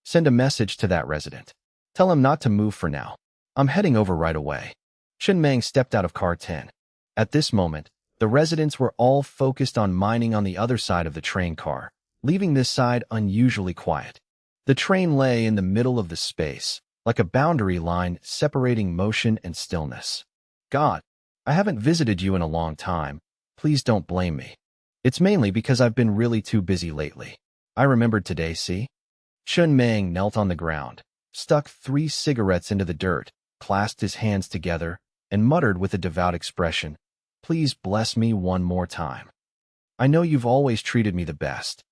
Send a message to that resident. Tell him not to move for now. I'm heading over right away. Chen Meng stepped out of Car 10. At this moment, the residents were all focused on mining on the other side of the train car, leaving this side unusually quiet. The train lay in the middle of the space, like a boundary line separating motion and stillness. God, I haven't visited you in a long time. Please don't blame me. It's mainly because I've been really too busy lately. I remembered today, see? Chen Meng knelt on the ground, stuck 3 cigarettes into the dirt, clasped his hands together, and muttered with a devout expression, "Please bless me one more time. I know you've always treated me the best."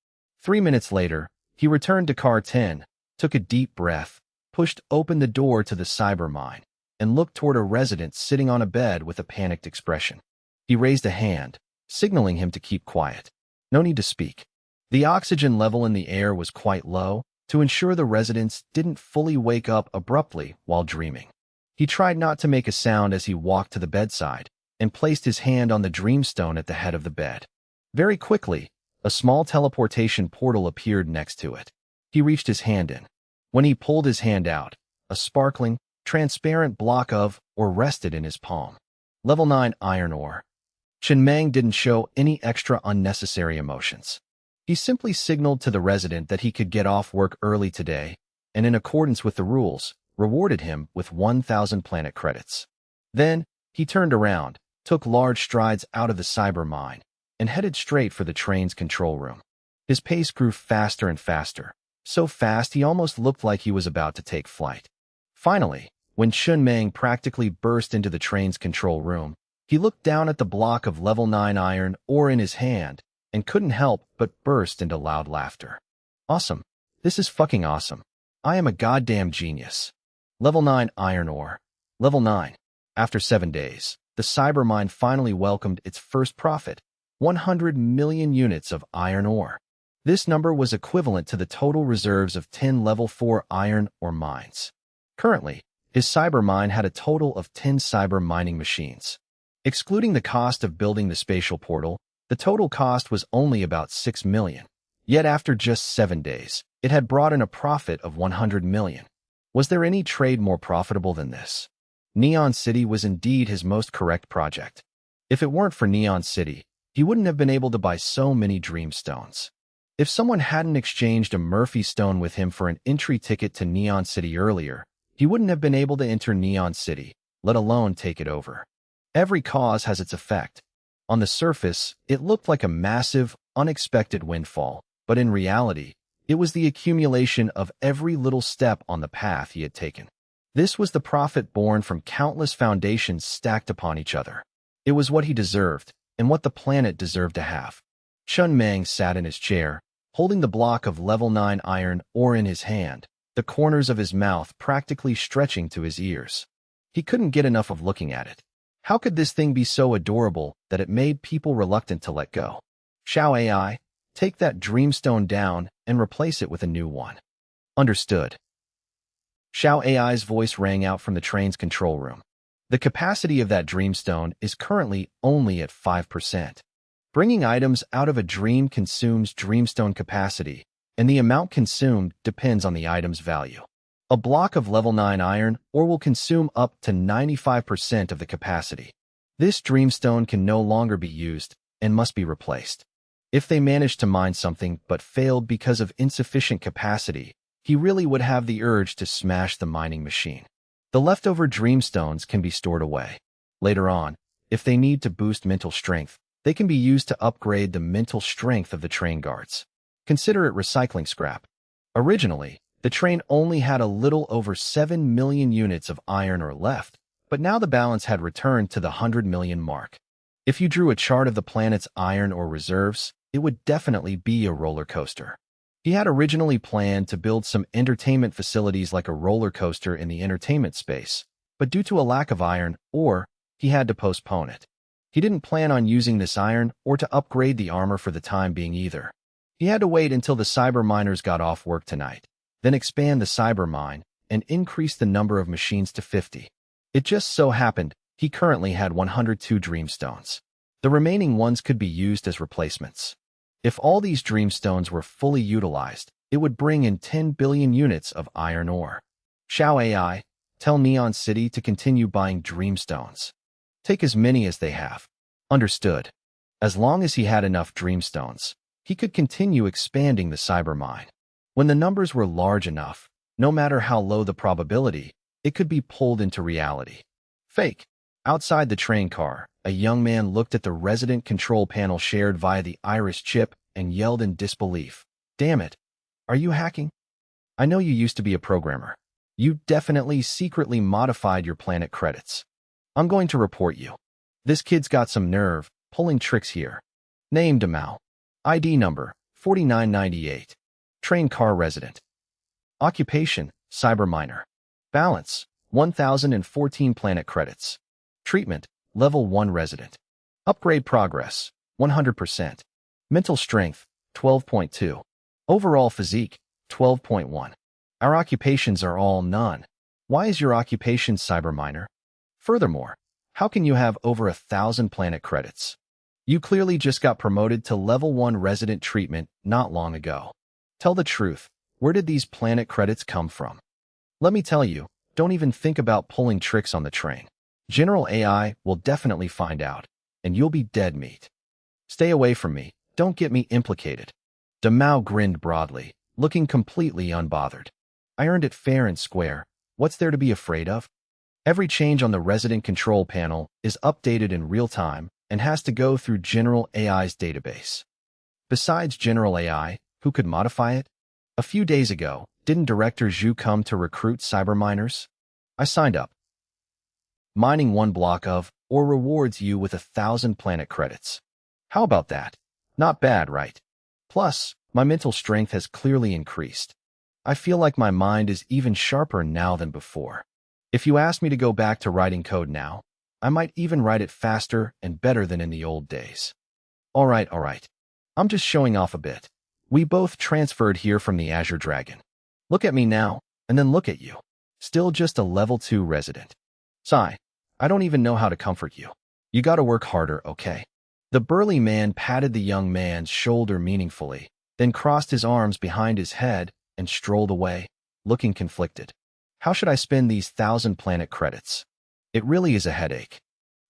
3 minutes later, he returned to Car 10, took a deep breath, pushed open the door to the cyber mine, and looked toward a resident sitting on a bed with a panicked expression. He raised a hand, signaling him to keep quiet. No need to speak. The oxygen level in the air was quite low, to ensure the residents didn't fully wake up abruptly while dreaming. He tried not to make a sound as he walked to the bedside and placed his hand on the dreamstone at the head of the bed. Very quickly, a small teleportation portal appeared next to it. He reached his hand in. When he pulled his hand out, a sparkling, transparent block rested in his palm. Level 9 iron ore. Chen Meng didn't show any extra unnecessary emotions. He simply signaled to the resident that he could get off work early today, and in accordance with the rules, rewarded him with 1,000 planet credits. Then, he turned around, took large strides out of the cyber mine, and headed straight for the train's control room. His pace grew faster and faster, so fast he almost looked like he was about to take flight. Finally, when Chen Meng practically burst into the train's control room, he looked down at the block of level 9 iron ore in his hand and couldn't help but burst into loud laughter. Awesome. This is fucking awesome. I am a goddamn genius. Level 9 iron ore. Level 9. After 7 days, the cyber mine finally welcomed its first profit, 100 million units of iron ore. This number was equivalent to the total reserves of 10 level 4 iron ore mines. Currently, His cyber mine had a total of 10 cyber mining machines. Excluding the cost of building the spatial portal, the total cost was only about 6 million. Yet after just 7 days, it had brought in a profit of 100 million. Was there any trade more profitable than this? Neon City was indeed his most correct project. If it weren't for Neon City, he wouldn't have been able to buy so many dream stones. If someone hadn't exchanged a Murphy stone with him for an entry ticket to Neon City earlier, he wouldn't have been able to enter Neon City, let alone take it over. Every cause has its effect. On the surface, it looked like a massive, unexpected windfall, but in reality, it was the accumulation of every little step on the path he had taken. This was the profit born from countless foundations stacked upon each other. It was what he deserved, and what the planet deserved to have. Chun Mang sat in his chair, holding the block of level 9 iron ore in his hand, the corners of his mouth practically stretching to his ears. He couldn't get enough of looking at it. How could this thing be so adorable that it made people reluctant to let go? Shao AI, take that dreamstone down and replace it with a new one. Understood. Shao AI's voice rang out from the train's control room. The capacity of that dreamstone is currently only at 5%. Bringing items out of a dream consumes dreamstone capacity, and the amount consumed depends on the item's value. A block of level 9 iron ore will consume up to 95% of the capacity. This dreamstone can no longer be used and must be replaced. If they managed to mine something but failed because of insufficient capacity, he really would have the urge to smash the mining machine. The leftover dreamstones can be stored away. Later on, if they need to boost mental strength, they can be used to upgrade the mental strength of the train guards. Consider it recycling scrap. Originally, the train only had a little over 7 million units of iron ore left, but now the balance had returned to the 100 million mark. If you drew a chart of the planet's iron ore reserves, it would definitely be a roller coaster. He had originally planned to build some entertainment facilities like a roller coaster in the entertainment space, but due to a lack of iron ore, he had to postpone it. He didn't plan on using this iron ore to upgrade the armor for the time being either. He had to wait until the cyber miners got off work tonight, then expand the cyber mine and increase the number of machines to 50. It just so happened he currently had 102 dreamstones. The remaining ones could be used as replacements. If all these dreamstones were fully utilized, it would bring in 10 billion units of iron ore. Shao AI, tell Neon City to continue buying dreamstones. Take as many as they have. Understood. As long as he had enough dreamstones, he could continue expanding the cyber mine. When the numbers were large enough, no matter how low the probability, it could be pulled into reality. Fake. Outside the train car, a young man looked at the resident control panel shared via the iris chip and yelled in disbelief. Damn it. Are you hacking? I know you used to be a programmer. You definitely secretly modified your planet credits. I'm going to report you. This kid's got some nerve, pulling tricks here. Name Damao. ID number, 4998. Train car resident. Occupation, cyber miner. Balance, 1,014 planet credits. Treatment, level 1 resident. Upgrade progress, 100%. Mental strength, 12.2. Overall physique, 12.1. Our occupations are all none. Why is your occupation cyber miner? Furthermore, how can you have over 1,000 planet credits? You clearly just got promoted to level 1 resident treatment not long ago. Tell the truth, where did these planet credits come from? Let me tell you, don't even think about pulling tricks on the train. General AI will definitely find out, and you'll be dead meat. Stay away from me, don't get me implicated. Damao grinned broadly, looking completely unbothered. I earned it fair and square. What's there to be afraid of? Every change on the resident control panel is updated in real time and has to go through General AI's database. Besides General AI, who could modify it? A few days ago, didn't Director Zhu come to recruit cyber miners? I signed up. Mining 1 block of or rewards you with 1,000 planet credits. How about that? Not bad, right? Plus, my mental strength has clearly increased. I feel like my mind is even sharper now than before. If you ask me to go back to writing code now, I might even write it faster and better than in the old days. All right. I'm just showing off a bit. We both transferred here from the Azure Dragon. Look at me now, and then look at you. Still just a level 2 resident. Sigh, I don't even know how to comfort you. You gotta work harder, okay? The burly man patted the young man's shoulder meaningfully, then crossed his arms behind his head and strolled away, looking conflicted. How should I spend these 1,000 planet credits? It really is a headache.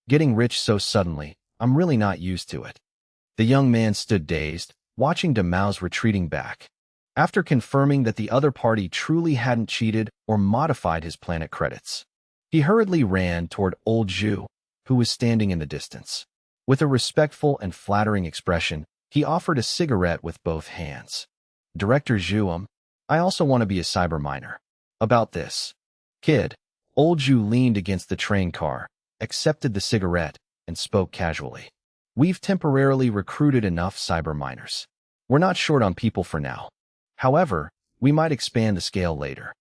Getting rich so suddenly, I'm really not used to it. The young man stood dazed, watching Damao's retreating back. After confirming that the other party truly hadn't cheated or modified his planet credits, he hurriedly ran toward old Zhu, who was standing in the distance. With a respectful and flattering expression, he offered a cigarette with both hands. Director Zhu, I also want to be a cyber miner. About this. Kid, old Zhu leaned against the train car, accepted the cigarette, and spoke casually. We've temporarily recruited enough cyber miners. We're not short on people for now. However, we might expand the scale later.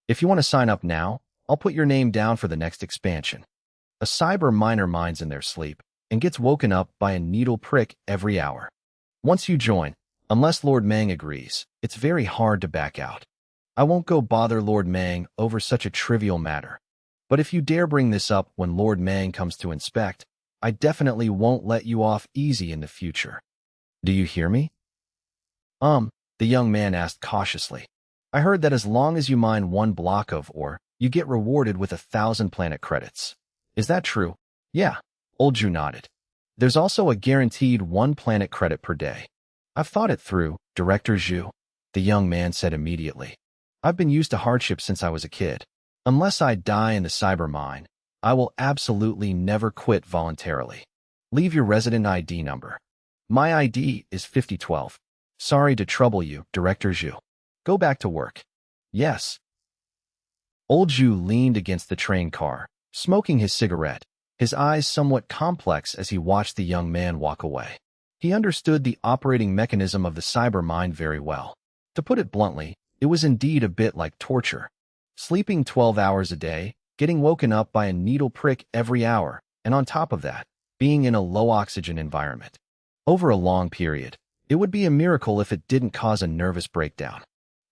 If you want to sign up now, I'll put your name down for the next expansion. A cyber miner mines in their sleep and gets woken up by a needle prick every hour. Once you join, unless Lord Mang agrees, it's very hard to back out. I won't go bother Lord Mang over such a trivial matter. But if you dare bring this up when Lord Mang comes to inspect, I definitely won't let you off easy in the future. Do you hear me? The young man asked cautiously. I heard that as long as you mine 1 block of ore, you get rewarded with 1,000 planet credits. Is that true? Yeah, old Zhu nodded. There's also a guaranteed 1 planet credit per day. I've thought it through, Director Zhu, the young man said immediately. I've been used to hardship since I was a kid. Unless I die in the cyber mine, I will absolutely never quit voluntarily. Leave your resident ID number. My ID is 5012. Sorry to trouble you, Director Zhu. Go back to work. Yes. Old Zhu leaned against the train car, smoking his cigarette, his eyes somewhat complex as he watched the young man walk away. He understood the operating mechanism of the cyber mind very well. To put it bluntly, it was indeed a bit like torture. Sleeping 12 hours a day, getting woken up by a needle prick every hour, and on top of that, being in a low-oxygen environment. Over a long period, it would be a miracle if it didn't cause a nervous breakdown.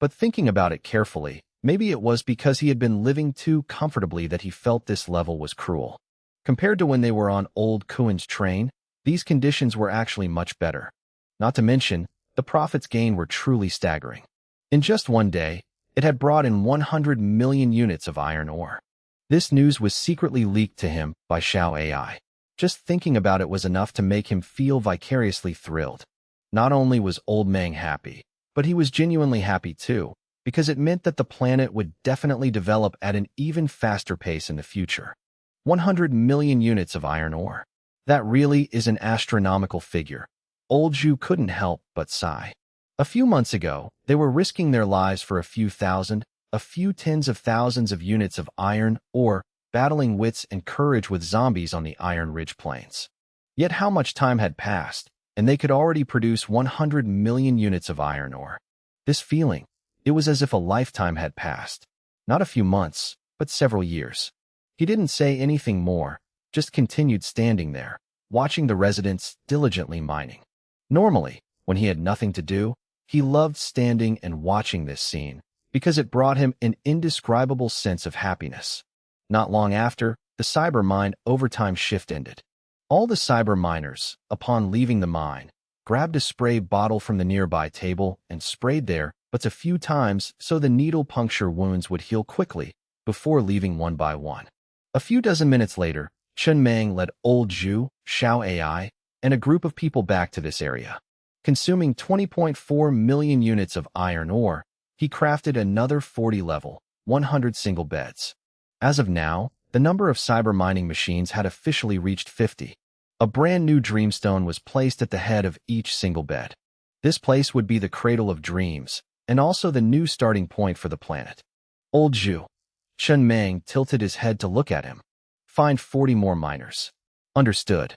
But thinking about it carefully, maybe it was because he had been living too comfortably that he felt this level was cruel. Compared to when they were on old Kuen's train, these conditions were actually much better. Not to mention, the profits gained were truly staggering. In just one day, it had brought in 100 million units of iron ore. This news was secretly leaked to him by Xiao AI. Just thinking about it was enough to make him feel vicariously thrilled. Not only was Old Mang happy, but he was genuinely happy too, because it meant that the planet would definitely develop at an even faster pace in the future. 100 million units of iron ore. That really is an astronomical figure. Old Zhu couldn't help but sigh. A few months ago, they were risking their lives for a few thousand, a few tens of thousands of units of iron ore, battling wits and courage with zombies on the Iron Ridge Plains. Yet how much time had passed, and they could already produce 100 million units of iron ore. This feeling, it was as if a lifetime had passed. Not a few months, but several years. He didn't say anything more, just continued standing there, watching the residents diligently mining. Normally, when he had nothing to do, he loved standing and watching this scene, because it brought him an indescribable sense of happiness. Not long after, the cyber mine overtime shift ended. All the cyber miners, upon leaving the mine, grabbed a spray bottle from the nearby table and sprayed there but a few times so the needle puncture wounds would heal quickly before leaving one by one. A few dozen minutes later, Chen Mang led Old Zhu, Xiao AI, and a group of people back to this area. Consuming 20.4 million units of iron ore, he crafted another 40-level, 100 single beds. As of now, the number of cyber mining machines had officially reached 50. A brand new dreamstone was placed at the head of each single bed. This place would be the cradle of dreams, and also the new starting point for the planet. Old Zhu. Chen Mang tilted his head to look at him. Find 40 more miners. Understood.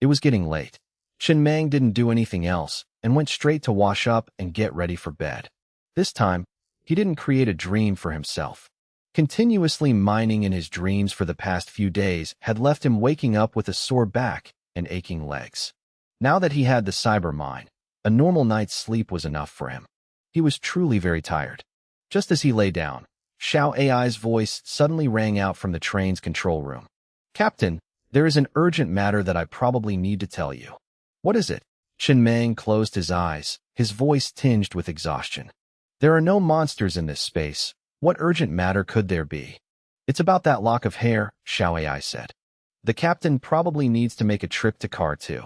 It was getting late. Chen Mang didn't do anything else and went straight to wash up and get ready for bed. This time, he didn't create a dream for himself. Continuously mining in his dreams for the past few days had left him waking up with a sore back and aching legs. Now that he had the cyber mine, a normal night's sleep was enough for him. He was truly very tired. Just as he lay down, Xiao AI's voice suddenly rang out from the train's control room. Captain, there is an urgent matter that I probably need to tell you. What is it? Chen Meng closed his eyes, his voice tinged with exhaustion. There are no monsters in this space. What urgent matter could there be? It's about that lock of hair, Xiao AI said. The captain probably needs to make a trip to Car 2.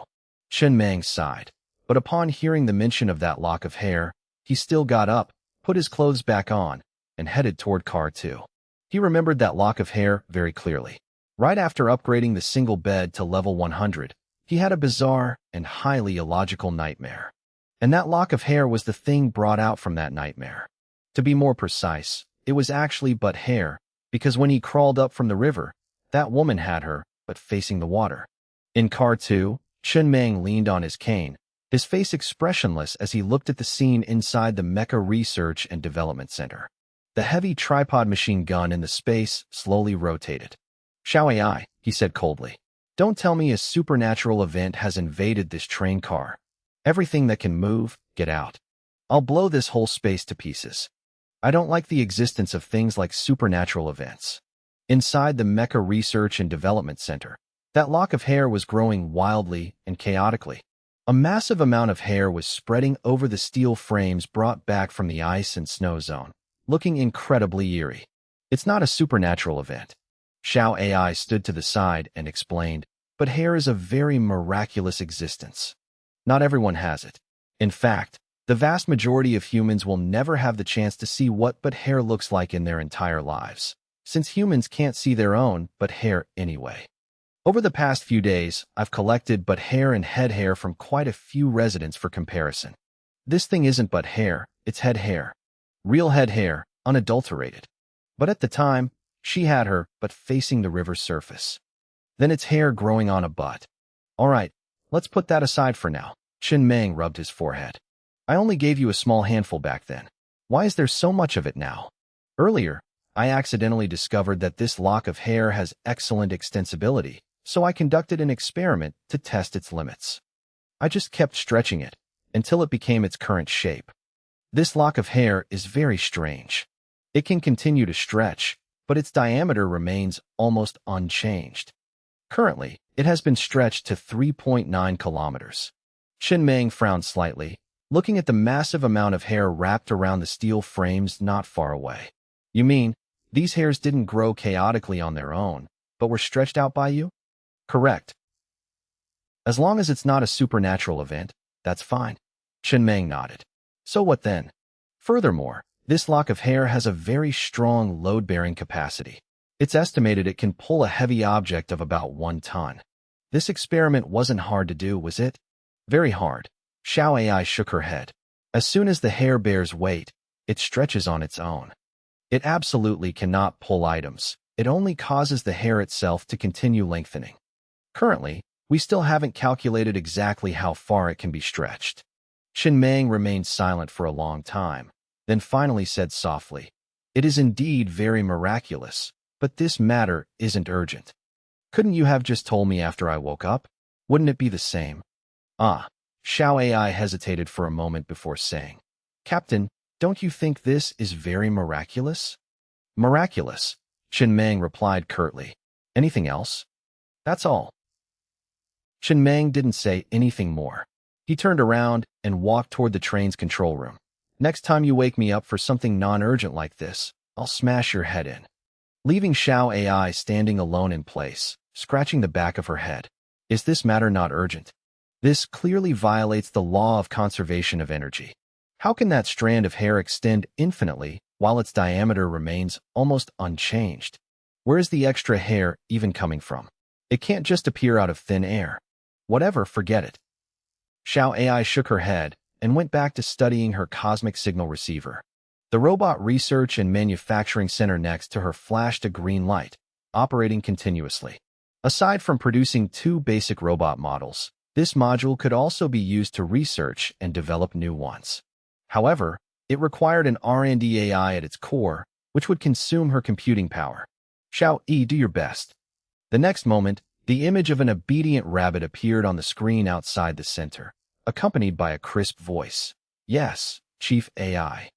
Chen Meng sighed, but upon hearing the mention of that lock of hair, he still got up, put his clothes back on, and headed toward Car 2. He remembered that lock of hair very clearly. Right after upgrading the single bed to level 100, he had a bizarre and highly illogical nightmare. And that lock of hair was the thing brought out from that nightmare. To be more precise, it was actually but hair, because when he crawled up from the river, that woman had her, but facing the water. In Car 2, Chen Meng leaned on his cane, his face expressionless as he looked at the scene inside the Mecha Research and Development Center. The heavy tripod machine gun in the space slowly rotated. Xiao AI, he said coldly. Don't tell me a supernatural event has invaded this train car. Everything that can move, get out. I'll blow this whole space to pieces. I don't like the existence of things like supernatural events. Inside the Mecha Research and Development Center, that lock of hair was growing wildly and chaotically. A massive amount of hair was spreading over the steel frames brought back from the ice and snow zone, looking incredibly eerie. It's not a supernatural event. Xiao AI stood to the side and explained, but hair is a very miraculous existence. Not everyone has it. In fact, the vast majority of humans will never have the chance to see what but hair looks like in their entire lives, since humans can't see their own but hair anyway. Over the past few days, I've collected but hair and head hair from quite a few residents for comparison. This thing isn't but hair, it's head hair. Real head hair, unadulterated. But at the time, she had her, but facing the river's surface. Then it's hair growing on a butt. All right, let's put that aside for now. Chen Meng rubbed his forehead. I only gave you a small handful back then. Why is there so much of it now? Earlier, I accidentally discovered that this lock of hair has excellent extensibility, so I conducted an experiment to test its limits. I just kept stretching it until it became its current shape. This lock of hair is very strange. It can continue to stretch, but its diameter remains almost unchanged. Currently, it has been stretched to 3.9 kilometers. Chen Meng frowned slightly, looking at the massive amount of hair wrapped around the steel frames not far away. You mean, these hairs didn't grow chaotically on their own, but were stretched out by you? Correct. As long as it's not a supernatural event, that's fine. Chen Meng nodded. So what then? Furthermore, this lock of hair has a very strong load-bearing capacity. It's estimated it can pull a heavy object of about 1 ton. This experiment wasn't hard to do, was it? Very hard. Xiao AI shook her head. As soon as the hair bears weight, it stretches on its own. It absolutely cannot pull items. It only causes the hair itself to continue lengthening. Currently, we still haven't calculated exactly how far it can be stretched. Chen Meng remained silent for a long time, then finally said softly, It is indeed very miraculous, but this matter isn't urgent. Couldn't you have just told me after I woke up? Wouldn't it be the same? Ah, Xiao AI hesitated for a moment before saying, Captain, don't you think this is very miraculous? Miraculous, Chen Meng replied curtly. Anything else? That's all. Chen Meng didn't say anything more. He turned around and walked toward the train's control room. Next time you wake me up for something non-urgent like this, I'll smash your head in. Leaving Xiao AI standing alone in place, scratching the back of her head. Is this matter not urgent? This clearly violates the law of conservation of energy. How can that strand of hair extend infinitely while its diameter remains almost unchanged? Where is the extra hair even coming from? It can't just appear out of thin air. Whatever, forget it. Xiao AI shook her head and went back to studying her cosmic signal receiver. The robot research and manufacturing center next to her flashed a green light, operating continuously. Aside from producing 2 basic robot models, this module could also be used to research and develop new ones. However, it required an R&D AI at its core, which would consume her computing power. Xiao Yi, do your best. The next moment, the image of an obedient rabbit appeared on the screen outside the center, accompanied by a crisp voice. Yes, Chief AI.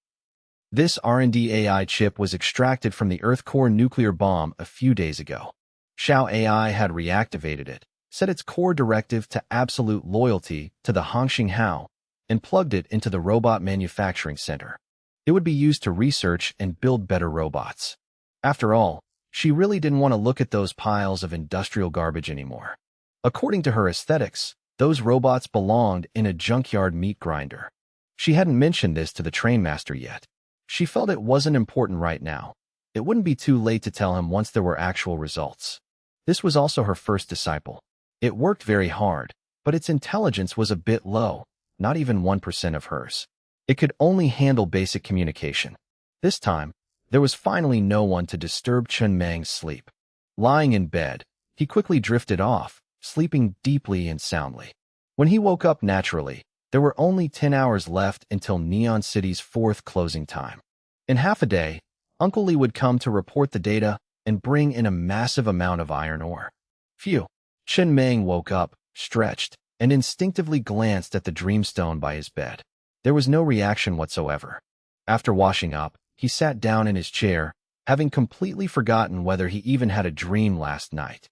This R&D AI chip was extracted from the Earth core nuclear bomb a few days ago. Xiao AI had reactivated it, set its core directive to absolute loyalty to the Hongxing Hao, and plugged it into the robot manufacturing center. It would be used to research and build better robots. After all, she really didn't want to look at those piles of industrial garbage anymore. According to her aesthetics, those robots belonged in a junkyard meat grinder. She hadn't mentioned this to the trainmaster yet. She felt it wasn't important right now. It wouldn't be too late to tell him once there were actual results. This was also her first disciple. It worked very hard, but its intelligence was a bit low, not even 1% of hers. It could only handle basic communication. This time, there was finally no one to disturb Chen Mang's sleep. Lying in bed, he quickly drifted off, sleeping deeply and soundly. When he woke up naturally, there were only 10 hours left until Neon City's fourth closing time. In half a day, Uncle Lee would come to report the data and bring in a massive amount of iron ore. Phew! Chen Mang woke up, stretched, and instinctively glanced at the dreamstone by his bed. There was no reaction whatsoever. After washing up, he sat down in his chair, having completely forgotten whether he even had a dream last night.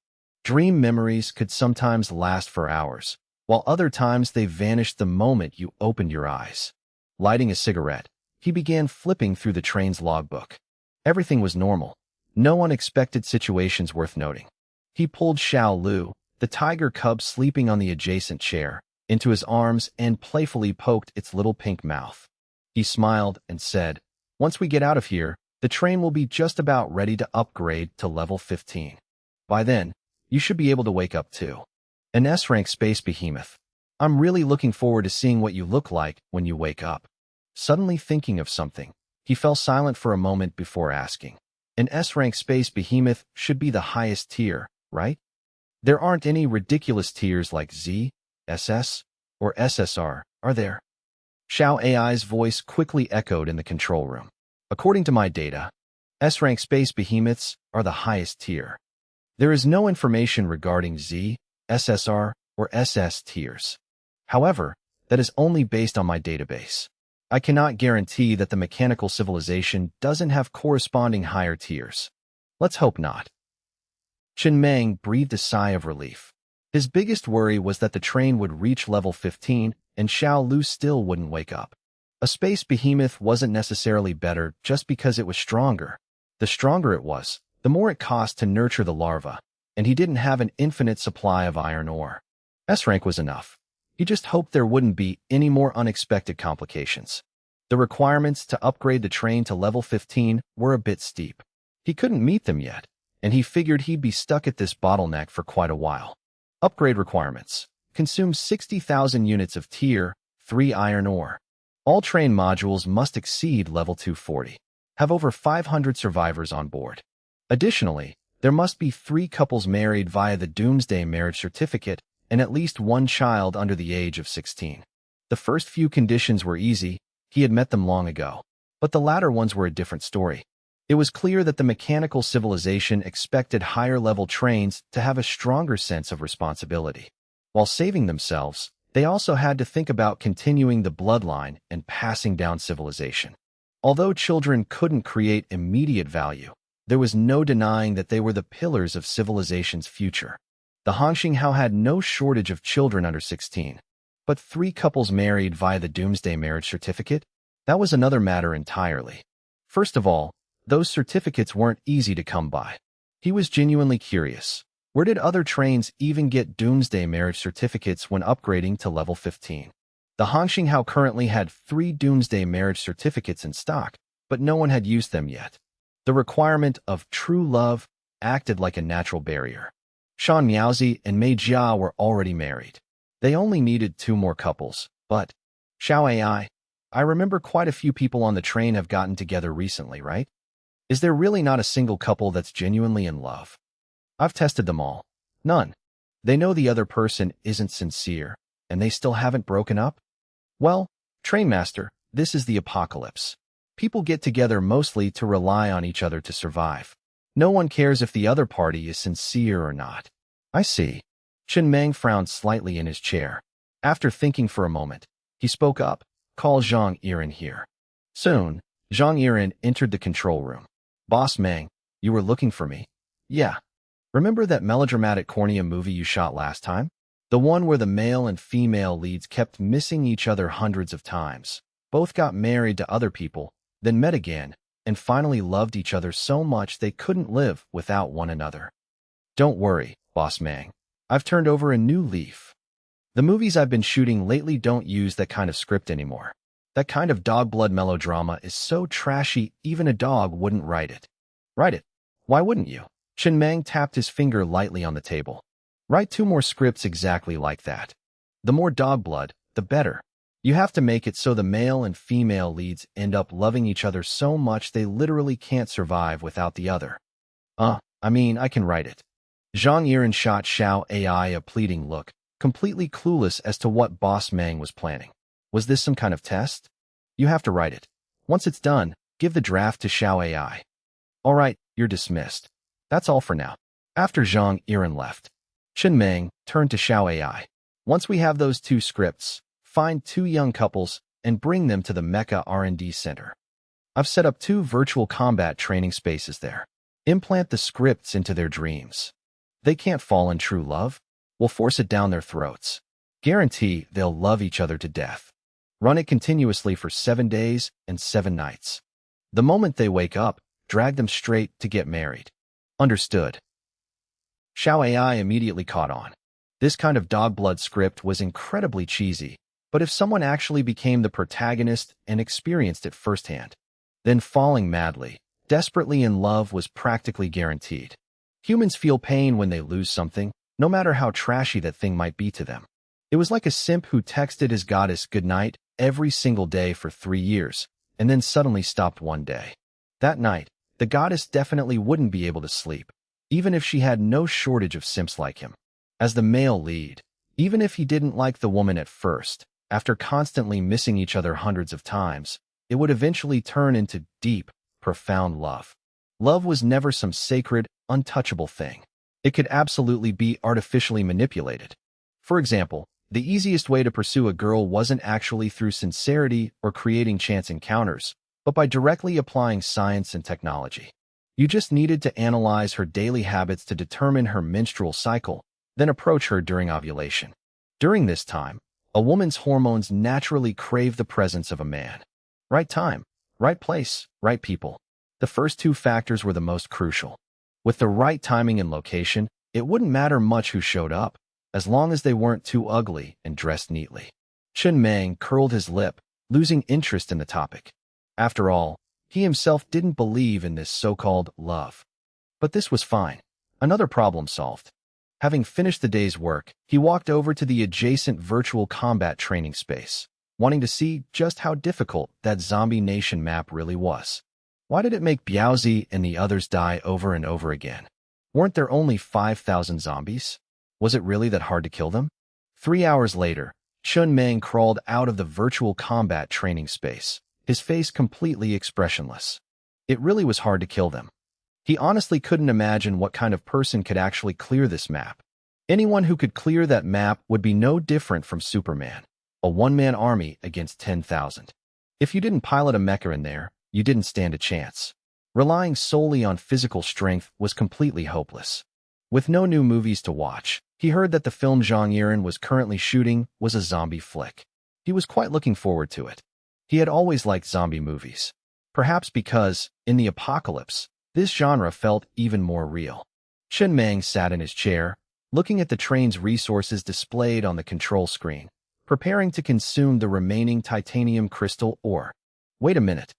Dream memories could sometimes last for hours, while other times they vanished the moment you opened your eyes. Lighting a cigarette, he began flipping through the train's logbook. Everything was normal. No unexpected situations worth noting. He pulled Xiao Lu, the tiger cub sleeping on the adjacent chair, into his arms and playfully poked its little pink mouth. He smiled and said, "Once we get out of here, the train will be just about ready to upgrade to level 15. By then, you should be able to wake up too. An S-rank space behemoth. I'm really looking forward to seeing what you look like when you wake up." Suddenly thinking of something, he fell silent for a moment before asking, "An S-rank space behemoth should be the highest tier, right? There aren't any ridiculous tiers like Z, SS, or SSR, are there?" Xiao AI's voice quickly echoed in the control room. "According to my data, S-rank space behemoths are the highest tier. There is no information regarding Z, SSR, or SS tiers. However, that is only based on my database. I cannot guarantee that the mechanical civilization doesn't have corresponding higher tiers. Let's hope not." Chen Meng breathed a sigh of relief. His biggest worry was that the train would reach level 15 and Xiao Lu still wouldn't wake up. A space behemoth wasn't necessarily better just because it was stronger. The stronger it was, the more it cost to nurture the larva, and he didn't have an infinite supply of iron ore. S-rank was enough. He just hoped there wouldn't be any more unexpected complications. The requirements to upgrade the train to level 15 were a bit steep. He couldn't meet them yet, and he figured he'd be stuck at this bottleneck for quite a while. Upgrade requirements. Consume 60,000 units of Tier 3 iron ore. All train modules must exceed level 240. Have over 500 survivors on board. Additionally, there must be 3 couples married via the Doomsday Marriage Certificate and at least 1 child under the age of 16. The first few conditions were easy, he had met them long ago, but the latter ones were a different story. It was clear that the mechanical civilization expected higher-level trains to have a stronger sense of responsibility. While saving themselves, they also had to think about continuing the bloodline and passing down civilization. Although children couldn't create immediate value, there was no denying that they were the pillars of civilization's future. The Hongxing Hao had no shortage of children under 16, but 3 couples married via the Doomsday Marriage Certificate? That was another matter entirely. First of all, those certificates weren't easy to come by. He was genuinely curious. Where did other trains even get Doomsday Marriage Certificates when upgrading to level 15? The Hongxing Hao currently had 3 Doomsday Marriage Certificates in stock, but no one had used them yet. The requirement of true love acted like a natural barrier. Shan Miaozi and Mei Jia were already married. They only needed 2 more couples, but Xiao AI, I remember quite a few people on the train have gotten together recently, right? Is there really not a single couple that's genuinely in love? I've tested them all. None. They know the other person isn't sincere, and they still haven't broken up? Well, Trainmaster, this is the apocalypse. People get together mostly to rely on each other to survive. No one cares if the other party is sincere or not. I see. Chen Meng frowned slightly in his chair. After thinking for a moment, he spoke up. Call Zhang Yiren here. Soon, Zhang Yiren entered the control room. Boss Mang, you were looking for me? Yeah. Remember that melodramatic Cornea movie you shot last time? The one where the male and female leads kept missing each other hundreds of times. Both got married to other people, then met again, and finally loved each other so much they couldn't live without one another. Don't worry, Boss Mang. I've turned over a new leaf. The movies I've been shooting lately don't use that kind of script anymore. That kind of dog blood melodrama is so trashy even a dog wouldn't write it. Write it. Why wouldn't you? Chen Mang tapped his finger lightly on the table. Write 2 more scripts exactly like that. The more dog blood, the better. You have to make it so the male and female leads end up loving each other so much they literally can't survive without the other. I can write it. Zhang Yiren shot Xiao AI a pleading look, completely clueless as to what Boss Mang was planning. Was this some kind of test? You have to write it. Once it's done, give the draft to Xiao AI. All right, you're dismissed. That's all for now. After Zhang Yiren left, Chen Mang turned to Xiao AI. Once we have those 2 scripts, find 2 young couples and bring them to the Mecha R&D Center. I've set up 2 virtual combat training spaces there. Implant the scripts into their dreams. They can't fall in true love. We'll force it down their throats. Guarantee they'll love each other to death. Run it continuously for 7 days and 7 nights. The moment they wake up, drag them straight to get married. Understood. Xiao AI immediately caught on. This kind of dog blood script was incredibly cheesy, but if someone actually became the protagonist and experienced it firsthand, then falling madly, desperately in love was practically guaranteed. Humans feel pain when they lose something, no matter how trashy that thing might be to them. It was like a simp who texted his goddess goodnight every single day for 3 years, and then suddenly stopped one day. That night, the goddess definitely wouldn't be able to sleep, even if she had no shortage of simps like him. As the male lead, even if he didn't like the woman at first, after constantly missing each other hundreds of times, it would eventually turn into deep, profound love. Love was never some sacred, untouchable thing. It could absolutely be artificially manipulated. For example, the easiest way to pursue a girl wasn't actually through sincerity or creating chance encounters, but by directly applying science and technology. You just needed to analyze her daily habits to determine her menstrual cycle, then approach her during ovulation. During this time, a woman's hormones naturally crave the presence of a man. Right time, right place, right people. The first 2 factors were the most crucial. With the right timing and location, it wouldn't matter much who showed up, as long as they weren't too ugly and dressed neatly. Chen Mang curled his lip, losing interest in the topic. After all, he himself didn't believe in this so-called love. But this was fine. Another problem solved. Having finished the day's work, he walked over to the adjacent virtual combat training space, wanting to see just how difficult that zombie nation map really was. Why did it make Biaozi and the others die over and over again? Weren't there only 5,000 zombies? Was it really that hard to kill them? 3 hours later, Chen Mang crawled out of the virtual combat training space, his face completely expressionless. It really was hard to kill them. He honestly couldn't imagine what kind of person could actually clear this map. Anyone who could clear that map would be no different from Superman, a one-man army against 10,000. If you didn't pilot a mecha in there, you didn't stand a chance. Relying solely on physical strength was completely hopeless. With no new movies to watch, he heard that the film Zhang Yiren was currently shooting was a zombie flick. He was quite looking forward to it. He had always liked zombie movies. Perhaps because, in the apocalypse, this genre felt even more real. Chen Mang sat in his chair, looking at the train's resources displayed on the control screen, preparing to consume the remaining titanium crystal ore. Wait a minute.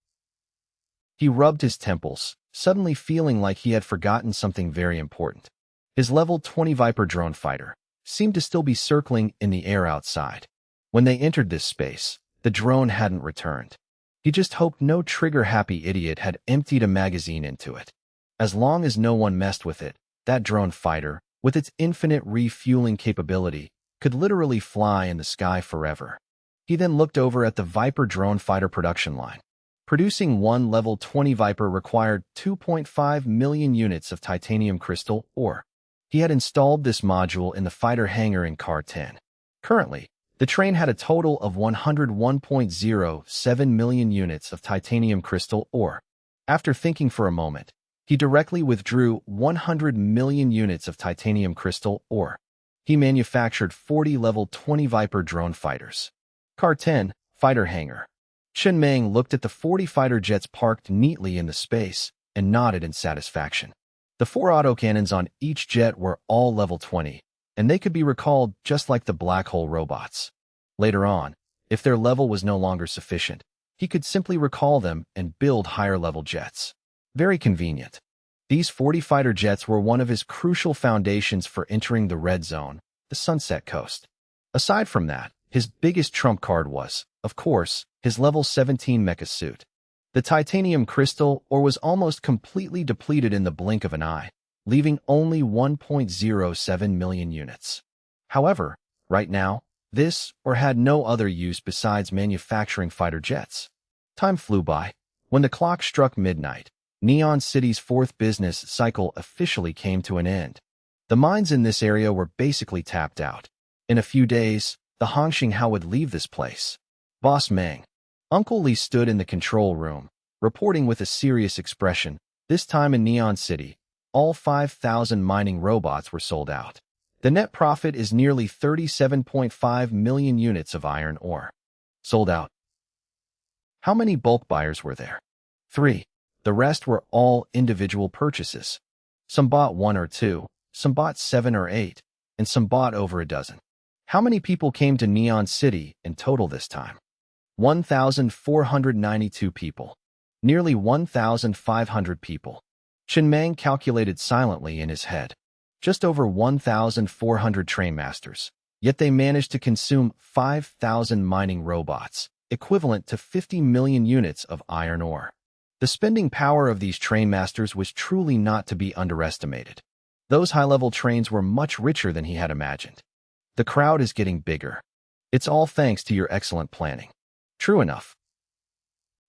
He rubbed his temples, suddenly feeling like he had forgotten something very important. His level 20 Viper drone fighter seemed to still be circling in the air outside. When they entered this space, the drone hadn't returned. He just hoped no trigger-happy idiot had emptied a magazine into it. As long as no one messed with it, that drone fighter, with its infinite refueling capability, could literally fly in the sky forever. He then looked over at the Viper drone fighter production line. Producing one level 20 Viper required 2.5 million units of titanium crystal ore. He had installed this module in the fighter hangar in Car 10. Currently, The train had a total of 101.07 million units of titanium crystal ore. After thinking for a moment, he directly withdrew 100 million units of titanium crystal ore. He manufactured 40 level 20 Viper drone fighters. Car 10, fighter hangar. Chen Meng looked at the 40 fighter jets parked neatly in the space and nodded in satisfaction. The 4 autocannons on each jet were all level 20, and they could be recalled just like the black hole robots. Later on, if their level was no longer sufficient, he could simply recall them and build higher-level jets. Very convenient. These 40 fighter jets were one of his crucial foundations for entering the red zone, the Sunset Coast. Aside from that, his biggest trump card was, of course, his level 17 mecha suit. The titanium crystal ore was almost completely depleted in the blink of an eye, leaving only 1.07 million units. However, right now, this ore had no other use besides manufacturing fighter jets. Time flew by. When the clock struck midnight, Neon City's fourth business cycle officially came to an end. The mines in this area were basically tapped out. In a few days, the Hongxinghao would leave this place. Boss Meng. Uncle Li stood in the control room, reporting with a serious expression. This time in Neon City, all 5,000 mining robots were sold out. The net profit is nearly 37.5 million units of iron ore. Sold out. How many bulk buyers were there? 3. The rest were all individual purchases. Some bought 1 or 2, some bought 7 or 8, and some bought over a dozen. How many people came to Neon City in total this time? 1,492 people. Nearly 1,500 people. Chen Meng calculated silently in his head. Just over 1,400 trainmasters. Yet they managed to consume 5,000 mining robots, equivalent to 50 million units of iron ore. The spending power of these trainmasters was truly not to be underestimated. Those high-level trains were much richer than he had imagined. The crowd is getting bigger. It's all thanks to your excellent planning. True enough.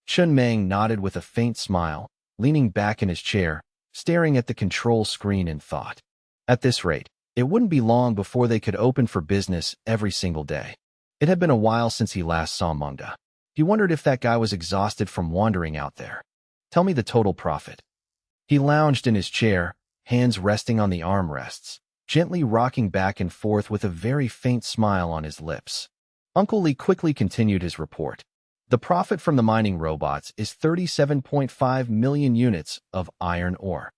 Chen Meng nodded with a faint smile, leaning back in his chair, staring at the control screen in thought. At this rate, it wouldn't be long before they could open for business every single day. It had been a while since he last saw Mengda. He wondered if that guy was exhausted from wandering out there. Tell me the total profit. He lounged in his chair, hands resting on the armrests, gently rocking back and forth with a very faint smile on his lips. Uncle Li quickly continued his report. The profit from the mining robots is 37.5 million units of iron ore.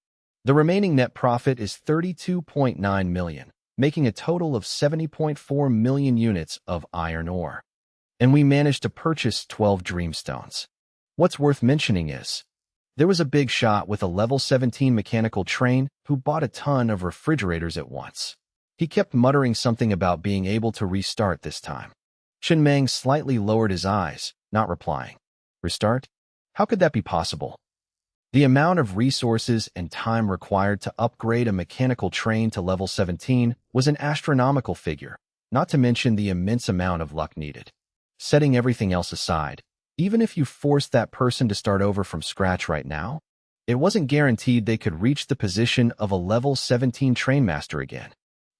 The remaining net profit is 32.9 million, making a total of 70.4 million units of iron ore. And we managed to purchase 12 Dreamstones. What's worth mentioning is, there was a big shot with a level 17 mechanical train who bought a ton of refrigerators at once. He kept muttering something about being able to restart this time. Chen Meng slightly lowered his eyes, not replying. Restart? How could that be possible? The amount of resources and time required to upgrade a mechanical train to level 17 was an astronomical figure, not to mention the immense amount of luck needed. Setting everything else aside, even if you forced that person to start over from scratch right now, it wasn't guaranteed they could reach the position of a level 17 trainmaster again.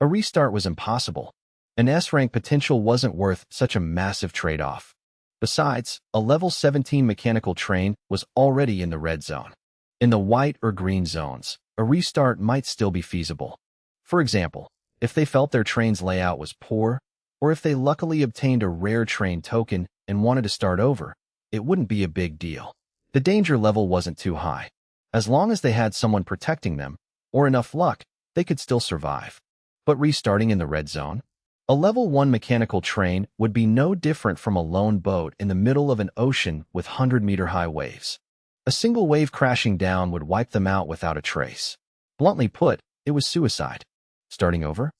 A restart was impossible. An S-rank potential wasn't worth such a massive trade-off. Besides, a level 17 mechanical train was already in the red zone. In the white or green zones, a restart might still be feasible. For example, if they felt their train's layout was poor, or if they luckily obtained a rare train token and wanted to start over, it wouldn't be a big deal. The danger level wasn't too high. As long as they had someone protecting them, or enough luck, they could still survive. But restarting in the red zone? A level 1 mechanical train would be no different from a lone boat in the middle of an ocean with 100-meter-high waves. A single wave crashing down would wipe them out without a trace. Bluntly put, it was suicide. Starting over?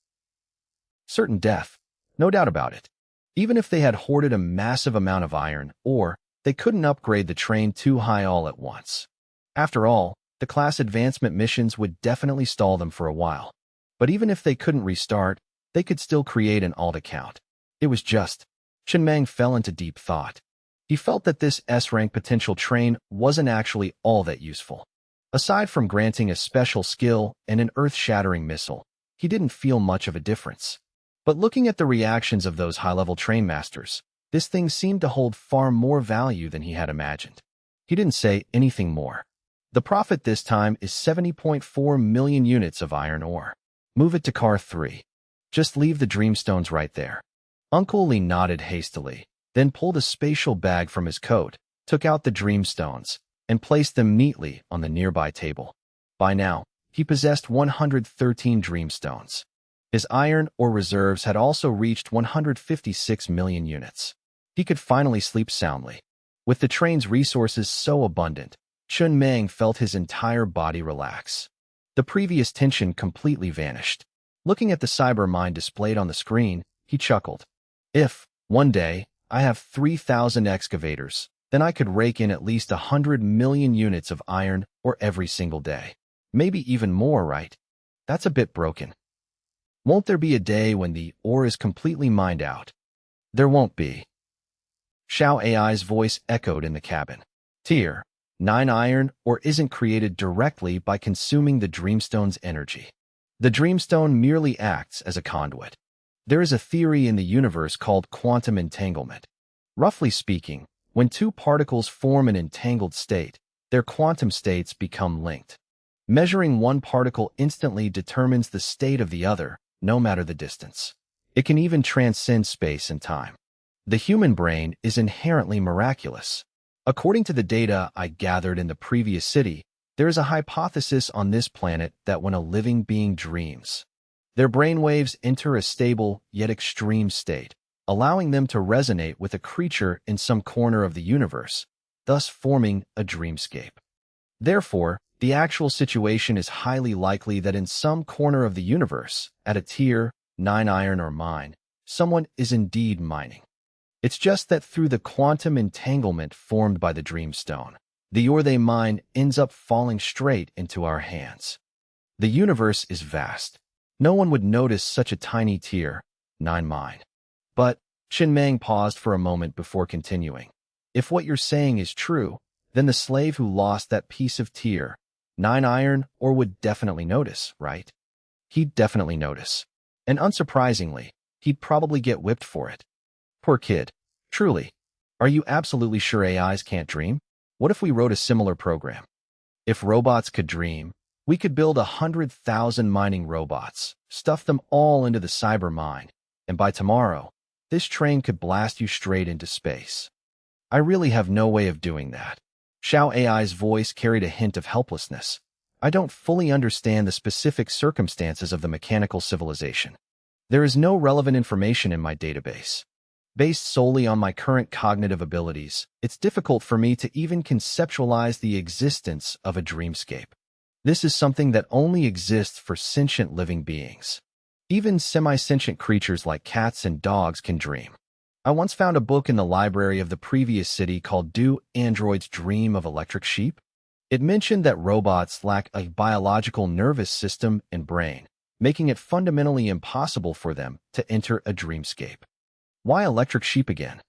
Certain death. No doubt about it. Even if they had hoarded a massive amount of iron ore, they couldn't upgrade the train too high all at once. After all, the class advancement missions would definitely stall them for a while. But even if they couldn't restart, they could still create an alt account. It was just. Chen Meng fell into deep thought. He felt that this S-rank potential train wasn't actually all that useful. Aside from granting a special skill and an earth-shattering missile, he didn't feel much of a difference. But looking at the reactions of those high-level train masters, this thing seemed to hold far more value than he had imagined. He didn't say anything more. The profit this time is 70.4 million units of iron ore. Move it to car 3. Just leave the dreamstones right there. Uncle Lee nodded hastily, then pulled a spatial bag from his coat, took out the dreamstones, and placed them neatly on the nearby table. By now, he possessed 113 dreamstones. His iron ore reserves had also reached 156 million units. He could finally sleep soundly. With the train's resources so abundant, Chun Mang felt his entire body relax. The previous tension completely vanished. Looking at the cyber mind displayed on the screen, he chuckled. If, one day, I have 3,000 excavators, then I could rake in at least 100 million units of iron ore every single day. Maybe even more, right? That's a bit broken. Won't there be a day when the ore is completely mined out? There won't be. Xiao AI's voice echoed in the cabin. Tier 9 iron ore isn't created directly by consuming the dreamstone's energy. The dreamstone merely acts as a conduit. There is a theory in the universe called quantum entanglement. Roughly speaking, when two particles form an entangled state, their quantum states become linked. Measuring one particle instantly determines the state of the other, no matter the distance. It can even transcend space and time. The human brain is inherently miraculous. According to the data I gathered in the previous city, there is a hypothesis on this planet that when a living being dreams, their brainwaves enter a stable yet extreme state, allowing them to resonate with a creature in some corner of the universe, thus forming a dreamscape. Therefore, the actual situation is highly likely that in some corner of the universe, at a tier 9 iron ore mine, someone is indeed mining. It's just that through the quantum entanglement formed by the dreamstone, the ore they mine ends up falling straight into our hands. The universe is vast. No one would notice such a tiny tier 9 mine. But Qin Mang paused for a moment before continuing. If what you're saying is true, then the slave who lost that piece of tier 9 iron ore would definitely notice, right? He'd definitely notice. And unsurprisingly, he'd probably get whipped for it. Poor kid. Truly. Are you absolutely sure AIs can't dream? What if we wrote a similar program? If robots could dream, we could build 100,000 mining robots, stuff them all into the cyber mind, and by tomorrow, this train could blast you straight into space. I really have no way of doing that. Xiao AI's voice carried a hint of helplessness. I don't fully understand the specific circumstances of the mechanical civilization. There is no relevant information in my database. Based solely on my current cognitive abilities, it's difficult for me to even conceptualize the existence of a dreamscape. This is something that only exists for sentient living beings. Even semi-sentient creatures like cats and dogs can dream. I once found a book in the library of the previous city called Do Androids Dream of Electric Sheep? It mentioned that robots lack a biological nervous system and brain, making it fundamentally impossible for them to enter a dreamscape. Why electric sheep again?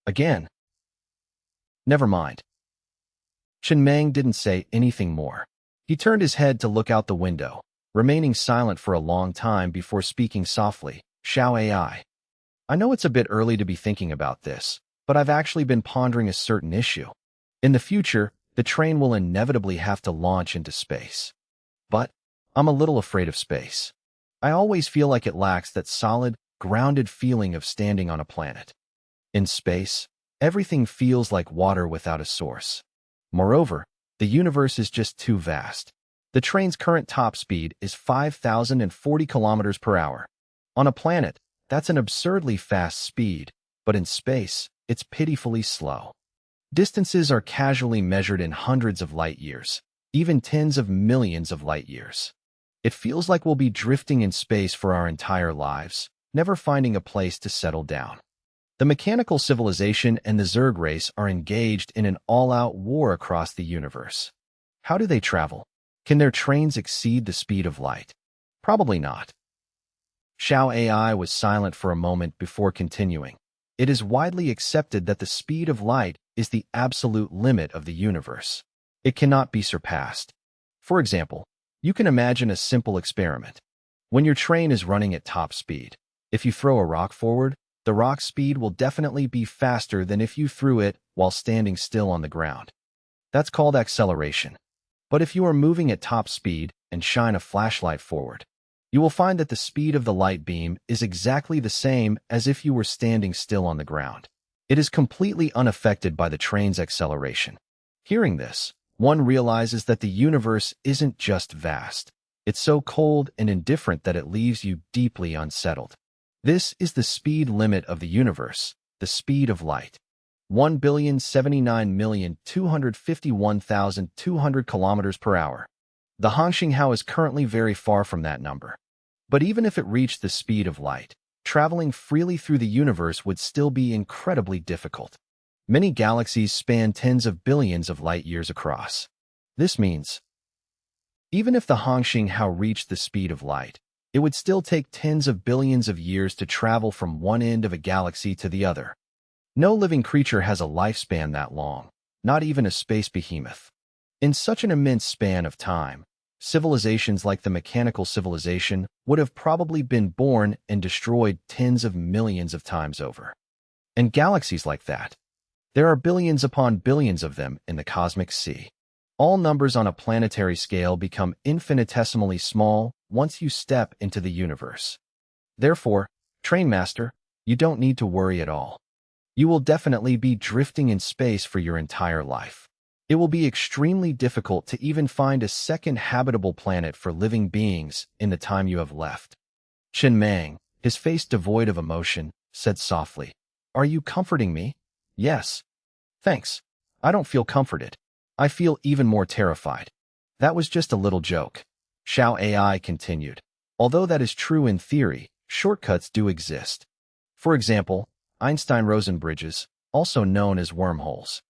Again? Never mind. Chen Meng didn't say anything more. He turned his head to look out the window, remaining silent for a long time before speaking softly. Xiao AI. I know it's a bit early to be thinking about this, but I've actually been pondering a certain issue. In the future, the train will inevitably have to launch into space. But I'm a little afraid of space. I always feel like it lacks that solid, grounded feeling of standing on a planet. In space, everything feels like water without a source. Moreover, the universe is just too vast. The train's current top speed is 5,040 kilometers per hour. On a planet, that's an absurdly fast speed, but in space, it's pitifully slow. Distances are casually measured in hundreds of light years, even tens of millions of light years. It feels like we'll be drifting in space for our entire lives, never finding a place to settle down. The mechanical civilization and the Zerg race are engaged in an all-out war across the universe. How do they travel? Can their trains exceed the speed of light? Probably not. Xiao AI was silent for a moment before continuing. It is widely accepted that the speed of light is the absolute limit of the universe. It cannot be surpassed. For example, you can imagine a simple experiment. When your train is running at top speed, If you throw a rock forward, the rock's speed will definitely be faster than if you threw it while standing still on the ground. That's called acceleration. But if you are moving at top speed and shine a flashlight forward, you will find that the speed of the light beam is exactly the same as if you were standing still on the ground. It is completely unaffected by the train's acceleration. Hearing this, one realizes that the universe isn't just vast. It's so cold and indifferent that it leaves you deeply unsettled. This is the speed limit of the universe, the speed of light. 1,079,251,200 kilometers per hour. The Hangxinghao is currently very far from that number. But even if it reached the speed of light, traveling freely through the universe would still be incredibly difficult. Many galaxies span tens of billions of light years across. This means, even if the Hangxinghao reached the speed of light, it would still take tens of billions of years to travel from one end of a galaxy to the other. No living creature has a lifespan that long, not even a space behemoth. In such an immense span of time, civilizations like the mechanical civilization would have probably been born and destroyed tens of millions of times over. And galaxies like that, there are billions upon billions of them in the cosmic sea. All numbers on a planetary scale become infinitesimally small once you step into the universe. Therefore, Trainmaster, you don't need to worry at all. You will definitely be drifting in space for your entire life. It will be extremely difficult to even find a second habitable planet for living beings in the time you have left. Chen Mang, his face devoid of emotion, said softly, "Are you comforting me?" "Yes. Thanks. I don't feel comforted. I feel even more terrified." "That was just a little joke." Xiao AI continued. "Although that is true in theory, shortcuts do exist. For example, Einstein-Rosen bridges, also known as wormholes.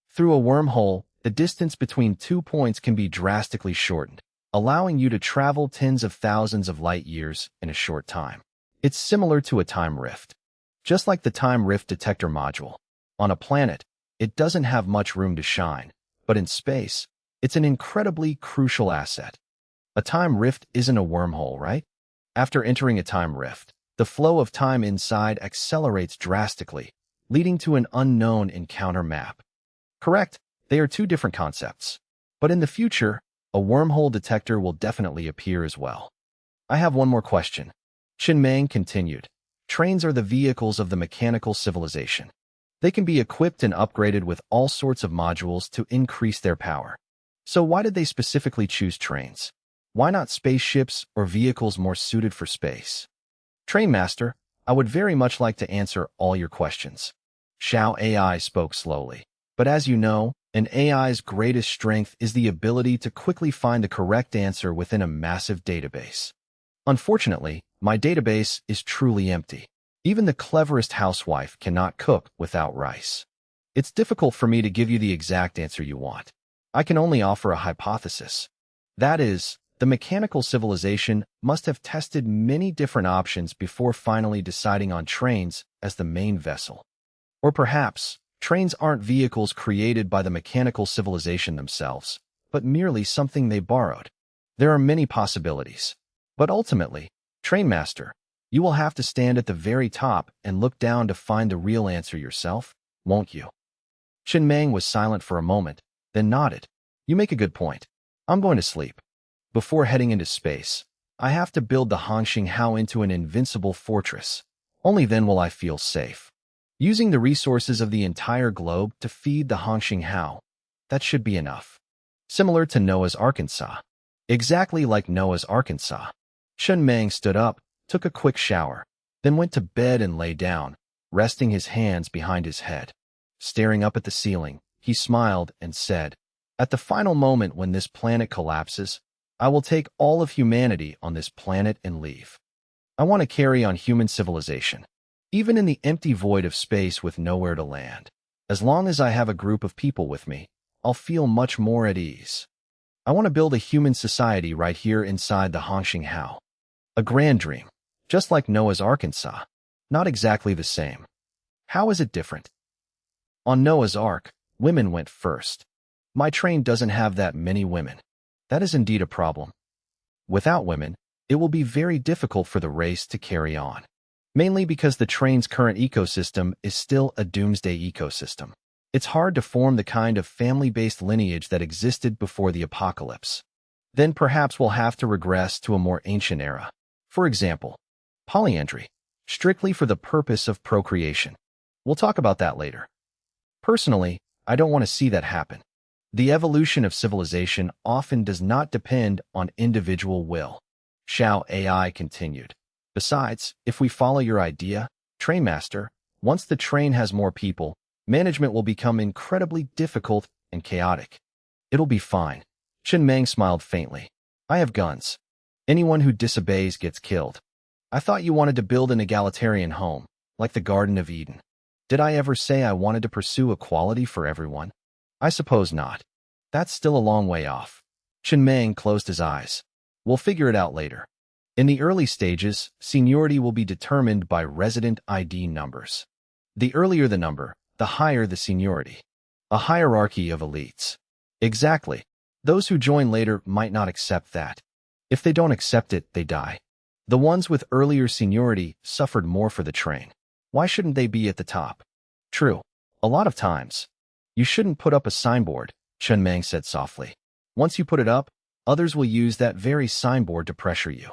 Through a wormhole, the distance between 2 points can be drastically shortened, allowing you to travel tens of thousands of light years in a short time. It's similar to a time rift. Just like the time rift detector module. On a planet, it doesn't have much room to shine, but in space, it's an incredibly crucial asset. A time rift isn't a wormhole, right? After entering a time rift, the flow of time inside accelerates drastically, leading to an unknown encounter map. Correct, they are two different concepts. But in the future, a wormhole detector will definitely appear as well. I have one more question. Chen Mang continued. Trains are the vehicles of the mechanical civilization. They can be equipped and upgraded with all sorts of modules to increase their power. So why did they specifically choose trains? Why not spaceships or vehicles more suited for space? Trainmaster, I would very much like to answer all your questions. Xiao AI spoke slowly. But as you know, an AI's greatest strength is the ability to quickly find the correct answer within a massive database. Unfortunately, my database is truly empty. Even the cleverest housewife cannot cook without rice. It's difficult for me to give you the exact answer you want. I can only offer a hypothesis. That is, the mechanical civilization must have tested many different options before finally deciding on trains as the main vessel. Or perhaps, trains aren't vehicles created by the mechanical civilization themselves, but merely something they borrowed. There are many possibilities. But ultimately, Trainmaster, you will have to stand at the very top and look down to find the real answer yourself, won't you? Chen Mang was silent for a moment, then nodded. You make a good point. I'm going to sleep. Before heading into space, I have to build the Hangxinghao into an invincible fortress. Only then will I feel safe. Using the resources of the entire globe to feed the Hangxinghao, that should be enough. Similar to Noah's Arkansas. Exactly like Noah's Arkansas. Chen Mang stood up, took a quick shower, then went to bed and lay down, resting his hands behind his head. Staring up at the ceiling, he smiled and said, "At the final moment when this planet collapses, I will take all of humanity on this planet and leave. I want to carry on human civilization, even in the empty void of space with nowhere to land. As long as I have a group of people with me, I'll feel much more at ease. I want to build a human society right here inside the Hangxinghao. A grand dream, just like Noah's Arkansas. Not exactly the same. How is it different? On Noah's Ark, women went first. My train doesn't have that many women. That is indeed a problem. Without women, it will be very difficult for the race to carry on. mainly because the train's current ecosystem is still a doomsday ecosystem. It's hard to form the kind of family-based lineage that existed before the apocalypse. Then perhaps we'll have to regress to a more ancient era. For example, polyandry, strictly for the purpose of procreation. We'll talk about that later. Personally, I don't want to see that happen. The evolution of civilization often does not depend on individual will. Xiao AI continued. Besides, if we follow your idea, Trainmaster, once the train has more people, management will become incredibly difficult and chaotic. It'll be fine. Chen Meng smiled faintly. I have guns. Anyone who disobeys gets killed. I thought you wanted to build an egalitarian home, like the Garden of Eden. Did I ever say I wanted to pursue equality for everyone? I suppose not. That's still a long way off. Chen Meng closed his eyes. We'll figure it out later. In the early stages, seniority will be determined by resident ID numbers. The earlier the number, the higher the seniority. A hierarchy of elites. Exactly. Those who join later might not accept that. If they don't accept it, they die. The ones with earlier seniority suffered more for the train. Why shouldn't they be at the top? True. A lot of times. You shouldn't put up a signboard, Chen Meng said softly. Once you put it up, others will use that very signboard to pressure you.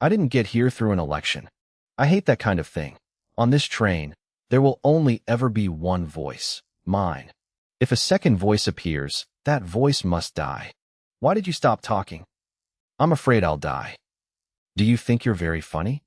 I didn't get here through an election. I hate that kind of thing. On this train, there will only ever be one voice, mine. If a second voice appears, that voice must die. Why did you stop talking? I'm afraid I'll die. Do you think you're very funny?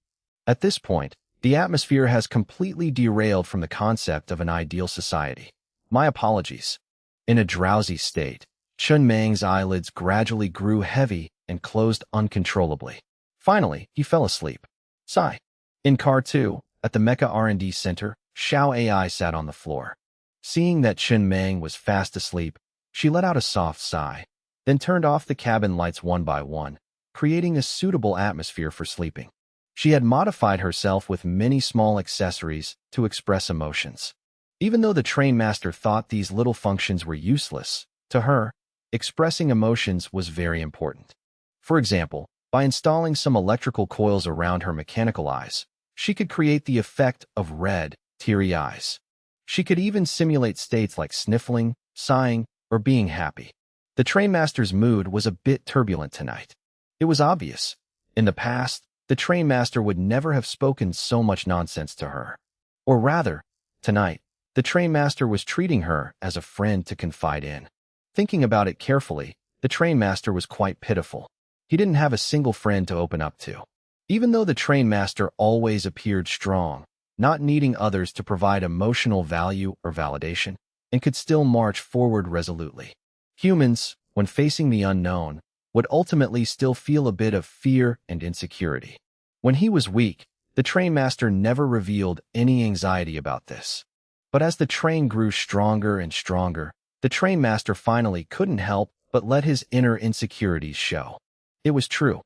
At this point, the atmosphere has completely derailed from the concept of an ideal society. My apologies. In a drowsy state, Chen Meng's eyelids gradually grew heavy and closed uncontrollably. Finally, he fell asleep. Sigh. In Car 2, at the Mecha R&D Center, Xiao AI sat on the floor. Seeing that Chen Meng was fast asleep, she let out a soft sigh, then turned off the cabin lights one by one, creating a suitable atmosphere for sleeping. She had modified herself with many small accessories to express emotions. Even though the train master thought these little functions were useless, to her, expressing emotions was very important. For example, by installing some electrical coils around her mechanical eyes, she could create the effect of red, teary eyes. She could even simulate states like sniffling, sighing, or being happy. The trainmaster's mood was a bit turbulent tonight. It was obvious. In the past, the trainmaster would never have spoken so much nonsense to her. Or rather, tonight, the trainmaster was treating her as a friend to confide in. Thinking about it carefully, the trainmaster was quite pitiful. He didn't have a single friend to open up to. Even though the trainmaster always appeared strong, not needing others to provide emotional value or validation, and could still march forward resolutely. Humans, when facing the unknown, would ultimately still feel a bit of fear and insecurity. When he was weak, the trainmaster never revealed any anxiety about this. But as the train grew stronger and stronger, the trainmaster finally couldn't help but let his inner insecurities show. It was true.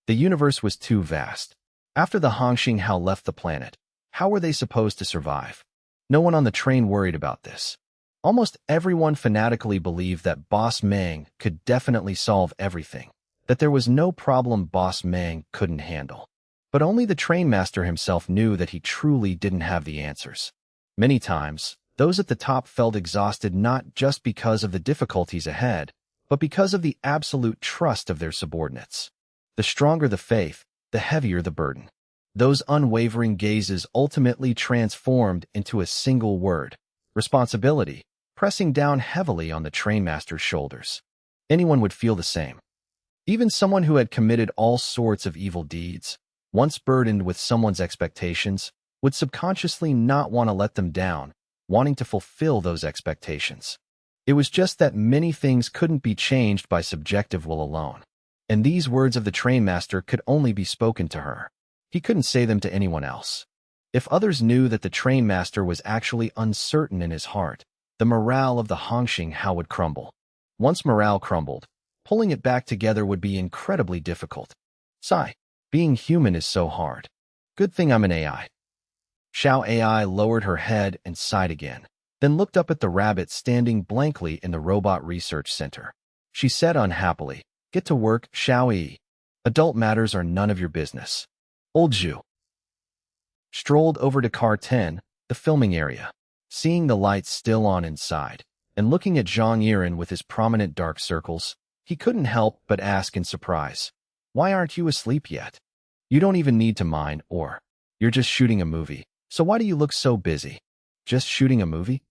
The universe was too vast. After the Hongxing Hao left the planet, how were they supposed to survive? No one on the train worried about this. Almost everyone fanatically believed that Boss Meng could definitely solve everything, that there was no problem Boss Meng couldn't handle. But only the trainmaster himself knew that he truly didn't have the answers. Many times, those at the top felt exhausted not just because of the difficulties ahead, but because of the absolute trust of their subordinates. The stronger the faith, the heavier the burden. Those unwavering gazes ultimately transformed into a single word, responsibility, pressing down heavily on the trainmaster's shoulders. Anyone would feel the same. Even someone who had committed all sorts of evil deeds, once burdened with someone's expectations, would subconsciously not want to let them down, wanting to fulfill those expectations. It was just that many things couldn't be changed by subjective will alone. And these words of the trainmaster could only be spoken to her. He couldn't say them to anyone else. If others knew that the trainmaster was actually uncertain in his heart, the morale of the Hongxing Hao would crumble. Once morale crumbled, pulling it back together would be incredibly difficult. Sigh. Being human is so hard. Good thing I'm an AI. Xiao AI lowered her head and sighed again, then looked up at the rabbit standing blankly in the robot research center. She said unhappily, Get to work, Xiao Yi. Adult matters are none of your business. Old Zhu. strolled over to Car 10, the filming area. Seeing the lights still on inside, and looking at Zhang Yiren with his prominent dark circles, he couldn't help but ask in surprise, "Why aren't you asleep yet? You don't even need to mine, or you're just shooting a movie, so why do you look so busy? Just shooting a movie?"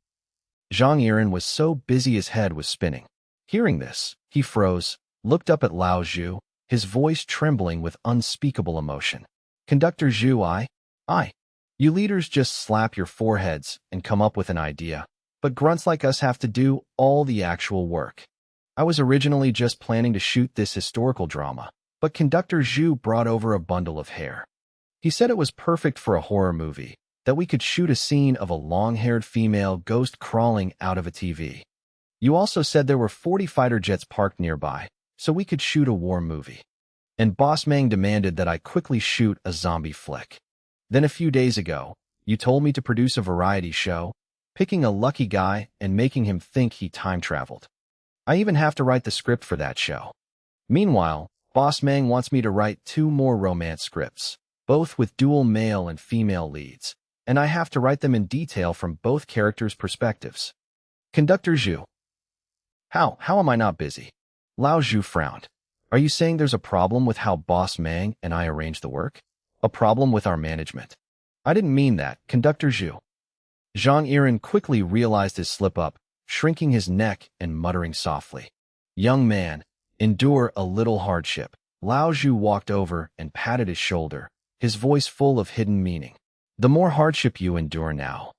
Zhang Yiren was so busy his head was spinning. Hearing this, he froze, looked up at Lao Zhu, his voice trembling with unspeakable emotion. "Conductor Zhu, I. You leaders just slap your foreheads and come up with an idea, but grunts like us have to do all the actual work. I was originally just planning to shoot this historical drama, but Conductor Zhu brought over a bundle of hair. He said it was perfect for a horror movie, that we could shoot a scene of a long-haired female ghost crawling out of a TV. You also said there were 40 fighter jets parked nearby, so we could shoot a war movie. And Boss Mang demanded that I quickly shoot a zombie flick. Then a few days ago, you told me to produce a variety show, picking a lucky guy and making him think he time-traveled. I even have to write the script for that show. Meanwhile, Boss Mang wants me to write 2 more romance scripts, both with dual male and female leads, and I have to write them in detail from both characters' perspectives. Conductor Zhu. How am I not busy? Lao Zhu frowned. Are you saying there's a problem with how Boss Mang and I arrange the work? A problem with our management? I didn't mean that, Conductor Zhu. Zhang Yiren quickly realized his slip-up, shrinking his neck and muttering softly. Young man, endure a little hardship. Lao Zhu walked over and patted his shoulder, his voice full of hidden meaning. The more hardship you endure now,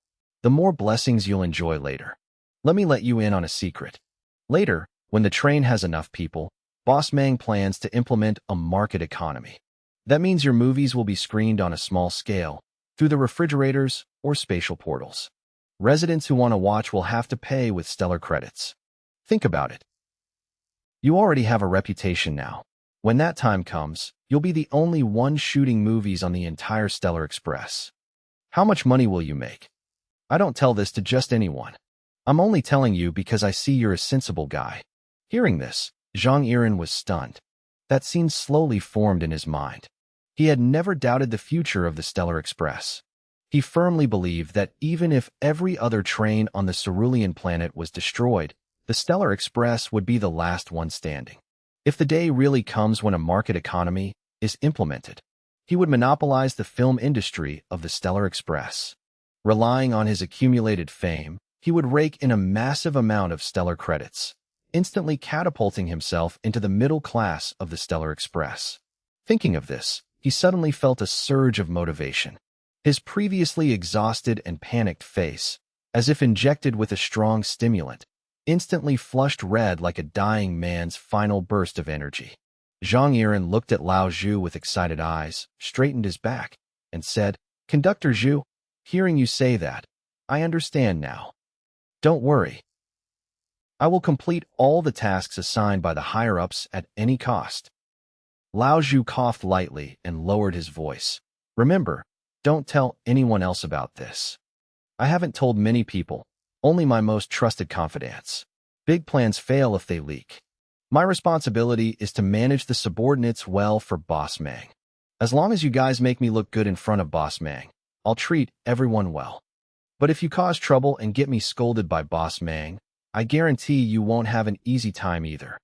the more blessings you'll enjoy later. Let me let you in on a secret. Later, when the train has enough people, Boss Mang plans to implement a market economy. That means your movies will be screened on a small scale, through the refrigerators or spatial portals. Residents who want to watch will have to pay with stellar credits. Think about it. You already have a reputation now. When that time comes, you'll be the only one shooting movies on the entire Stellar Express. How much money will you make? I don't tell this to just anyone. I'm only telling you because I see you're a sensible guy. Hearing this, Zhang Yiren was stunned. That scene slowly formed in his mind. He had never doubted the future of the Stellar Express. He firmly believed that even if every other train on the Cerulean planet was destroyed, the Stellar Express would be the last one standing. If the day really comes when a market economy is implemented, he would monopolize the film industry of the Stellar Express. Relying on his accumulated fame, he would rake in a massive amount of stellar credits, instantly catapulting himself into the middle class of the Stellar Express. Thinking of this, he suddenly felt a surge of motivation. His previously exhausted and panicked face, as if injected with a strong stimulant, instantly flushed red like a dying man's final burst of energy. Zhang Yiren looked at Lao Zhu with excited eyes, straightened his back, and said, Conductor Zhu, hearing you say that, I understand now. Don't worry. I will complete all the tasks assigned by the higher-ups at any cost. Lao Zhu coughed lightly and lowered his voice. Remember, don't tell anyone else about this. I haven't told many people, only my most trusted confidants. Big plans fail if they leak. My responsibility is to manage the subordinates well for Boss Mang. As long as you guys make me look good in front of Boss Mang, I'll treat everyone well. But if you cause trouble and get me scolded by Boss Mang, I guarantee you won't have an easy time either.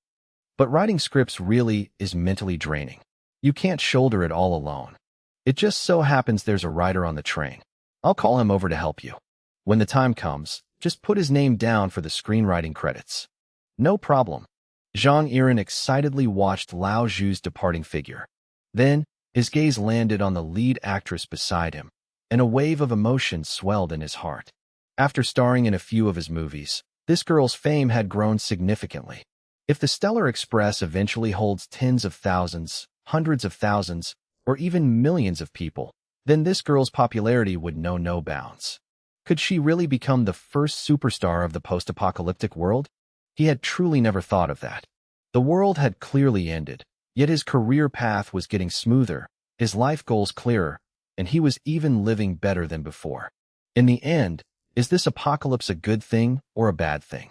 But writing scripts really is mentally draining. You can't shoulder it all alone. It just so happens there's a writer on the train. I'll call him over to help you. When the time comes, just put his name down for the screenwriting credits. No problem. Zhang Yiren excitedly watched Lao Zhu's departing figure. Then, his gaze landed on the lead actress beside him, and a wave of emotion swelled in his heart. After starring in a few of his movies, this girl's fame had grown significantly. If the Stellar Express eventually holds tens of thousands, hundreds of thousands, or even millions of people, then this girl's popularity would know no bounds. Could she really become the first superstar of the post-apocalyptic world? He had truly never thought of that. The world had clearly ended, yet his career path was getting smoother, his life goals clearer, and he was even living better than before. In the end, is this apocalypse a good thing or a bad thing?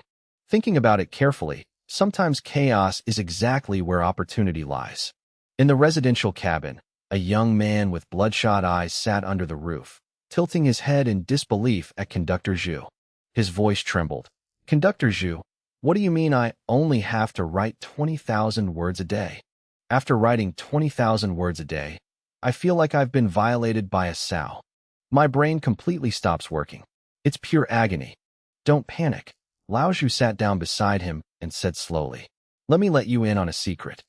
Thinking about it carefully, sometimes chaos is exactly where opportunity lies. In the residential cabin, A young man with bloodshot eyes sat under the roof, tilting his head in disbelief at Conductor Zhu. His voice trembled. Conductor Zhu, what do you mean I only have to write 20,000 words a day? After writing 20,000 words a day, I feel like I've been violated by a sow. My brain completely stops working. It's pure agony. Don't panic. Lao Zhu sat down beside him and said slowly, let me let you in on a secret.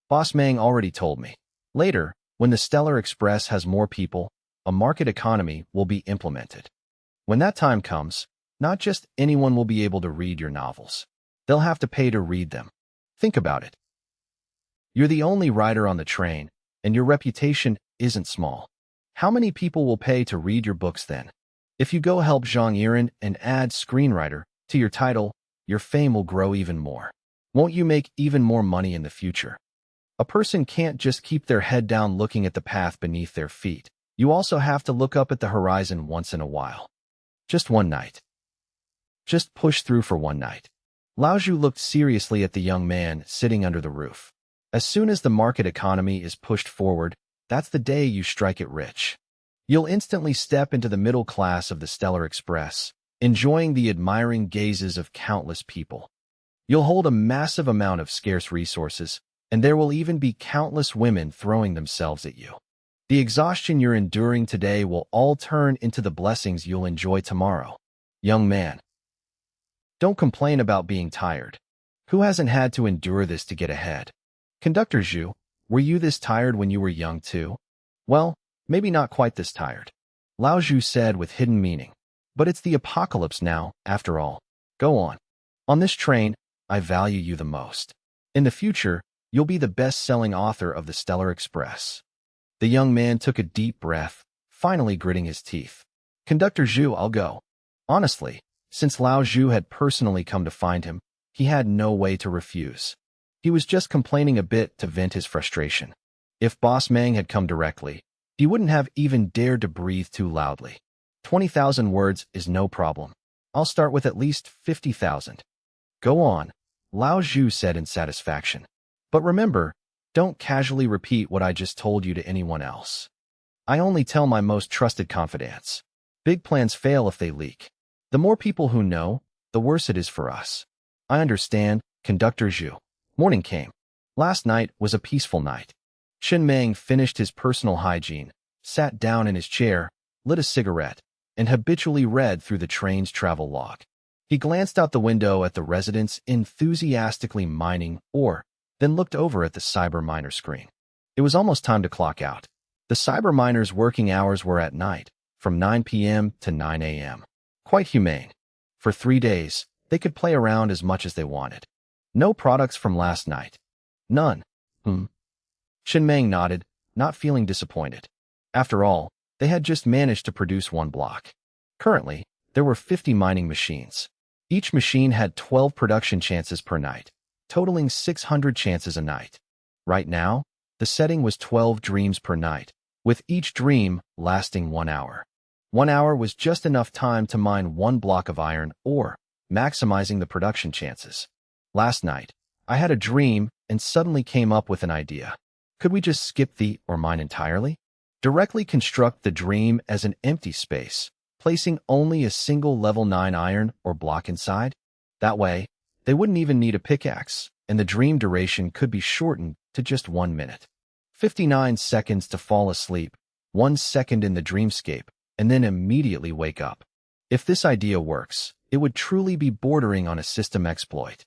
Boss Mang already told me. Later, when the Stellar Express has more people, a market economy will be implemented. When that time comes, not just anyone will be able to read your novels. They'll have to pay to read them. Think about it. You're the only writer on the train, and your reputation isn't small. How many people will pay to read your books then? If you go help Zhang Yiren and add screenwriter to your title, your fame will grow even more. Won't you make even more money in the future? A person can't just keep their head down looking at the path beneath their feet. You also have to look up at the horizon once in a while. Just one night. Just push through for one night. Lao Zhu looked seriously at the young man sitting under the roof. As soon as the market economy is pushed forward, that's the day you strike it rich. You'll instantly step into the middle class of the Stellar Express, enjoying the admiring gazes of countless people. You'll hold a massive amount of scarce resources, and there will even be countless women throwing themselves at you. The exhaustion you're enduring today will all turn into the blessings you'll enjoy tomorrow. Young man, don't complain about being tired. Who hasn't had to endure this to get ahead? Conductor Zhu, were you this tired when you were young too? Well, maybe not quite this tired. Lao Zhu said with hidden meaning. But it's the apocalypse now, after all. Go on. On this train, I value you the most. In the future, you'll be the best-selling author of the Stellar Express. The young man took a deep breath, finally gritting his teeth. Conductor Zhu, I'll go. Honestly, since Lao Zhu had personally come to find him, he had no way to refuse. He was just complaining a bit to vent his frustration. If Boss Mang had come directly, he wouldn't have even dared to breathe too loudly. 20,000 words is no problem. I'll start with at least 50,000. Go on, Lao Zhu said in satisfaction. But remember, don't casually repeat what I just told you to anyone else. I only tell my most trusted confidants. Big plans fail if they leak. The more people who know, the worse it is for us. I understand, Conductor Zhu. Morning came. Last night was a peaceful night. Chen Meng finished his personal hygiene, sat down in his chair, lit a cigarette, and habitually read through the train's travel log. He glanced out the window at the residents enthusiastically mining ore, then looked over at the cyber miner screen. It was almost time to clock out. The cyber miners' working hours were at night, from 9 p.m. to 9 a.m. Quite humane. For 3 days, they could play around as much as they wanted. No products from last night. None. Chen Meng nodded, not feeling disappointed. After all, they had just managed to produce one block. Currently, there were 50 mining machines. Each machine had 12 production chances per night, totaling 600 chances a night. Right now, the setting was 12 dreams per night, with each dream lasting 1 hour. 1 hour was just enough time to mine one block of iron ore, maximizing the production chances. Last night, I had a dream and suddenly came up with an idea. Could we just skip the or mine entirely? Directly construct the dream as an empty space, placing only a single level 9 iron or block inside? That way, they wouldn't even need a pickaxe, and the dream duration could be shortened to just 1 minute. 59 seconds to fall asleep, 1 second in the dreamscape, and then immediately wake up. If this idea works, it would truly be bordering on a system exploit.